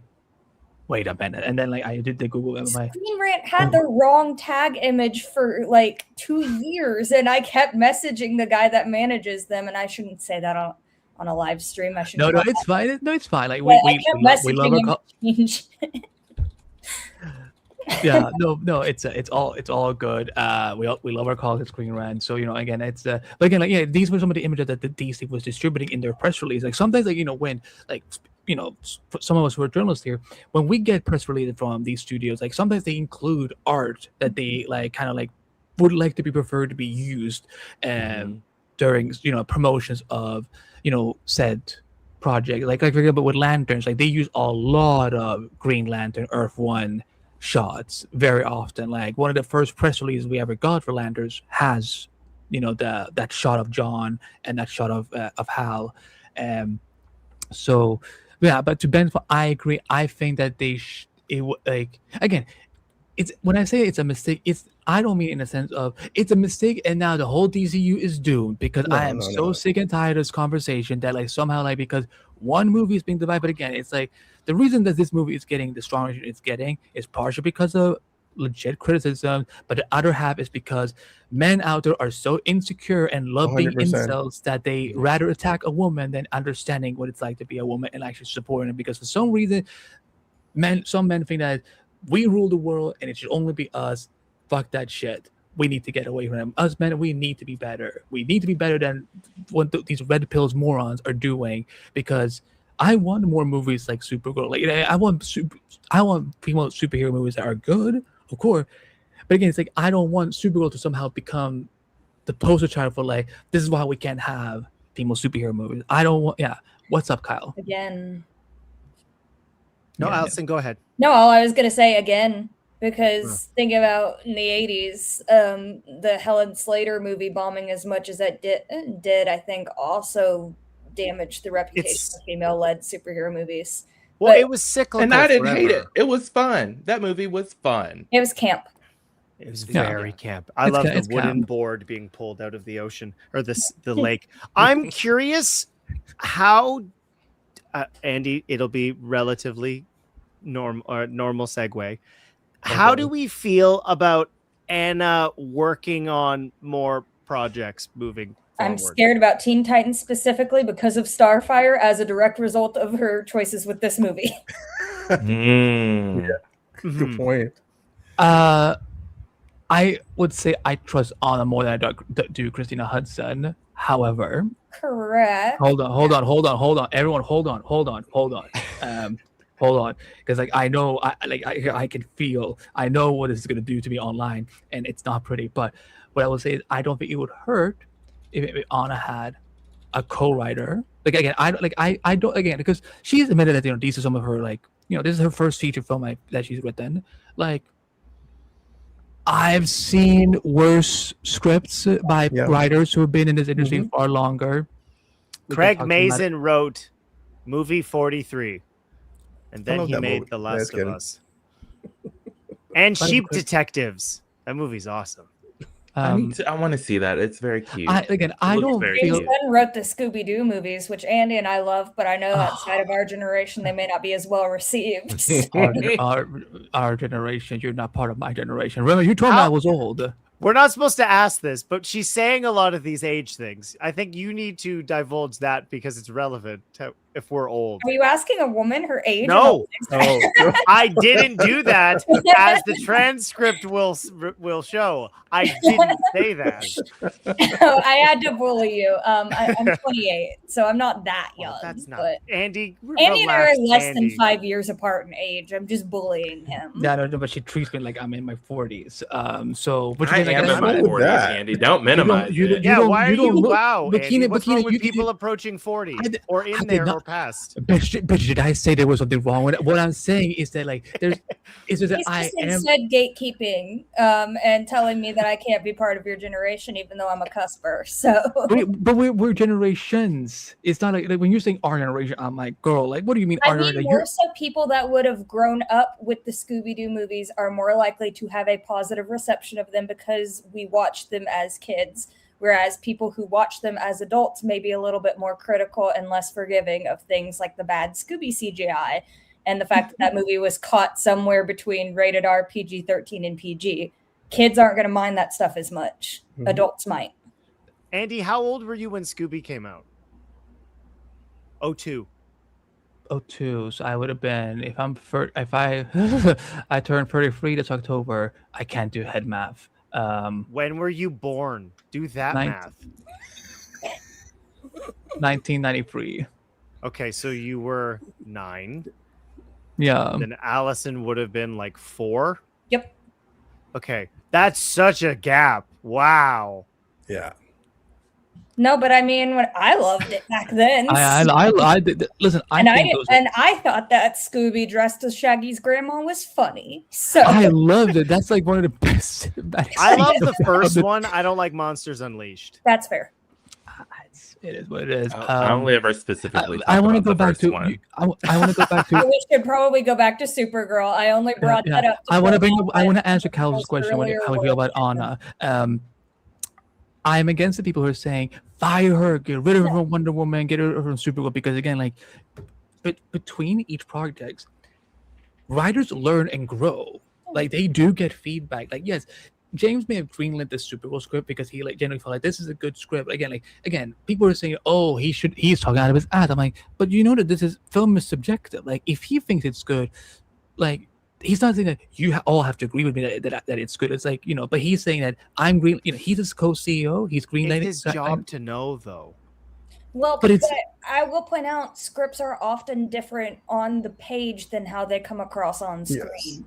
wait a minute, and then like I did the Google, and I'm like, ScreenRant had the wrong tag image for like 2 years, and I kept messaging the guy that manages them, and I shouldn't say that on a live stream. I should. No, it's fine. No, it's fine. Like we love our yeah, no, it's all good. We love our calls at ScreenRant. So again, it's but again, like these were some of the images that the DC was distributing in their press release. Like sometimes, like when like some of us who are journalists here, when we get press releases from these studios, like sometimes they include art that they like kind of like would like to be preferred to be used during promotions of said project. Like for example with Lanterns, like they use a lot of Green Lantern Earth One shots very often. Like one of the first press releases we ever got for Lanterns has that shot of John and that shot of Hal. So yeah, but to Ben, I agree. I think that like again, it's when I say it's a mistake, I don't mean in the sense of it's a mistake and now the whole DCU is doomed, because I am so sick and tired of this conversation that like somehow like because one movie is being divided. But again, it's like the reason that this movie is getting the strong it's getting is partially because of legit criticism, but the other half is because men out there are so insecure and love being 100%. incels that they rather attack a woman than understanding what it's like to be a woman and actually supporting it. Because for some reason, some men think that we rule the world and it should only be us. Fuck that shit. We need to get away from them. Us men, we need to be better. We need to be better than what these red pills morons are doing, because I want more movies like Supergirl. Like I want female superhero movies that are good, of course. But again, it's like I don't want Supergirl to somehow become the poster child for like this is why we can't have female superhero movies. I don't want. Yeah. What's up, Kyle? Again. No, Yeah, Allison, go ahead. No, all I was gonna say again, because think about in the 80s, the Helen Slater movie bombing as much as that did, I think also damaged the reputation of female-led superhero movies. Well, But it was cyclical. And I didn't hate it. forever. It was fun. That movie was fun. it was camp. It was Yeah. very camp. I It's love it's the wooden camp. board being pulled out of the ocean or the lake. I'm curious how, Andy, it'll be relatively normal segue. How do we feel about Anna working on more projects moving forward. I'm scared about Teen Titans specifically because of Starfire as a direct result of her choices with this movie. Mm. Good point. I would say I trust Anna more than I do Christina Hudson. However, Correct. hold on. Everyone, hold on. Hold on, because like I know, I can feel. I know what it's gonna do to me online, and it's not pretty. But what I will say is, I don't think it would hurt if Anna had a co-writer. Like again, I don't because she's admitted that these are some of her this is her first feature film that she's written. Like, I've seen worse scripts by writers who have been in this industry far longer. Craig Mazin wrote movie 43, and then he made movie. The Last of Us and Sheep Detectives. That movie's awesome. I want to see that. It's very cute. I don't very feel. James Gunn wrote the Scooby-Doo movies, which Andy and I love, but I know outside of our generation, they may not be as well received. our generation, you're not part of my generation. Remember, you told me I was old. We're not supposed to ask this, but she's saying a lot of these age things. I think you need to divulge that because it's relevant to if we're old. Are you asking a woman her age? No, I didn't do that, as the transcript will show. I didn't say that. I had to bully you. I'm 28, so I'm not that young. Oh, that's not but Andy. Andy and I are less Andy. than 5 years apart in age. I'm just bullying him. No, but she treats me like I'm in my 40s. So, which I means am in my wrong with 40s, that? Andy. Don't minimize it. Yeah, why are you? look, Wow, Andy, Bikini, what's wrong with you- people approaching 40 or in did there not- or past? Bitch, did I say there was something wrong with it? What I'm saying is that there's it's just that He's I just am. instead gatekeeping and telling me that I can't be part of your generation, even though I'm a cusper. So, But we're generations. It's not like when you're saying our generation, I'm like, girl, what do you mean I our mean, generation? more so people that would have grown up with the Scooby-Doo movies are more likely to have a positive reception of them because we watched them as kids. Whereas people who watch them as adults may be a little bit more critical and less forgiving of things like the bad Scooby CGI and the fact that movie was caught somewhere between rated R, PG-13, and PG. Kids aren't going to mind that stuff as much. Adults might. Andy, how old were you when Scooby came out? 02. 02, so I would have been if I I turned 33 this October. I can't do head math. When were you born? Do that math. 1993. Okay, so you were 9. Yeah. Then Allison would have been 4. Yep. Okay, that's such a gap. Wow. Yeah. No, but I mean, when I loved it back then. I listen. I thought that Scooby dressed as Shaggy's grandma was funny. So I loved it. That's one of the best. I love the first one. I don't like Monsters Unleashed. That's fair. It is what it is. I only ever specifically. I want to go the back first to. one. I want to go back to. We should probably go back to Supergirl. I only brought that up. I want to answer Cal's question. How we feel about Anna. I'm against the people who are saying fire her, get rid of her from Wonder Woman, get rid of her from Supergirl, because again, between each project, writers learn and grow. They do get feedback. Yes, James may have greenlit the Supergirl script because he generally felt this is a good script. Again, people are saying, oh, he's talking out of his ass. I'm like, but you know that film is subjective. If he thinks it's good, he's not saying that you all have to agree with me that it's good. It's but he's saying that I'm green. He's his co-CEO. He's greenlighting. It's his job to know, though. Well, but I will point out scripts are often different on the page than how they come across on screen. Yes.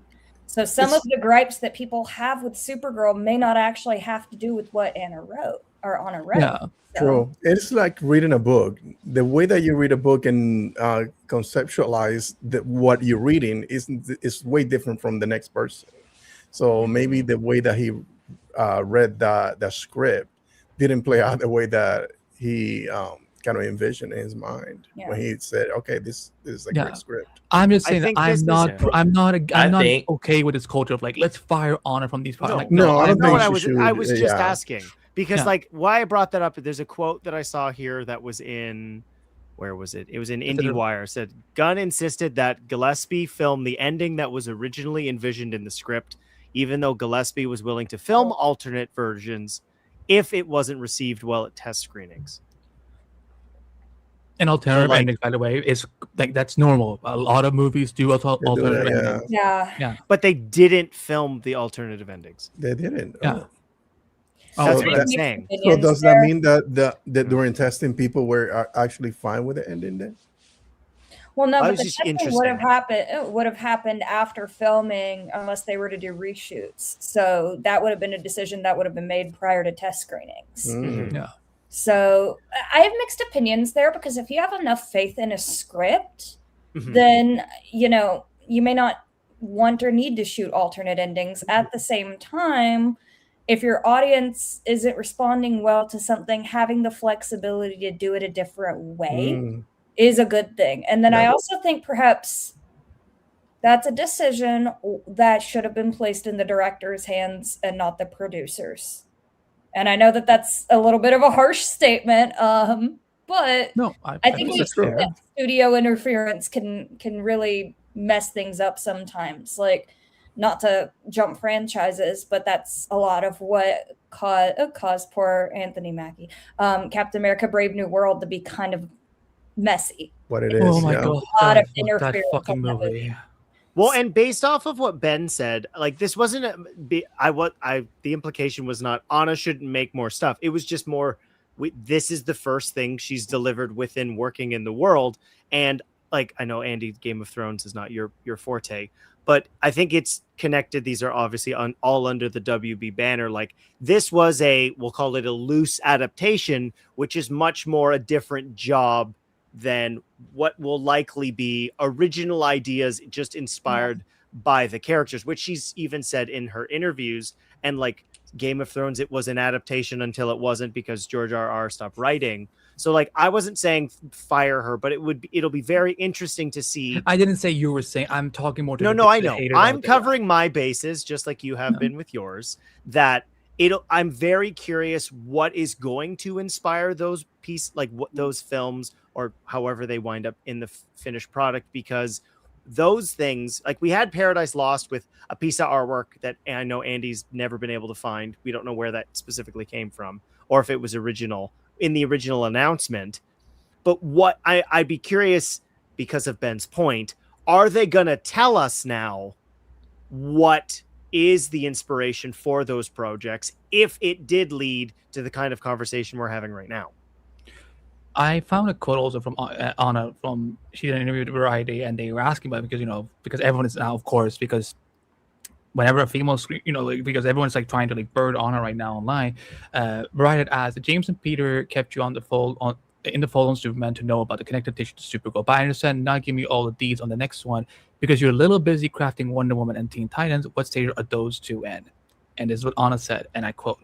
So some of the gripes that people have with Supergirl may not actually have to do with what Anna wrote or Anna wrote. Yeah. So, True. It's like reading a book. The way that you read a book and conceptualize what you're reading is way different from the next person. So maybe the way that he read the script didn't play out the way that he kind of envisioned in his mind when he said, "Okay, this is a great script." I'm just saying that I'm not okay with this culture of let's fire Anna from these projects. No, I don't think I was just asking. Because why I brought that up, there's a quote that I saw here that was in, where was it? It was in IndieWire. It said, Gunn insisted that Gillespie film the ending that was originally envisioned in the script, even though Gillespie was willing to film alternate versions if it wasn't received well at test screenings. An alternative like- ending, by the way, is like that's normal. A lot of movies do alternative endings. Yeah. But they didn't film the alternative endings. They didn't. Yeah. Oh. That's So what that- I'm saying. So does that mean that during testing people were actually fine with the ending then? Well, no, That but was the just testing interesting. would have happened after filming unless they were to do reshoots. So that would have been a decision that would have been made prior to test screenings. Mm. Yeah. So I have mixed opinions there, because if you have enough faith in a script, Mhm. then, you know, you may not want or need to shoot alternate endings. At the same time, if your audience isn't responding well to something, having the flexibility to do it a different way Mm. is a good thing. And then I Yeah. also think perhaps that's a decision that should have been placed in the director's hands and not the producers. And I know that that's a little bit of a harsh statement, but No, I think that's it's fair. that studio interference can really mess things up sometimes. Like, not to jump franchises, but that's a lot of what caused poor Anthony Mackie, Captain America: Brave New World, to be kind of messy. What it is. Oh my yeah. god, A lot of that interference fucking on that movie. Well, and based off of what Ben said, like this wasn't the implication was not Anna shouldn't make more stuff. It was just more, this is the first thing she's delivered within working in the world. And like, I know Andy, Game of Thrones is not your forte, but I think it's connected. These are obviously all under the WB banner. Like this was we'll call it a loose adaptation, which is much more a different job than what will likely be original ideas just inspired by the characters, which she's even said in her interviews. And like Game of Thrones, it was an adaptation until it wasn't, because George R.R. stopped writing. So like, I wasn't saying fire her, but it'll be very interesting to see. I didn't say you were saying. I'm talking more to No, the I know. haters I'm out there. covering my bases just like you have been with yours. I'm very curious what is going to inspire those those films, or however they wind up in the finished product, because those things, like we had Paradise Lost with a piece of artwork that I know Andy's never been able to find. We don't know where that specifically came from, or if it was original in the original announcement. But what I'd be curious, because of Ben's point, are they going to tell us now what is the inspiration for those projects, if it did lead to the kind of conversation we're having right now? I found a quote also from Anna she did an interview with Variety, and they were asking about it because everyone is now, of course, because whenever a female screen, because everyone's like trying to like bird Anna right now online. Variety asked, James and Peter kept you in the fold on Superman to know about the connective tissue to Supergirl, but I understand not giving me all the deeds on the next one because you're a little busy crafting Wonder Woman and Teen Titans. What stage are those two in? And this is what Anna said, and I quote,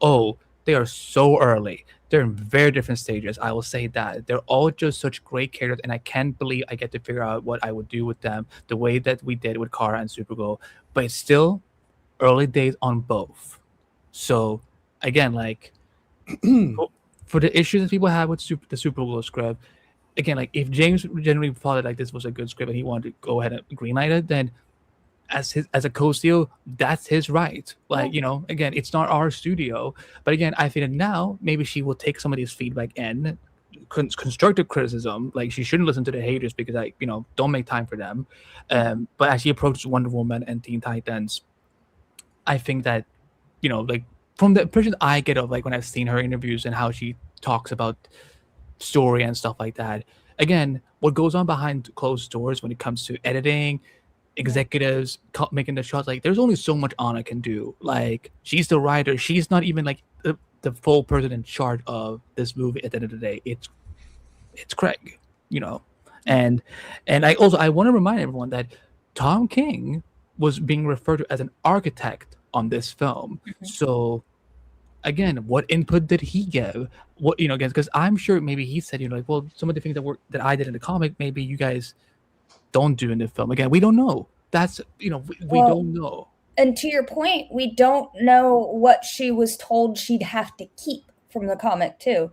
"Oh, they are so early. They're in very different stages. I will say that. They're all just such great characters, and I can't believe I get to figure out what I would do with them the way that we did with Kara and Supergirl. But it's still early days on both." So, again, like, for the issues that people have with the Supergirl script, again, like, if James genuinely thought that like this was a good script and he wanted to go ahead and greenlight it, then as a co-CEO, that's his right. Like, again, it's not our studio, but again, I feel that now maybe she will take some of these feedback and constructive criticism. Like, she shouldn't listen to the haters because don't make time for them. But as she approaches Wonder Woman and Teen Titans, I think that like, from the impression I get of like when I've seen her interviews and how she talks about story and stuff like that, again, what goes on behind closed doors when it comes to editing, executives making the shots, like, there's only so much Anna can do. Like, she's the writer. She's not even like the full person in charge of this movie at the end of the day. It's Craig, and I want to remind everyone that Tom King was being referred to as an architect on this film. So again, what input did he give? What again, because I'm sure maybe he said, like, well, some of the things that I did in the comic, maybe you guys don't do in the film. Again, we don't know. That's we don't know. And to your point, we don't know what she was told she'd have to keep from the comic too.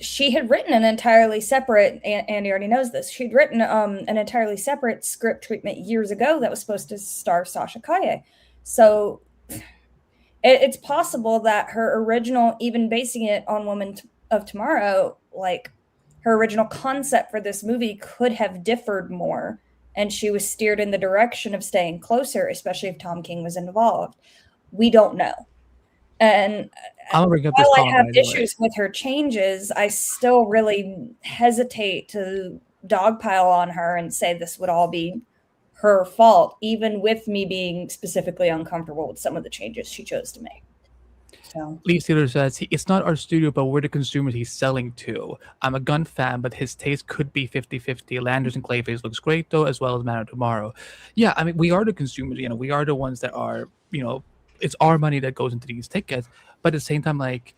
She had written an entirely separate, Andy already knows this, she'd written an entirely separate script treatment years ago that was supposed to star Sasha Kaye. So it's possible that her original, even basing it on Woman of Tomorrow, like her original concept for this movie could have differed more, and she was steered in the direction of staying closer, especially if Tom King was involved. We don't know. And I'll bring up this while I comment have right away. issues with her changes, I still really hesitate to dogpile on her and say this would all be her fault, even with me being specifically uncomfortable with some of the changes she chose to make. So Lee Steeler says, it's not our studio, but we're the consumers he's selling to. I'm a Gunn fan, but his taste could be 50-50. Landers and Clayface looks great, though, as well as Man of Tomorrow. Yeah, I mean, we are the consumers. You know, we are the ones that are, you know, it's our money that goes into these tickets. But at the same time, like,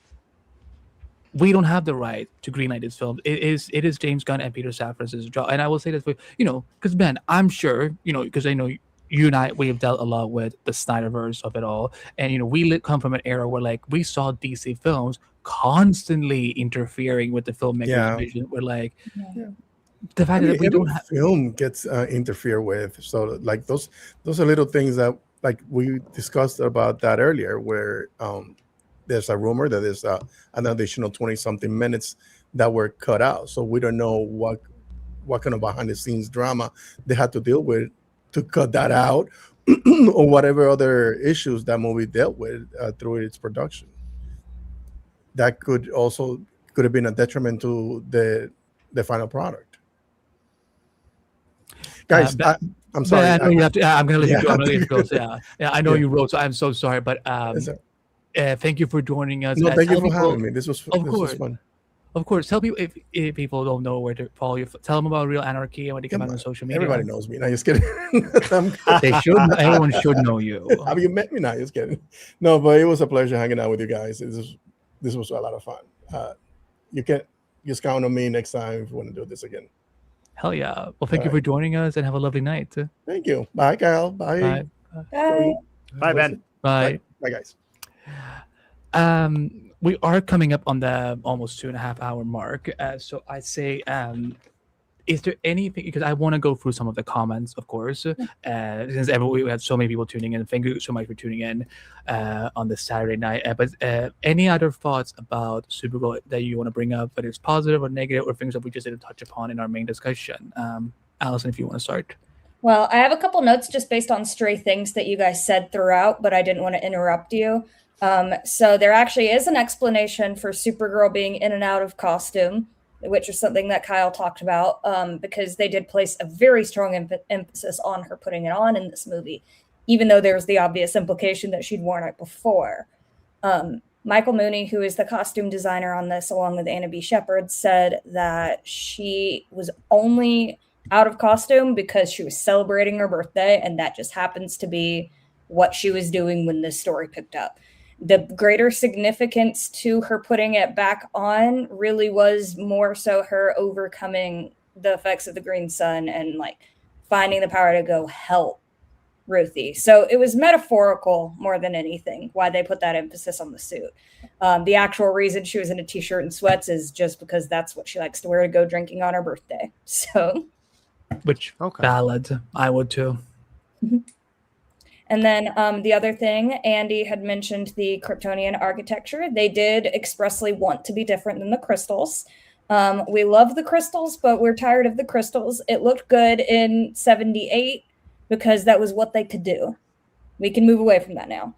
we don't have the right to greenlight this film. It is James Gunn and Peter Safran's job. And I will say this, you know, because Ben, I'm sure, you know, because I know you and I, we have dealt a lot with the Snyderverse of it all. And, you know, we come from an era where, like, we saw DC films constantly interfering with the filmmaker's vision. We're like, the fact that we don't have film gets interfered with. So, like, those are little things that, like, we discussed about that earlier, where there's a rumor that there's an additional 20-something minutes that were cut out. So we don't know what kind of behind-the-scenes drama they had to deal with to cut that out, or whatever other issues that movie dealt with through its production. That could have been a detriment to the final product. Guys, I'm sorry. I know you have to. I'm gonna let you go. I'm gonna let you go. So, yeah, I know you wrote, so I'm so sorry. But thank you for joining us. No, thank you for having me. This was fun. Of course, tell people if people don't know where to follow you. Tell them about Real Anarchy and when they come out on social media. Everybody knows me. No, just kidding. They should. Everyone should know you. Have you met me? No, just kidding. No, but it was a pleasure hanging out with you guys. This was a lot of fun. You can just count on me next time if you want to do this again. Hell yeah. Well, thank you for joining us and have a lovely night. Thank you. Bye, Kyle. Bye. Bye. Bye, Ben. Bye. Bye, guys. We are coming up on the almost 2.5 hour mark. So I'd say, is there anything, because I want to go through some of the comments, of course, since we had so many people tuning in. Thank you so much for tuning in on this Saturday night. But any other thoughts about Supergirl that you want to bring up, whether it's positive or negative, or things that we just didn't touch upon in our main discussion? Allison, if you want to start. Well, I have a couple notes just based on stray things that you guys said throughout, but I didn't want to interrupt you. So there actually is an explanation for Supergirl being in and out of costume, which is something that Kyle talked about, because they did place a very strong emphasis on her putting it on in this movie, even though there was the obvious implication that she'd worn it before. Michael Mooney, who is the costume designer on this, along with Anna B. Shepard, said that she was only out of costume because she was celebrating her birthday, and that just happens to be what she was doing when this story picked up. The greater significance to her putting it back on really was more so her overcoming the effects of the green sun and like finding the power to go help Ruthie. So it was metaphorical more than anything why they put that emphasis on the suit. The actual reason she was in a t-shirt and sweats is just because that's what she likes to wear to go drinking on her birthday. So, which valid, I would too. And then the other thing, Andy had mentioned the Kryptonian architecture. They did expressly want to be different than the crystals. We love the crystals, but we're tired of the crystals. It looked good in 78 because that was what they could do. We can move away from that now.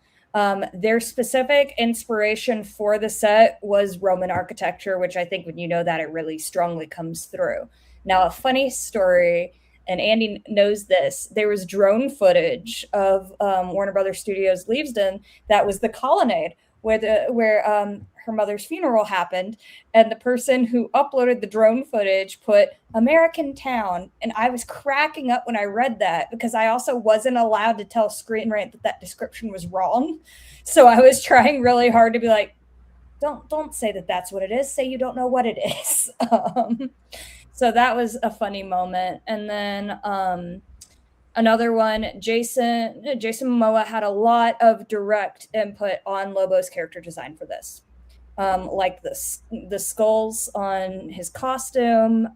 Their specific inspiration for the set was Roman architecture, which I think when you know that, it really strongly comes through. Now, a funny story, and Andy knows this, there was drone footage of Warner Brothers Studios Leavesden that was the colonnade where her mother's funeral happened, and the person who uploaded the drone footage put American Town, and I was cracking up when I read that because I also wasn't allowed to tell ScreenRant that description was wrong. So I was trying really hard to be like, don't say that that's what it is. Say you don't know what it is. So that was a funny moment. And then another one, Jason Momoa had a lot of direct input on Lobo's character design for this. Like the skulls on his costume.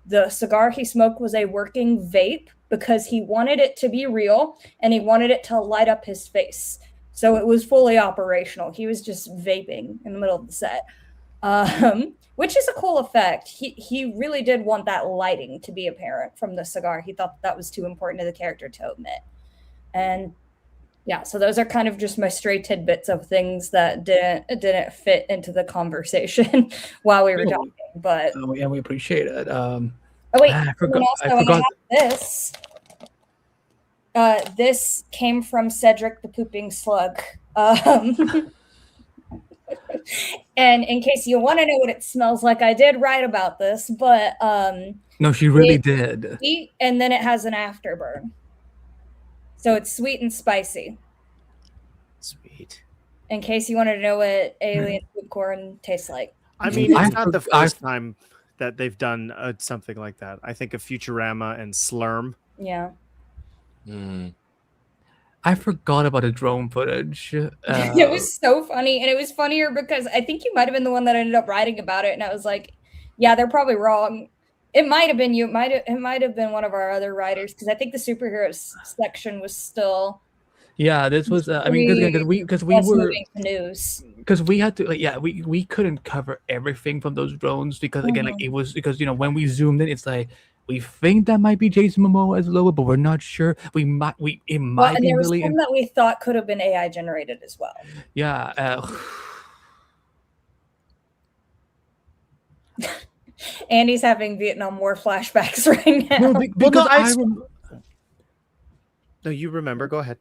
The cigar he smoked was a working vape because he wanted it to be real and he wanted it to light up his face. So it was fully operational. He was just vaping in the middle of the set, which is a cool effect. He really did want that lighting to be apparent from the cigar. He thought that was too important to the character to omit. And yeah, so those are kind of just my stray tidbits of things that didn't fit into the conversation while we were talking. But and we appreciate it. oh wait, I forgot. I have this. This came from Cedric the Pooping Slug. And in case you want to know what it smells like, I did write about this, but no, she really did. Sweet, and then it has an afterburn. So it's sweet and spicy. Sweet. In case you wanted to know what alien food corn tastes like. I mean, it's not the first time that they've done something like that. I think of Futurama and Slurm. Yeah. I forgot about the drone footage. It was so funny, and it was funnier because I think you might have been the one that ended up writing about it, and I was like, "Yeah, they're probably wrong." It might have been you. It might have been one of our other writers because I think the superheroes section was still. Yeah, this was. I mean, because we were news. Because we had to we couldn't cover everything from those drones because again it was because when we zoomed in, it's like. We think that might be Jason Momoa as Lobo, but we're not sure. It might And be there was really. some that we thought could have been AI generated as well. Yeah. Andy's having Vietnam War flashbacks right now. No, because No, you remember. Go ahead.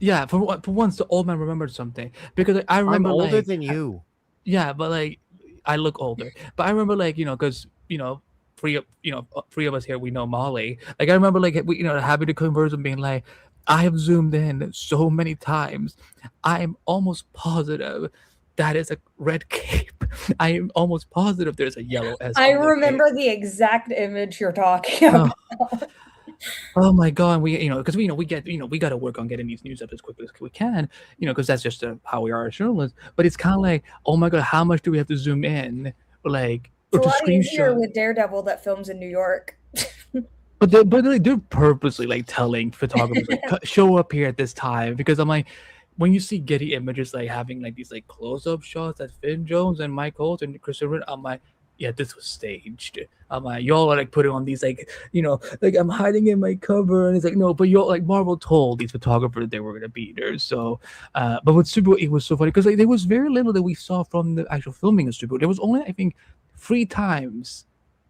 Yeah, for once, the old man remembered something because I remember. I'm older than you. Yeah, but I look older. But I remember because three of us here, we know Molly. I remember we having to converse and being like, I have zoomed in so many times. I am almost positive that is a red cape. I am almost positive there's a yellow S. I remember the exact image you're talking about. Oh my god, because we got to work on getting these news up as quickly as we can, because that's just how we are as journalists. But it's kind of like, oh my god, how much do we have to zoom in, It's a lot easier with Daredevil that films in New York. But they're purposely telling photographers show up here at this time because I'm like, when you see Getty Images having these close-up shots at Finn Jones and Mike Holt and Christopher, I'm like, yeah, this was staged. I'm like, y'all are putting on these I'm hiding in my cover, and it's no, but y'all Marvel told these photographers they were gonna be there. So, but with Supergirl, it was so funny because there was very little that we saw from the actual filming of Supergirl. There was only I think 3 times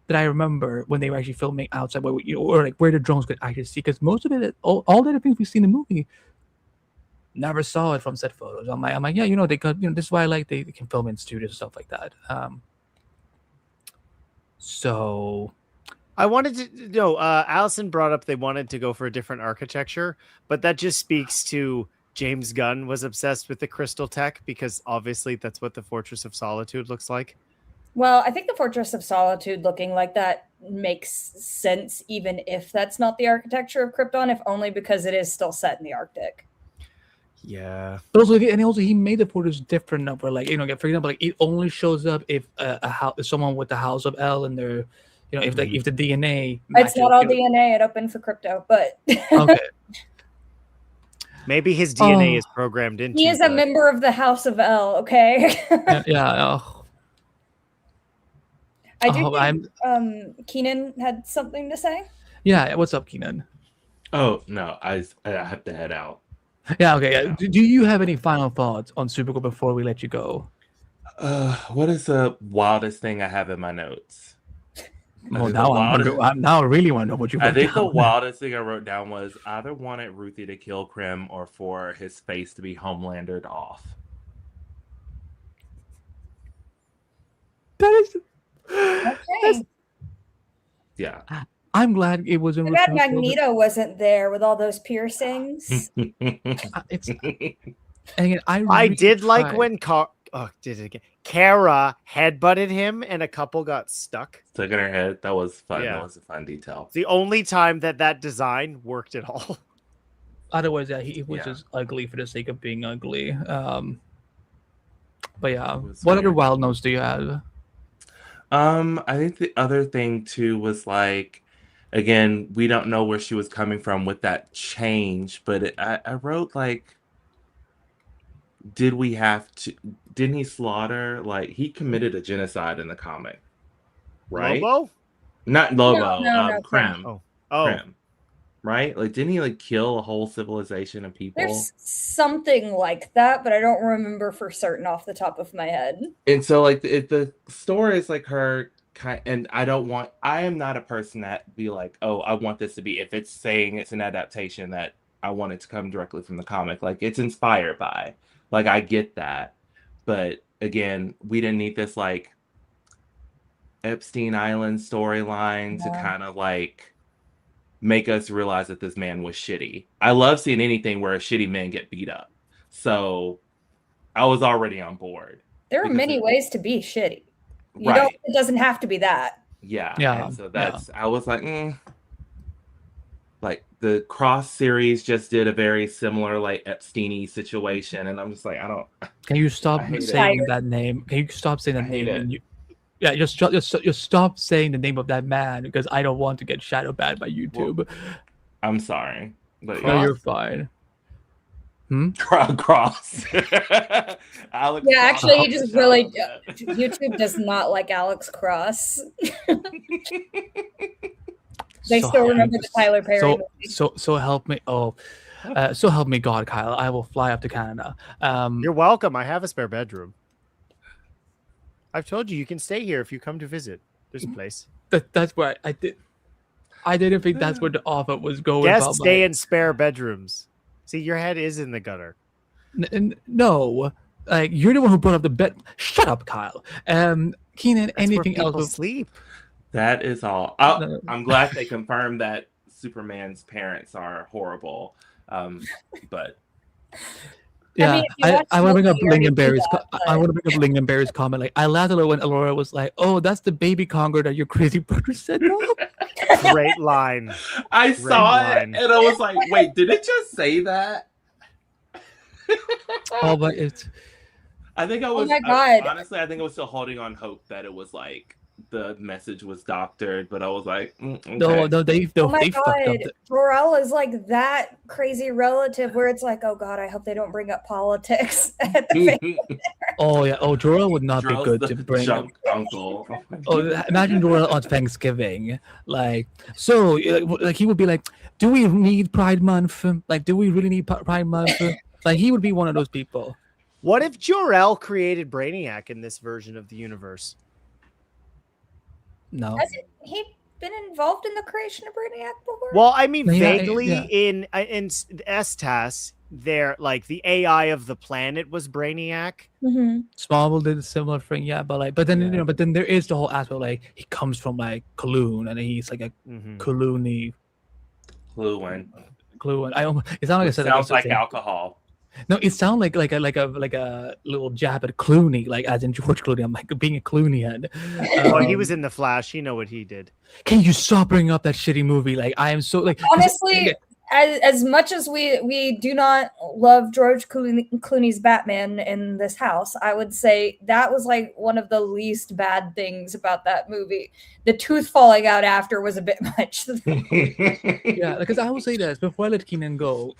that I remember when they were actually filming outside where where the drones could actually see, because most of it, all the other things we see in the movie, never saw it from set photos. I'm like, yeah, they could, this is why they can film in studios and stuff like that. So I wanted to know, Allison brought up they wanted to go for a different architecture, but that just speaks to James Gunn was obsessed with the crystal tech because obviously that's what the Fortress of Solitude looks like. Well, I think the Fortress of Solitude looking like that makes sense, even if that's not the architecture of Krypton, if only because it is still set in the Arctic. Yeah, but also he made the fortress different enough where for example, it only shows up if someone with the House of L and their, if the DNA. It's not all DNA. It opened for crypto, but okay. Maybe his DNA is programmed into. He is a member of the House of L. Okay. Yeah. I do think Keenan had something to say. Yeah, what's up, Keenan? Oh no, I have to head out. Yeah, okay. Yeah. Do you have any final thoughts on Supergirl before we let you go? What is the wildest thing I have in my notes? Well, now I really want to know what you. I think the wildest thing I wrote down was either wanted Ruthie to kill Krim or for his face to be Homelandered off. That is. Okay. Yeah. I'm glad it wasn't. I'm glad Magneto wasn't there with all those piercings. It's. Again, I did like when did it again. Kara headbutted him and a couple got stuck. Stuck in her head. That was fun. Yeah. That was a fun detail. It's the only time that design worked at all. Otherwise, yeah, he was just ugly for the sake of being ugly. But yeah, what other wild notes do you have? I think the other thing too was again, we don't know where she was coming from with that change, but I wrote did we have to? Didn't he slaughter? Like he committed a genocide in the comic, right? Lobo? Not Lobo. no, Krem. Oh, Krem. Right? Like, didn't he like kill a whole civilization of people? There's something like that, but I don't remember for certain off the top of my head. And so, like, the story is like her kind, and I am not a person that be like, oh, I want this to be, if it's saying it's an adaptation, that I want it to come directly from the comic. Like, it's inspired by, like, I get that. But again, we didn't need this, like, Epstein Island storyline to kind of, like, make us realize that this man was shitty. I love seeing anything where a shitty man get beat up. So I was already on board. There are many ways to be shitty. Right. It doesn't have to be that. Yeah. Yeah. And so I was like, like the Cross series just did a very similar like Epstein-y situation. And I'm just like, Can you stop hate it. saying that name? Can you stop saying that I hate name? it. Yeah, just stop saying the name of that man because I don't want to get shadow banned by YouTube. I'm sorry. But No, you're fine. Cross. Alex Yeah, Cross. actually, he just really YouTube does not like Alex Cross. They still remember the Tyler Perry movie. So help me. So help me God, Kyle. I will fly up to Canada. You're welcome. I have a spare bedroom. I've told you can stay here if you come to visit. There's a place. That's where I did. I didn't think that's where the offer was going. Guests stay in spare bedrooms. See, your head is in the gutter. No, like you're the one who brought up the bed. Shut up, Kyle. Keenan, That's anything where else? people sleep. That is all. I'm glad they confirmed that Superman's parents are horrible. But yeah, I want to bring up Lingonberry's. that, I want to bring up Lingonberry's comment. Like I laughed a little when Alora was like, "Oh, that's the baby conger that your crazy brother said." No. Great line. I saw it and I was like, wait, did it just say that? Oh, but it's. I think I was. Oh my God. Honestly, I think I was still holding on hope that it was like the message was doctored, but I was like, okay. No, they Oh my fucked up. God, Jor-El is like that crazy relative where it's like, oh God, I hope they don't bring up politics at the family. Oh yeah. Oh, Jor-El would not be Charles good the to bring. junk uncle. Oh, imagine Jor-El on Thanksgiving. Like, so, like he would be like, "Do we need Pride Month? Like, do we really need Pride Month?" Like, he would be one of those people. What if Jor-El created Brainiac in this version of the universe? No. Hasn't he been involved in the creation of Brainiac before? Well, I mean, Yeah, vaguely yeah. in STAS, there like the AI of the planet was Brainiac. Mhm. Smallville did a similar thing, yeah, but then but then there is the whole aspect like he comes from like Cologne and he's like a Cologne-y Cologne. It sounds like I said Sounds like alcohol. No, it sounds like a little jab at Clooney, like as in George Clooney. I'm like being a Clooney-head. Well, he was in The Flash. You know what he did. Can you stop bringing up that shitty movie? Like I am so like Honestly, as much as we do not love George Clooney's Batman in this house, I would say that was like one of the least bad things about that movie. The tooth falling out after was a bit much. Yeah, because I will say this before I let Keenan go.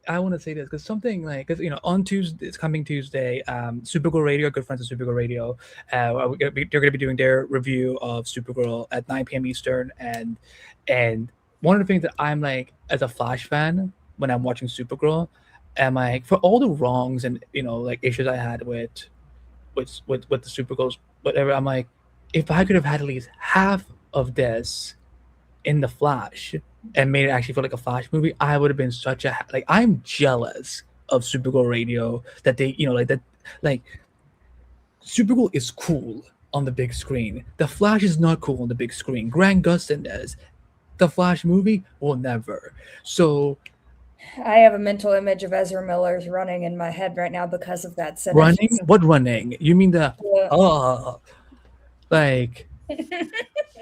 I want to say this because something like, because on Tuesday, it's coming Tuesday, Supergirl Radio, good friends of Supergirl Radio, they're going to be doing their review of Supergirl at 9 p.m. Eastern, and one of the things that I'm like as a Flash fan when I'm watching Supergirl, am like for all the wrongs and like issues I had with the Supergirls, whatever, I'm like, if I could have had at least half of this in the Flash and made it actually feel like a Flash movie, I would have been such a like. I'm jealous of Supergirl Radio that they like Supergirl is cool on the big screen. The Flash is not cool on the big screen. Grant Gustin is. The Flash movie will never. So I have a mental image of Ezra Miller's running in my head right now because of that sentence. running? What running? You mean the like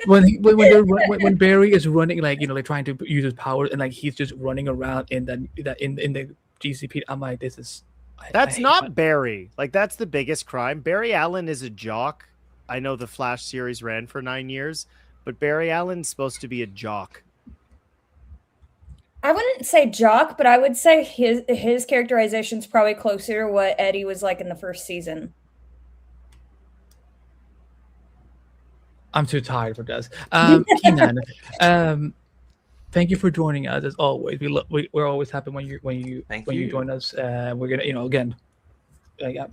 when Barry is running, like like trying to use his powers, and like he's just running around in the GCP. I'm like, this is That's not Barry. Like that's the biggest crime. Barry Allen is a jock. I know the Flash series ran for 9 years, but Barry Allen's supposed to be a jock. I wouldn't say jock, but I would say his characterization is probably closer to what Eddie was like in the first season. I'm too tired for this. Keenan, thank you for joining us as always. We're always happy when you join us. We're gonna, again,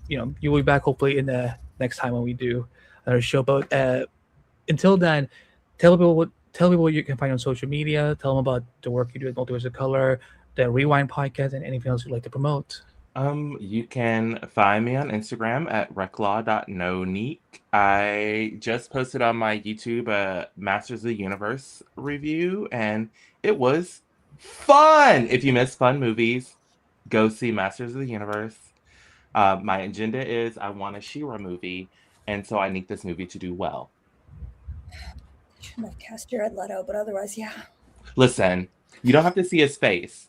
you will be back hopefully in the next time when we do another show. But until then, tell people what you can find on social media. Tell them about the work you do at Multiverse of Color, the Rewind podcast, and anything else you'd like to promote. You can find me on Instagram at reclaw.noneek. I just posted on my YouTube a Masters of the Universe review, and it was fun. If you miss fun movies, go see Masters of the Universe. My agenda is I want a She-Ra movie, and so I need this movie to do well. Should have cast Jared Leto, but otherwise, yeah. Listen, you don't have to see his face.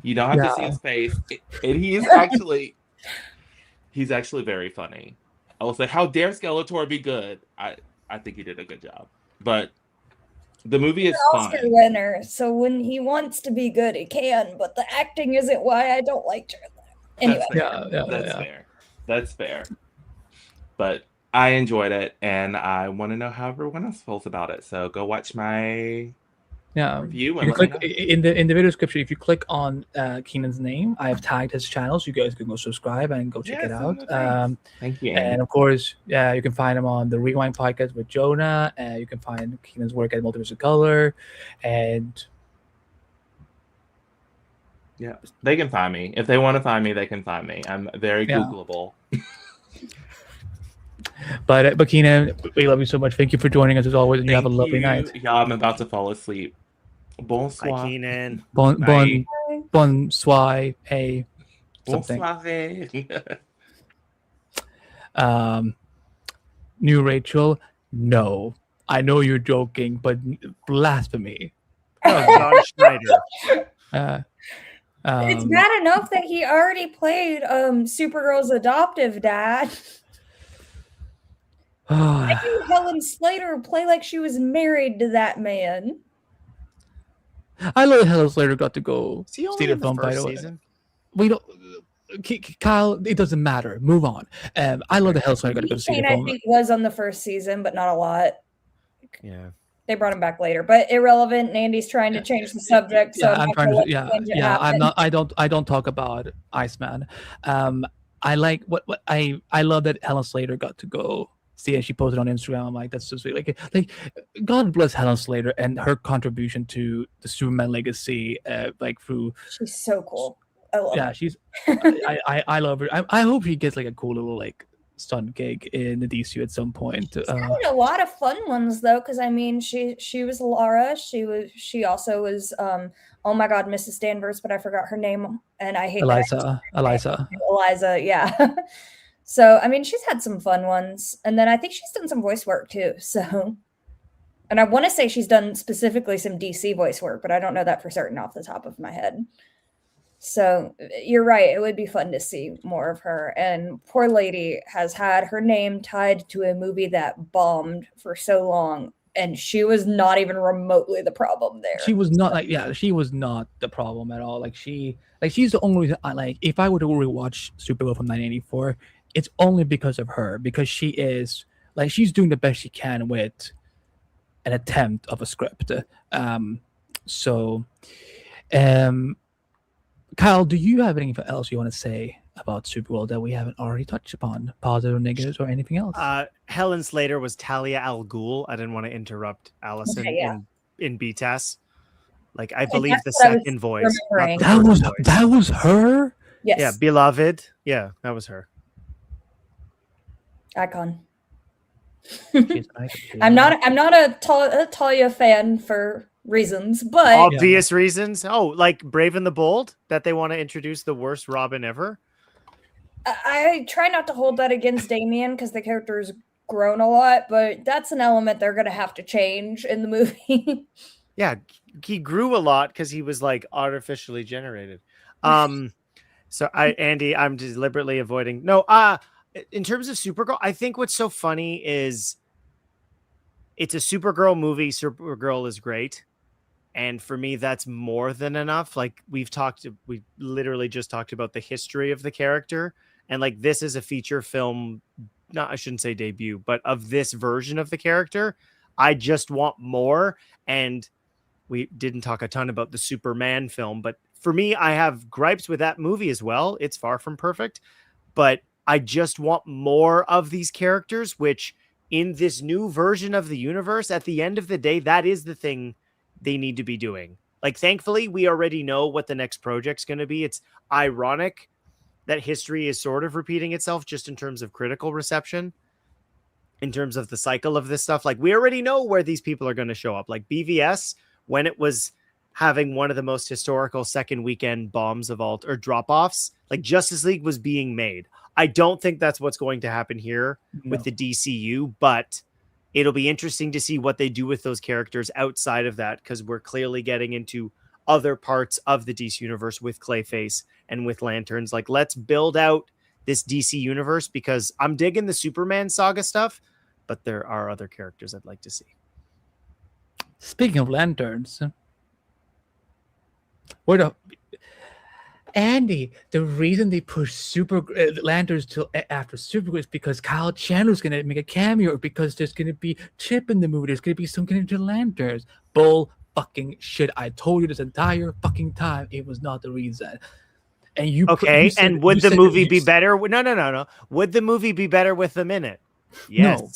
You don't have to see his face. And he's actually very funny. I will say, how dare Skeletor be good? I think he did a good job. But the movie is fun. Oscar winner, so when he wants to be good, he can. But the acting isn't why I don't like Jared Leto. Anyway, That's fair. But I enjoyed it, and I want to know how everyone else feels about it. So go watch my review. And you click in the video description. If you click on Keenan's name, I have tagged his channel, so you guys can go subscribe and go check it out. Thank you. And of course, you can find him on the Rewind podcast with Jonah. You can find Keenan's work at Multiverse of Color, and they can find me if they want to find me. They can find me. I'm very Googleable. But Keenan, we love you so much. Thank you for joining us as always, and you have a lovely night. Yeah, I'm about to fall asleep. Bonsoir. Bye, Keenan. Bonsoir. Hey. Something. New Rachel. No, I know you're joking, but blasphemy. Oh, John Schneider. it's bad enough that he already played Supergirl's adoptive dad. I knew Helen Slater play like she was married to that man. I love Helen Slater got to go See see the film, by the way. We don't, Kyle. It doesn't matter. Move on. I love the Helen Slater got to go see the film. I think was on the first season, but not a lot. Yeah, they brought him back later, but irrelevant. And Andy's trying to change the subject, so I'm trying to. I'm not. I don't talk about Iceman. I like what I love that Helen Slater got to go. See, and she posted on Instagram. I'm like, that's so sweet. Like, God bless Helen Slater and her contribution to the Superman legacy. Through. She's so cool. I love her. She's. I love her. I hope she gets like a cool little stunt gig in the DCU at some point. She's having a lot of fun ones though, because I mean, she was Laura. She also was. Oh my God, Mrs. Danvers, but I forgot her name, and I hate Eliza. Eliza, yeah. So, I mean, she's had some fun ones. And then I think she's done some voice work too. So, and I want to say she's done specifically some DC voice work, but I don't know that for certain off the top of my head. So you're right. It would be fun to see more of her. And poor lady has had her name tied to a movie that bombed for so long. And she was not even remotely the problem there. She was not she was not the problem at all. She's the only reason if I were to rewatch Supergirl from 1984, it's only because of her, because she is she's doing the best she can with an attempt of a script. Kyle, do you have anything else you want to say about Supergirl that we haven't already touched upon, positive or negatives or anything else? Helen Slater was Talia al Ghul. I didn't want to interrupt Allison in BTAS. I believe the second voice. That was her? Yes. Yeah, beloved. Yeah, that was her. Icon. I'm not a Talia fan for reasons, but obvious reasons. Oh, like Brave and the Bold, that they want to introduce the worst Robin ever. I try not to hold that against Damian because the character's grown a lot, but that's an element they're going to have to change in the movie. Yeah, he grew a lot because he was artificially generated. So Andy, I'm deliberately avoiding. No, in terms of Supergirl, I think what's so funny is it's a Supergirl movie. Supergirl is great. And for me, that's more than enough. Like we literally just talked about the history of the character. And like this is a feature film, I shouldn't say debut, but of this version of the character. I just want more. And we didn't talk a ton about the Superman film, but for me, I have gripes with that movie as well. It's far from perfect, but I just want more of these characters, which in this new version of the universe, at the end of the day, that is the thing they need to be doing. Like, thankfully, we already know what the next project's going to be. It's ironic that history is sort of repeating itself just in terms of critical reception, in terms of the cycle of this stuff. Like, we already know where these people are going to show up. Like BVS, when it was having one of the most historical second weekend bombs of all, or drop-offs, like Justice League was being made. I don't think that's what's going to happen here with the DCU, but it'll be interesting to see what they do with those characters outside of that, because we're clearly getting into other parts of the DC universe with Clayface and with Lanterns. Like, let's build out this DC universe, because I'm digging the Superman saga stuff, but there are other characters I'd like to see. Speaking of Lanterns, Andy, the reason they push Lanterns till after Supergirl is because Kyle Chandler's going to make a cameo, or because there's going to be Chip in the movie. There's going to be some kind of Lanterns. Bull fucking shit. I told you this entire fucking time it was not the reason. And you and would the movie be better? No. Would the movie be better with them in it? Yes. No.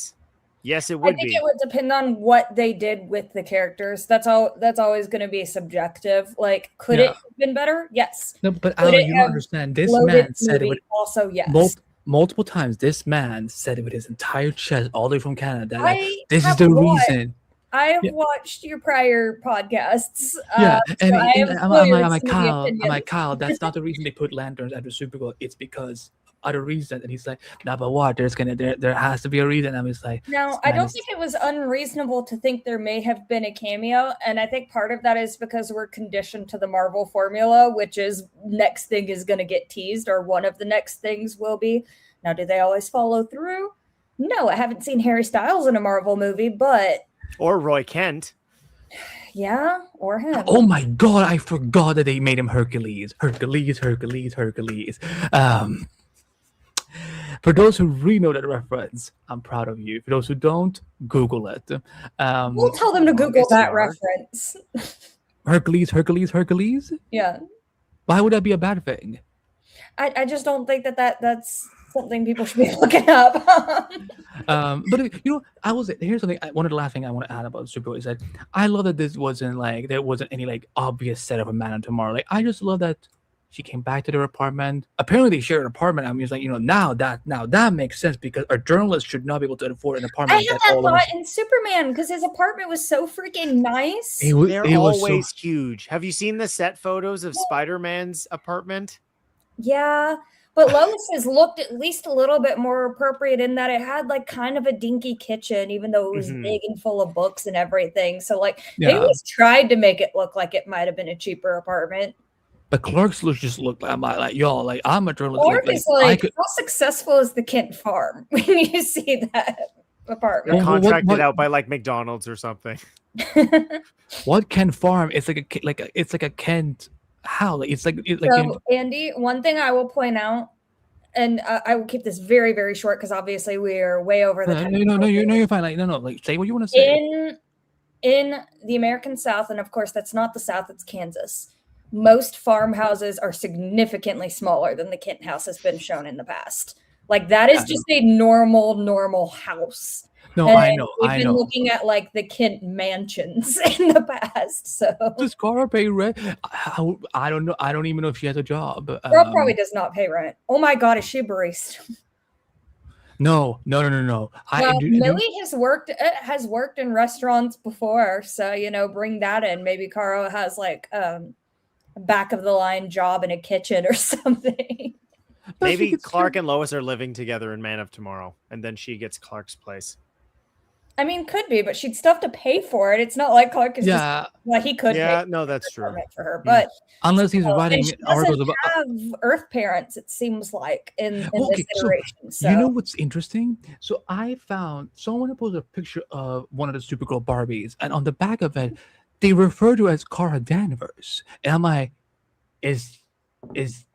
Yes, it would be. I think it would depend on what they did with the characters. That's always going to be subjective. Like, could it have been better? Yes. No, but Alan, you don't understand. This man said it would also, yes. Multiple times. This man said it with his entire chest, all the way from Canada. Like, this is the reason. I have watched your prior podcasts. Yeah, and I'm like, Kyle, that's not the reason they put Lanterns after Supergirl. It's because other reason. And he's like, nah, but what? There has to be a reason. I'm just like, no, I don't think it was unreasonable to think there may have been a cameo. And I think part of that is because we're conditioned to the Marvel formula, which is next thing is going to get teased, or one of the next things will be. Now, do they always follow through? No, I haven't seen Harry Styles in a Marvel movie, but. Or Roy Kent. Yeah, or him. Oh my God, I forgot that they made him Hercules. Hercules. For those who really know that reference, I'm proud of you. For those who don't, Google it. We'll tell them to Google that reference. Hercules? Yeah. Why would that be a bad thing? I just don't think that's something people should be looking up. But here's something. One of the last things I want to add about Supergirl is that I love that there wasn't any obvious setup of Man of Tomorrow. Like, I just love that she came back to their apartment. Apparently they shared an apartment. I mean, it's like, now that makes sense, because a journalist should not be able to afford an apartment. I had that thought in Superman, because his apartment was so freaking nice. They're always huge. Have you seen the set photos of Spider-Man's apartment? Yeah, but Lois's looked at least a little bit more appropriate in that it had kind of a dinky kitchen, even though it was big and full of books and everything. So they always tried to make it look like it might have been a cheaper apartment. But Clark's just looked like I'm a journalist. Clark is how successful is the Kent farm when you see that apartment? They're contracted out by McDonald's or something. What Kent farm? It's like a Kent. How? Andy, one thing I will point out, and I will keep this very, very short, because obviously we are way over the time. You're fine. Say what you want to say. In the American South, and of course that's not the South, it's Kansas. Most farmhouses are significantly smaller than the Kent house has been shown in the past. That is just a normal house. No, and I know. We've been looking at the Kent mansions in the past. So does Kara pay rent? I don't know. I don't even know if she has a job. Girl probably does not pay rent. Oh my God, is she a barista? No. Millie has worked in restaurants before, so bring that in. Maybe Kara has a back of the line job in a kitchen or something. Maybe Clark and Lois are living together in Man of Tomorrow, and then she gets Clark's place. I mean, could be, but she'd still have to pay for it. It's not like Clark is he could. Yeah, no, that's true for her, but unless he's writing articles about Earth parents, it seems like in this iteration. So you know what's interesting? So I found someone posted a picture of one of the Supergirl Barbies, and on the back of it, they refer to as Kara Danvers, and I'm like, is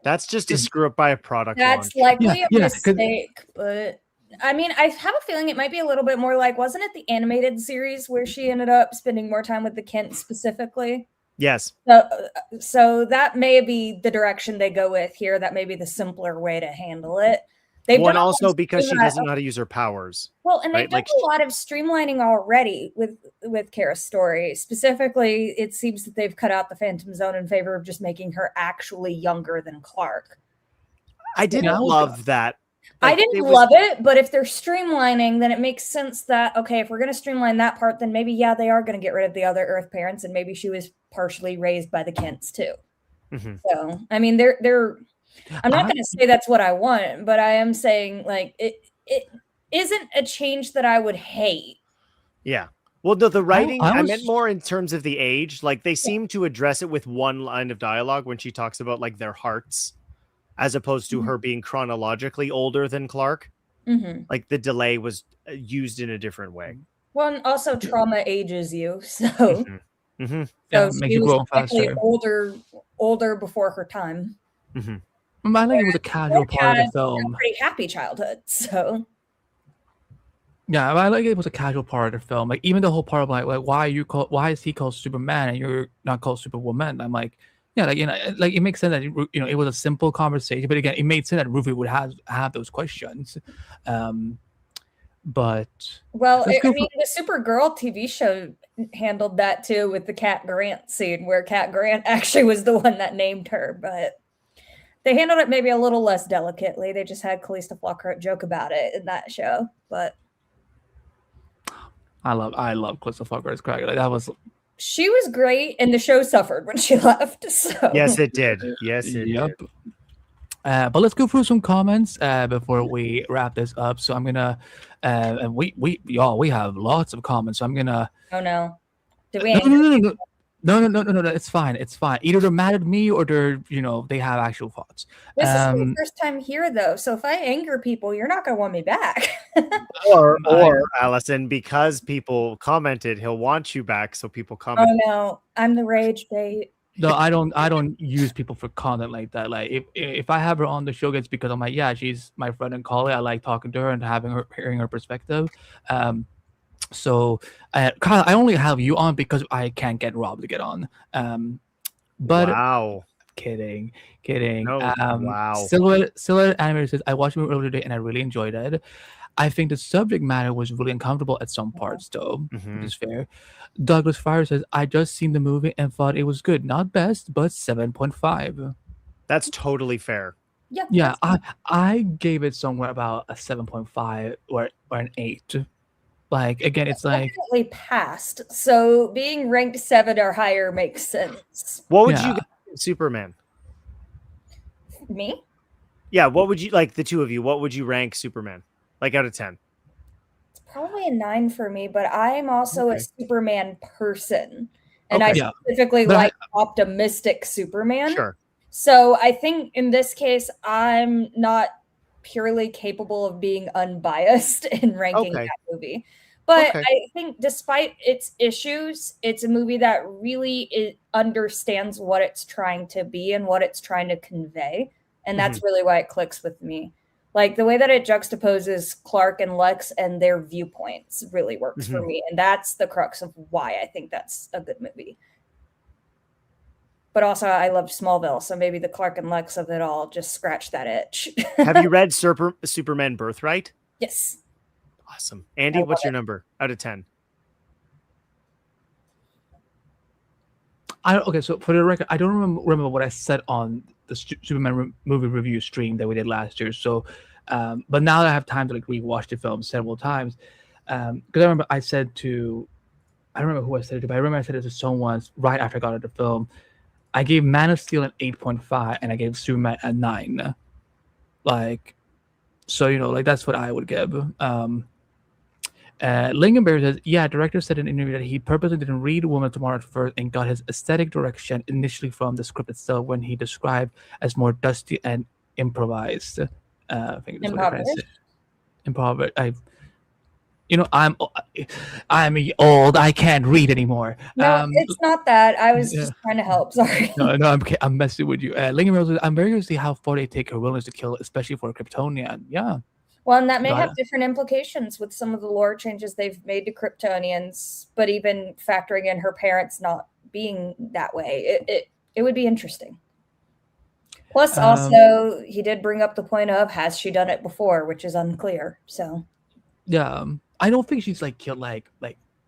That's just a screw up by a product That's launch. likely Yeah, a yeah, 'cause- mistake, but I mean, I have a feeling it might be a little bit more like, wasn't it the animated series where she ended up spending more time with the Kents specifically? Yes. So that may be the direction they go with here. That may be the simpler way to handle it. They've One done a lot also of because she streamlining- doesn't know how to use her powers. Well, and they've right? done Like a lot of streamlining already with Kara's story. Specifically, it seems that they've cut out the Phantom Zone in favor of just making her actually younger than Clark. I didn't Yeah, love that. I Like, didn't it was- love it, but if they're streamlining, then it makes sense that, okay, if we're going to streamline that part, then maybe, yeah, they are going to get rid of the other Earth parents, and maybe she was partially raised by the Kents too. Mhm. So, I mean, they're I'm not going to say that's what I want, but I am saying, like, it isn't a change that I would hate. Yeah. Well, the writing, I I was- meant more in terms of the age. Like they seem to address it with one line of dialogue when she talks about like their hearts, as opposed to her being chronologically older than Clark. Mm-hmm. Like the delay was used in a different way. Well, and also trauma ages you, so Mm-hmm. Yeah, so makes she you was grow technically faster. older before her time. Mm-hmm. I think it was a casual part of the A film. pretty happy childhood, so Yeah, I like it was a casual part of the film. Like even the whole part of like why is he called Superman and you're not called Superwoman? I'm like, yeah, like like it makes sense that it was a simple conversation, but again, it made sense that Ruby would have those questions. But well, let's I go mean, the Supergirl TV show handled that too with the Cat Grant scene, where Cat Grant actually was the one that named her, but they handled it maybe a little less delicately. They just had Calista Flockhart joke about it in that show, but I love Christopher Flockhart as Craig. Like that was she was great, and the show suffered when she left. So Yes, it did. Yes, it yep. did. But let's go through some comments before we wrap this up. So I'm gonna and we have lots of comments. So I'm gonna oh no, do we? no, it's fine. It's fine. Either they're mad at me or they're they have actual thoughts. This is my first time here, though. So if I anger people, you're not gonna want me back. Or Allison, because people commented, he'll want you back. So people comment. Oh no, I'm the rage bait. No, I don't use people for content like that. Like if I have her on the show, it's because I'm like, yeah, she's my friend and colleague. I like talking to her and hearing her perspective. So Kyle, I only have you on because I can't get Rob to get on. But Wow. kidding. No, wow. Silhouette Animator says, I watched the movie earlier today and I really enjoyed it. I think the subject matter was really uncomfortable at some parts, though, Mhm. which is fair. Douglas Fire says, I just seen the movie and thought it was good. Not best, but 7.5. That's totally fair. Yeah, Yeah, that's- I gave it somewhere about a 7.5 or an 8. Like, again, it's like, definitely passed. So being ranked 7 or higher makes sense. What would you Yeah. give Superman? Me? Yeah, what would you like the two of you? What would you rank Superman? Like out of 10? It's probably a 9 for me, but I'm also a Okay. Superman person. And Okay. I Yeah. specifically But like optimistic Superman. Sure. So I think in this case, I'm not purely capable of being unbiased in ranking Okay. that movie. But Okay. I think despite its issues, it's a movie that really understands what it's trying to be and what it's trying to convey. And that's really why it clicks with me. Like the way that it juxtaposes Clark and Lex and their viewpoints really works for me. And that's the crux of why I think that's a good movie. But also, I love Smallville, so maybe the Clark and Lex of it all just scratch that itch. Have you read Superman Birthright? Yes. Awesome. Andy, what's your number out of 10? Okay, so for the record, I don't remember what I said on the Superman movie review stream that we did last year. So, but now that I have time to like rewatch the film several times, because I remember I said to, I don't remember who I said it to, but I remember I said it to someone right after I got out of the film. I gave Man of Steel an 8.5, and I gave Superman a 9. Like, so like that's what I would give. Lingenberg says, yeah, director said in an interview that he purposely didn't read Woman of Tomorrow at first and got his aesthetic direction initially from the script itself when he described as more dusty and improvised. I think that's what I'm trying to say. Improvised. I'm old. I can't read anymore. No, it's not that. I was yeah. just trying to help. Sorry. No, I'm messing with you. Lincoln Rose, I'm very curious to see how far they take her willingness to kill, especially for a Kryptonian. Yeah. Well, and that may Got have it. different implications with some of the lore changes they've made to Kryptonians, but even factoring in her parents not being that way, it would be interesting. Plus, also, he did bring up the point of, has she done it before, which is unclear. So, Yeah. I don't think she's like killed like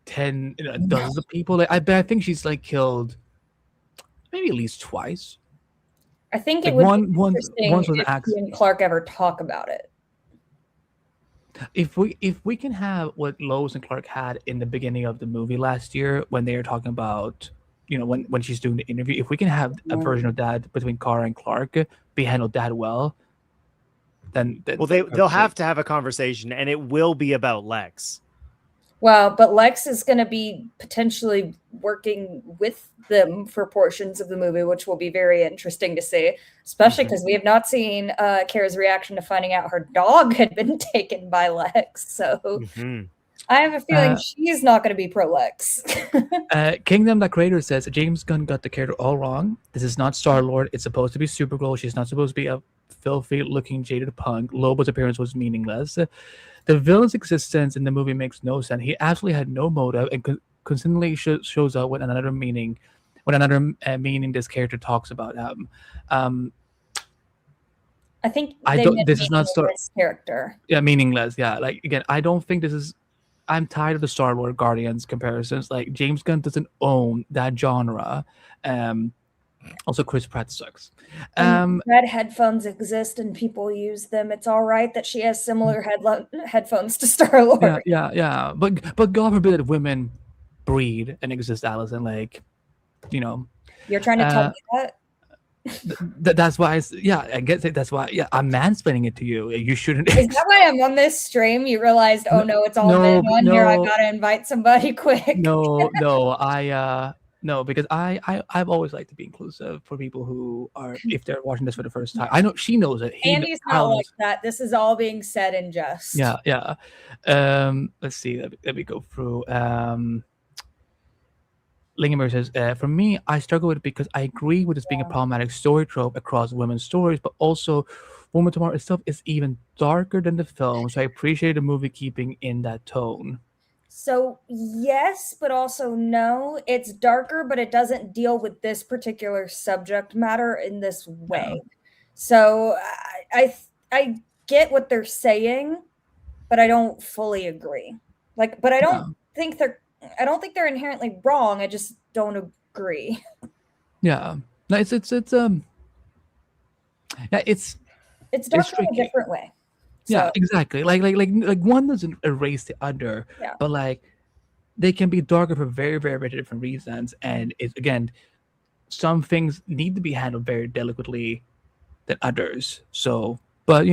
10 dozens of people. Like, I think she's like killed maybe at least twice. I think Like, it would one- be one- interesting once was an if accident. he and Clark ever talk about it. If we can have what Lois and Clark had in the beginning of the movie last year when they were talking about, when she's doing the interview, if we can have a version of that between Kara and Clark be handled that well, then Well, they'll have to have a conversation, and it will be about Lex. Well, but Lex is going to be potentially working with them for portions of the movie, which will be very interesting to see, especially because we have not seen Kara's reaction to finding out her dog had been taken by Lex. So I have a feeling she's not going to be pro Lex. Kingdom, the creator, says James Gunn got the character all wrong. This is not Star-Lord. It's supposed to be Supergirl. She's not supposed to be a filthy-looking jaded punk. Lobo's appearance was meaningless. The villain's existence in the movie makes no sense. He absolutely had no motive and consistently shows up with another meaning this character talks about him. I think this is not character. Yeah, meaningless. Yeah, like again, I don't think this is. I'm tired of the Star-Lord Guardians comparisons. Like, James Gunn doesn't own that genre. Also, Chris Pratt sucks. Red headphones exist and people use them. It's all right that she has similar headphones to Star-Lord. Yeah. But God forbid that women breed and exist, Allison. Like, You're trying to tell me that? That's why. I guess that's why. Yeah, I'm mansplaining it to you. You shouldn't. Is that why I'm on this stream? You realized, oh no, it's all men on here. I gotta invite somebody quick. No, because I've always liked to be inclusive for people who are, if they're watching this for the first time. I know she knows it. Andy's not like that. This is all being said in jest. Yeah. Let's see. Let me go through. Lingemer says, for me, I struggle with it because I agree with this being a problematic story trope across women's stories, but also Woman Tomorrow itself is even darker than the film, so I appreciate the movie keeping in that tone. So yes, but also no. It's darker, but it doesn't deal with this particular subject matter in this way. Yeah. So I get what they're saying, but I don't fully agree. But I don't think they're inherently wrong. I just don't agree. Yeah. No, it's darker in a different way. So, yeah, exactly. Like one doesn't erase the other, but like they can be darker for very, very, very different reasons. And it's, again, some things need to be handled very delicately than others. So, but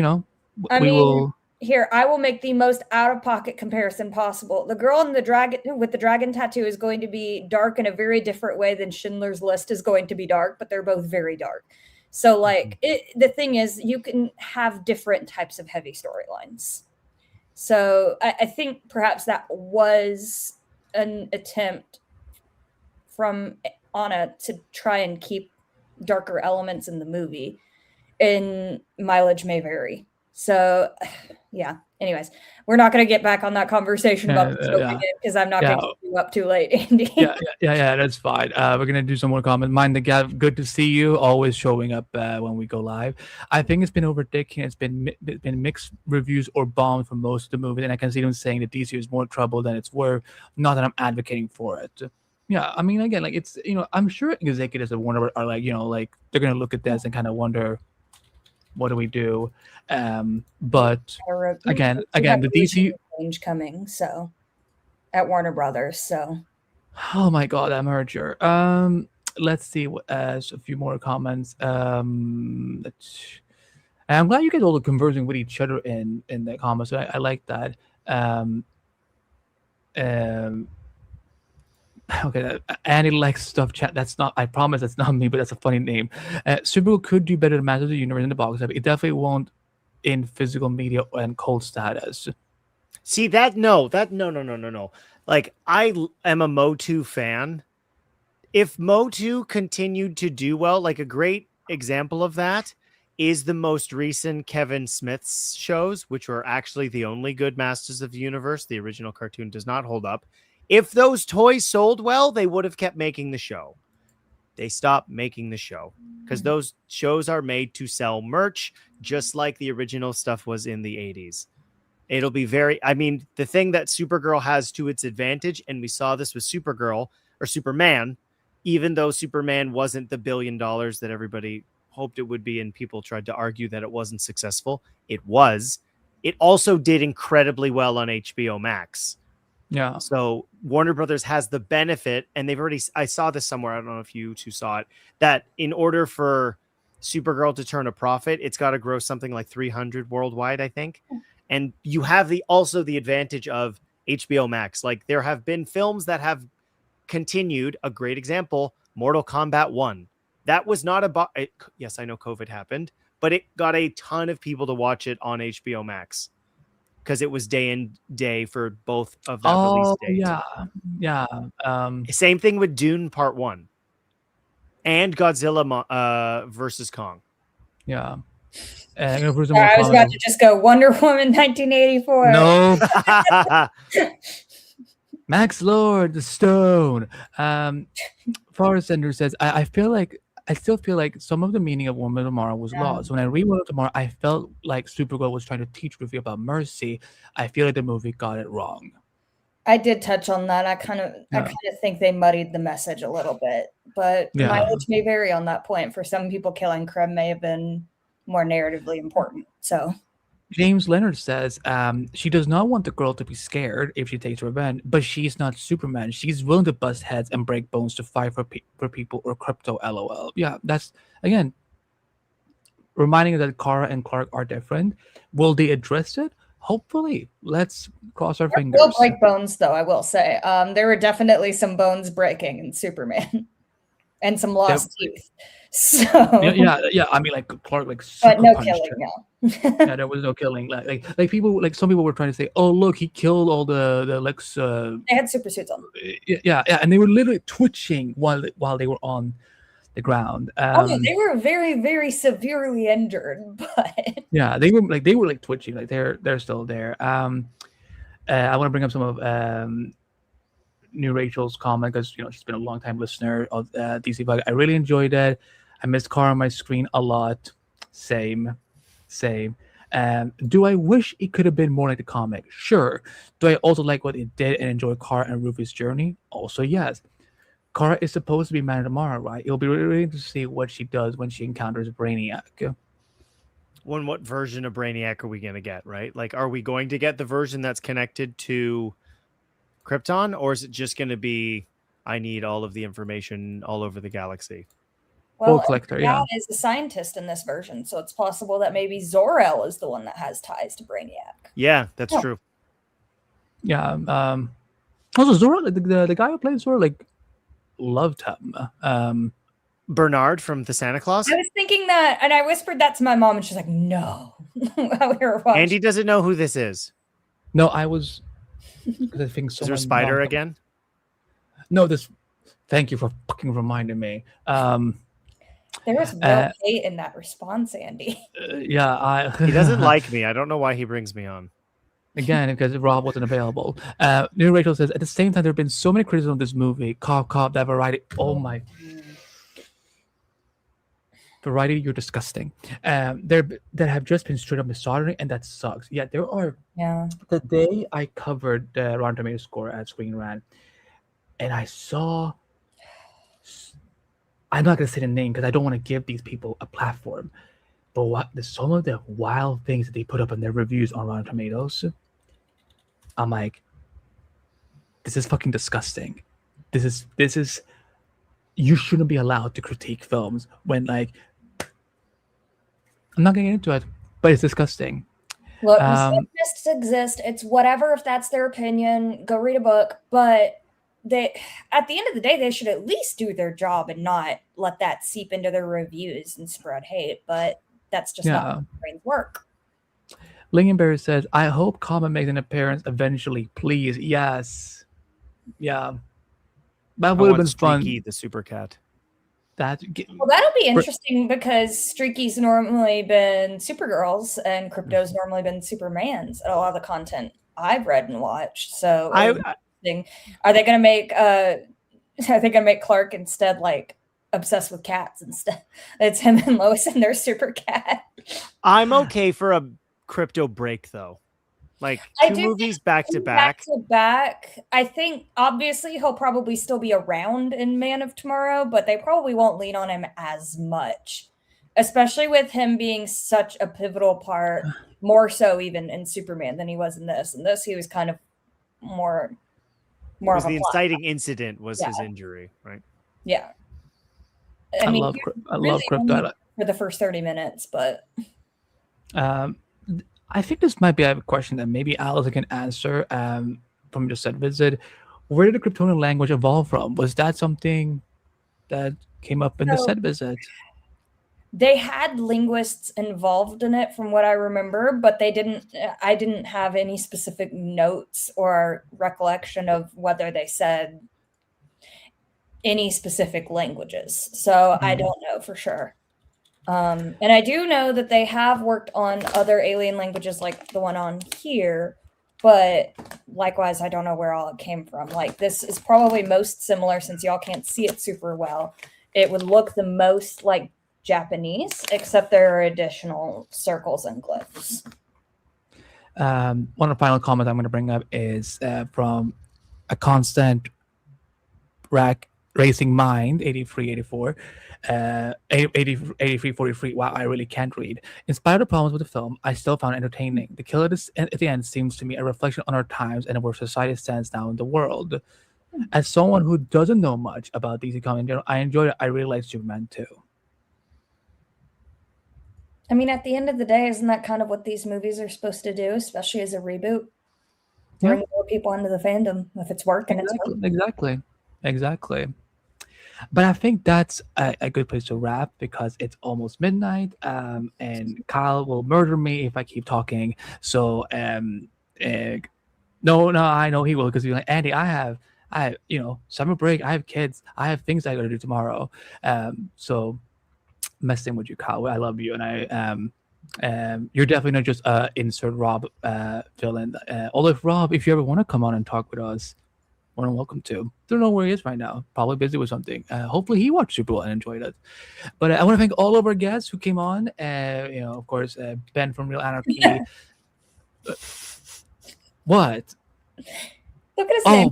will. Here, I will make the most out-of-pocket comparison possible. The girl in the dragon with the dragon tattoo is going to be dark in a very different way than Schindler's List is going to be dark, but they're both very dark. So, the thing is, you can have different types of heavy storylines. So, I think perhaps that was an attempt from Anna to try and keep darker elements in the movie. And mileage may vary. So, yeah. Anyways, we're not going to get back on that conversation about the again because I'm not going to keep you up too late, Andy. Yeah, that's fine. We're going to do some more comments. Mind the gap. Good to see you. Always showing up when we go live. I think it's been overtaken. It's been mixed reviews or bombed for most of the movie, and I can see them saying that DC is more trouble than it's worth. Not that I'm advocating for it. Yeah, I mean, again, like it's I'm sure executives at Warner are like they're going to look at this and kind of wonder, what do we do? But again, the DC change coming at Warner Brothers. So, oh my god, that merger. Let's see a few more comments. I'm glad you guys all are conversing with each other in the comments. So I like that. Okay, Annie likes stuff chat. That's not. I promise that's not me, but that's a funny name. Supergirl could do better than Masters of the Universe in the box office. It definitely won't in physical media and cult status. See no. Like am a Motu fan. If Motu continued to do well, like a great example of that is the most recent Kevin Smith's shows, which were actually the only good Masters of the Universe. The original cartoon does not hold up. If those toys sold well, they would have kept making the show. They stopped making the show because those shows are made to sell merch, just like the original stuff was in the 80s. It'll be the thing that Supergirl has to its advantage, and we saw this with Supergirl or Superman, even though Superman wasn't the $1 billion that everybody hoped it would be, and people tried to argue that it wasn't successful. It was. It also did incredibly well on HBO Max. Yeah. So Warner Brothers has the benefit, and I saw this somewhere, I don't know if you two saw it, that in order for Supergirl to turn a profit, it's got to gross something like 300 worldwide, I think. And you have also the advantage of HBO Max. Like there have been films that have continued. A great example, Mortal Kombat 1. That was not yes, I know COVID happened, but it got a ton of people to watch it on HBO Max because it was day and day for both of that release date. Yeah. Same thing with Dune Part 1 and Godzilla versus Kong. Yeah. I was about to just go Wonder Woman 1984. No. Max Lord, the Stone. Forest Ender says, I still feel like some of the meaning of Woman of Tomorrow was lost. When I read Woman of Tomorrow, I felt like Supergirl was trying to teach Ruby about mercy. I feel like the movie got it wrong. I did touch on that. I kind of think they muddied the message a little bit, but mileage may vary on that point. For some people, killing Krem may have been more narratively important. So James Leonard says she does not want the girl to be scared if she takes revenge, but she's not Superman. She's willing to bust heads and break bones to fight for people or crypto. LOL. Yeah, that's again reminding us that Kara and Clark are different. Will they address it? Hopefully. Let's cross our fingers. Will break bones, though. I will say there were definitely some bones breaking in Superman and some lost teeth. So yeah. I mean, like Clark, like, but no killing. No. Yeah, there was no killing. Like people, like some people were trying to say, "Oh, look, he killed all the Lex." They had super suits on. Yeah, and they were literally twitching while they were on the ground. They were very, very severely injured, but yeah, they were twitching. Like they're still there. I want to bring up some of New Rachel's comment because she's been a long time listener of DC Bug. I really enjoyed it. I missed Kara on my screen a lot. Same. Do I wish it could have been more like the comic? Sure. Do I also like what it did and enjoy Kara and Ruby's journey? Also, yes. Kara is supposed to be Man of Tomorrow, right? It'll be really interesting to see what she does when she encounters Brainiac. What version of Brainiac are we going to get, right? Like, are we going to get the version that's connected to Krypton, or is it just going to be, I need all of the information all over the galaxy? Well, collector, Dad is a scientist in this version, so it's possible that maybe Zor-El is the one that has ties to Brainiac. Yeah, that's true. Yeah. Also, Zor-El, the guy who played Zor-El, loved him. Bernard from the Santa Claus? I was thinking that, and I whispered that to my mom, and she's like, no. While we were watching. Andy doesn't know who this is. No, I was... I think is there a spider again? No, thank you for fucking reminding me. There was no hate in that response, Andy. He doesn't like me. I don't know why he brings me on. Again, because Rob wasn't available. New Rachel says, at the same time, there have been so many criticisms of this movie. Cop, that variety. Oh my. Variety, you're disgusting. There that have just been straight up misogyny, and that sucks. Yeah, there are. Yeah. The day I covered the Rotten Tomatoes score at ScreenRant, and I saw. I'm not going to say the name because I don't want to give these people a platform. But some of the wild things that they put up in their reviews on Rotten Tomatoes, I'm like, this is fucking disgusting. This is, you shouldn't be allowed to critique films when I'm not getting into it, but it's disgusting. Look, misogynists exist. It's whatever if that's their opinion. Go read a book, but at the end of the day, they should at least do their job and not let that seep into their reviews and spread hate. But that's just not how brains work. Lingenberry says, "I hope Kama makes an appearance eventually, please." Yes, yeah, that I would have want been Streaky, fun. the super cat. Well, that'll be interesting because Streaky's normally been Supergirls and Crypto's normally been Supermans. A lot of the content I've read and watched. So it'll be interesting. Are they going to make Clark instead like obsessed with cats instead? It's him and Lois and their super cat. I'm okay for a Crypto break though. Like two movies back to back. I think obviously he'll probably still be around in Man of Tomorrow, but they probably won't lean on him as much, especially with him being such a pivotal part, more so even in Superman than he was in this. In this, he was kind of more Was of a the plot. inciting incident was his injury, right? Yeah. I love Crypto. For the first 30 minutes, but I think this might be a question that maybe Allison can answer from your set visit. Where did the Kryptonian language evolve from? Was that something that came up in the set visit? They had linguists involved in it from what I remember, but I didn't have any specific notes or recollection of whether they said any specific languages. So I don't know for sure. And I do know that they have worked on other alien languages like the one on here, but likewise, I don't know where all it came from. Like this is probably most similar since y'all can't see it super well. It would look the most like Japanese, except there are additional circles and glyphs. One of the final comments I'm going to bring up is from a constant racing mind 8384 8343. Wow, I really can't read. In spite of the problems with the film, I still found it entertaining. The kill at the end seems to me a reflection on our times and where society stands now in the world. As someone who doesn't know much about DC Comics in general, I enjoyed it. I really like Superman too. I mean, at the end of the day, isn't that kind of what these movies are supposed to do, especially as a reboot? Bring more people into the fandom if it's working. Exactly. But I think that's a good place to wrap because it's almost midnight, and Kyle will murder me if I keep talking. So, no, I know he will because he's like, Andy, I have, summer break. I have kids. I have things I got to do tomorrow. So messing with you, Kyle. I love you, and you're definitely not just insert Rob villain. Although if Rob, if you ever want to come on and talk with us, more than welcome to. Don't know where he is right now. Probably busy with something. Hopefully he watched Supergirl and enjoyed it. But I want to thank all of our guests who came on. Of course, Ben from Real Anarchy. What? Look at his name.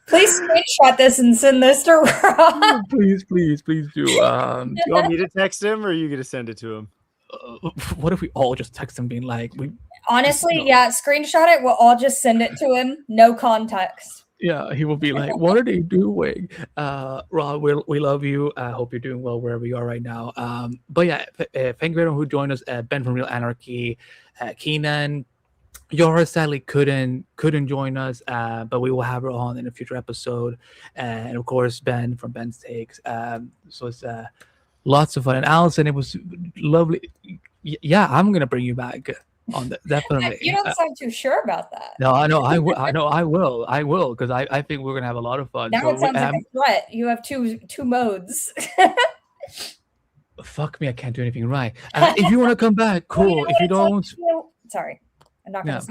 Please screenshot this and send this to Rob. Please do. You want me to text him or are you going to send it to him? What if we all just text him being like, Honestly, screenshot it. We'll all just send it to him. No context. Yeah, he will be like, what are they doing? Rob, we love you. I hope you're doing well wherever you are right now. But yeah, thank you everyone who joined us. Ben from Real Anarchy, Keenan. Yara sadly couldn't join us, but we will have her on in a future episode. And of course, Ben from Ben's Takes. So it's lots of fun. And Allison, it was lovely. Yeah, I'm gonna bring you back on that, definitely. You don't sound too sure about that. No, I know. I will, because I think we're gonna have a lot of fun. Now it sounds like a threat. You have two modes. Fuck me, I can't do anything right. If you want to come back, cool. If you don't, sorry, I'm not gonna.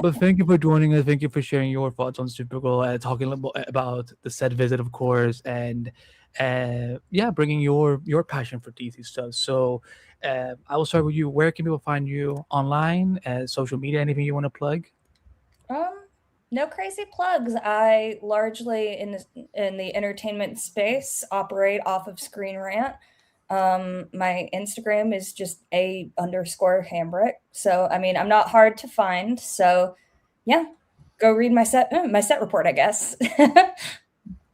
But thank you for joining us. Thank you for sharing your thoughts on Supergirl, talking about the set visit, of course, and bringing your passion for DC stuff. So I will start with you. Where can people find you online, social media, anything you want to plug? No crazy plugs. I largely in the entertainment space operate off of ScreenRant. My Instagram is just _Hambrick. So I mean, I'm not hard to find. So yeah, go read my set report, I guess.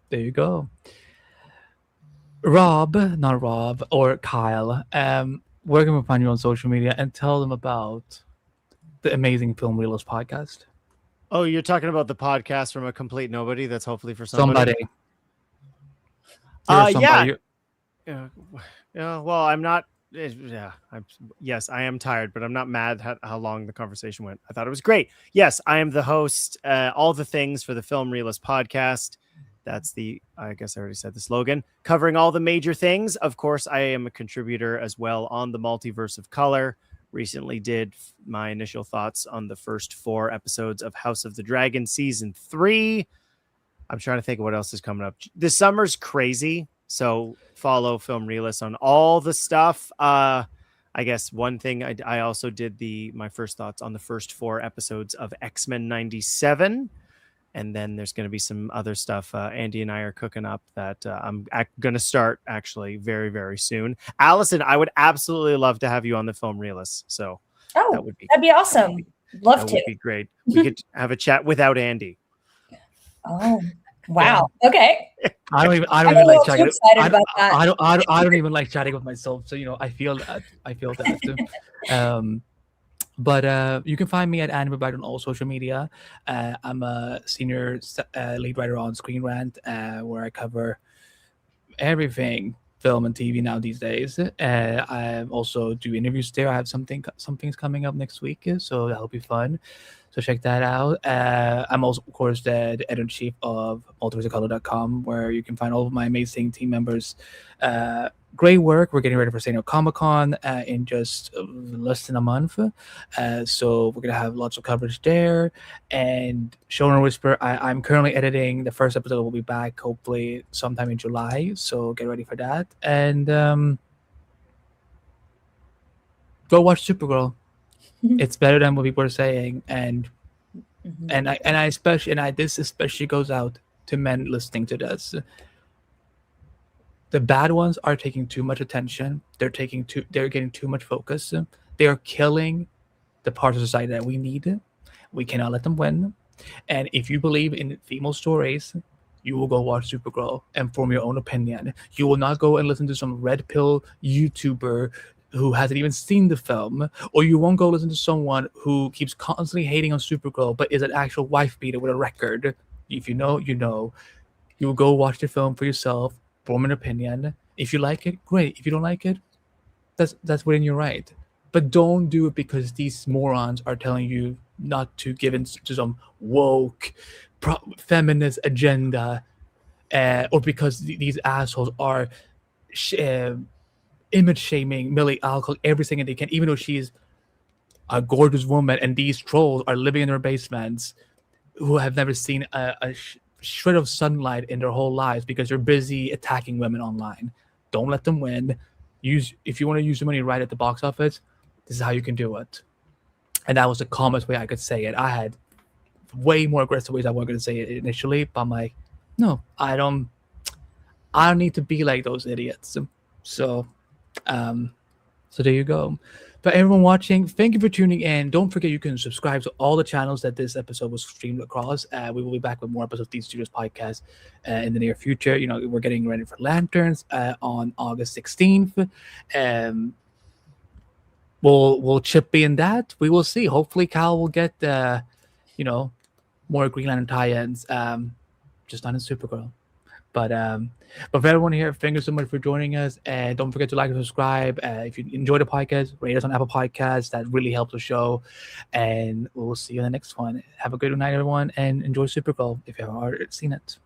There you go. Not Rob or Kyle. Where can we find you on social media and tell them about the amazing Film Reelists Podcast? Oh, you're talking about the podcast from a complete nobody. That's hopefully for somebody. Yeah. Yeah. Well, I'm not Yes, I am tired, but I'm not mad at how long the conversation went. I thought it was great. Yes, I am the host, all the things for the Film Reelists Podcast. That's I guess I already said the slogan, covering all the major things. Of course, I am a contributor as well on the Multiverse of Color. Recently did my initial thoughts on the first 4 episodes of House of the Dragon season 3. I'm trying to think of what else is coming up. This summer's crazy, so follow Film Reelists on all the stuff. I guess one thing I also did my first thoughts on the first 4 episodes of X-Men 97. And then there's going to be some other stuff Andy and I are cooking up that I'm going to start actually very, very soon. Allison, I would absolutely love to have you on the Film Reelists. So that'd be awesome. Love to. That would be great. We could have a chat without Andy. Oh, wow. Okay. I don't even like chatting. I don't even like chatting with myself. So I feel that. But you can find me at Anime Bite on all social media. I'm a senior lead writer on ScreenRant, where I cover everything film and TV now these days. I also do interviews there. I have some things coming up next week, so that'll be fun. So check that out. I'm also, of course, the editor-in-chief of multiverseofcolor.com, where you can find all of my amazing team members. Great work. We're getting ready for San Diego Comic-Con in just less than a month. So we're going to have lots of coverage there. And Showrunner Whisper, I'm currently editing. The first episode will be back hopefully sometime in July. So get ready for that. And go watch Supergirl. It's better than what people are saying. And this especially goes out to men listening to this. The bad ones are taking too much attention. They're getting too much focus. They are killing the parts of society that we need. We cannot let them win. And if you believe in female stories, you will go watch Supergirl and form your own opinion. You will not go and listen to some red pill YouTuber who hasn't even seen the film, or you won't go listen to someone who keeps constantly hating on Supergirl but is an actual wife beater with a record. If you know, you know. You will go watch the film for yourself, form an opinion. If you like it, great. If you don't like it, that's within your right. But don't do it because these morons are telling you not to give in to some woke feminist agenda, or because these assholes are image shaming Millie Alcock every single day they can, even though she's a gorgeous woman, and these trolls are living in their basements who have never seen a shred of sunlight in their whole lives because they're busy attacking women online. Don't let them win. If you want to use the money right at the box office, this is how you can do it. And that was the calmest way I could say it. I had way more aggressive ways I was going to say it initially, but I'm like, no, I don't need to be like those idiots. So there you go. For everyone watching, thank you for tuning in. Don't forget you can subscribe to all the channels that this episode was streamed across. We will be back with more episodes of DC Studios Podcast in the near future. We're getting ready for Lanterns on August 16th. We'll chip in that. We will see. Hopefully Cal will get more Green Lantern tie-ins, just not in Supergirl. But for everyone here, thank you so much for joining us. And don't forget to like and subscribe. If you enjoy the podcast, rate us on Apple Podcasts. That really helps the show. And we'll see you in the next one. Have a good night, everyone, and enjoy Supergirl if you haven't already seen it.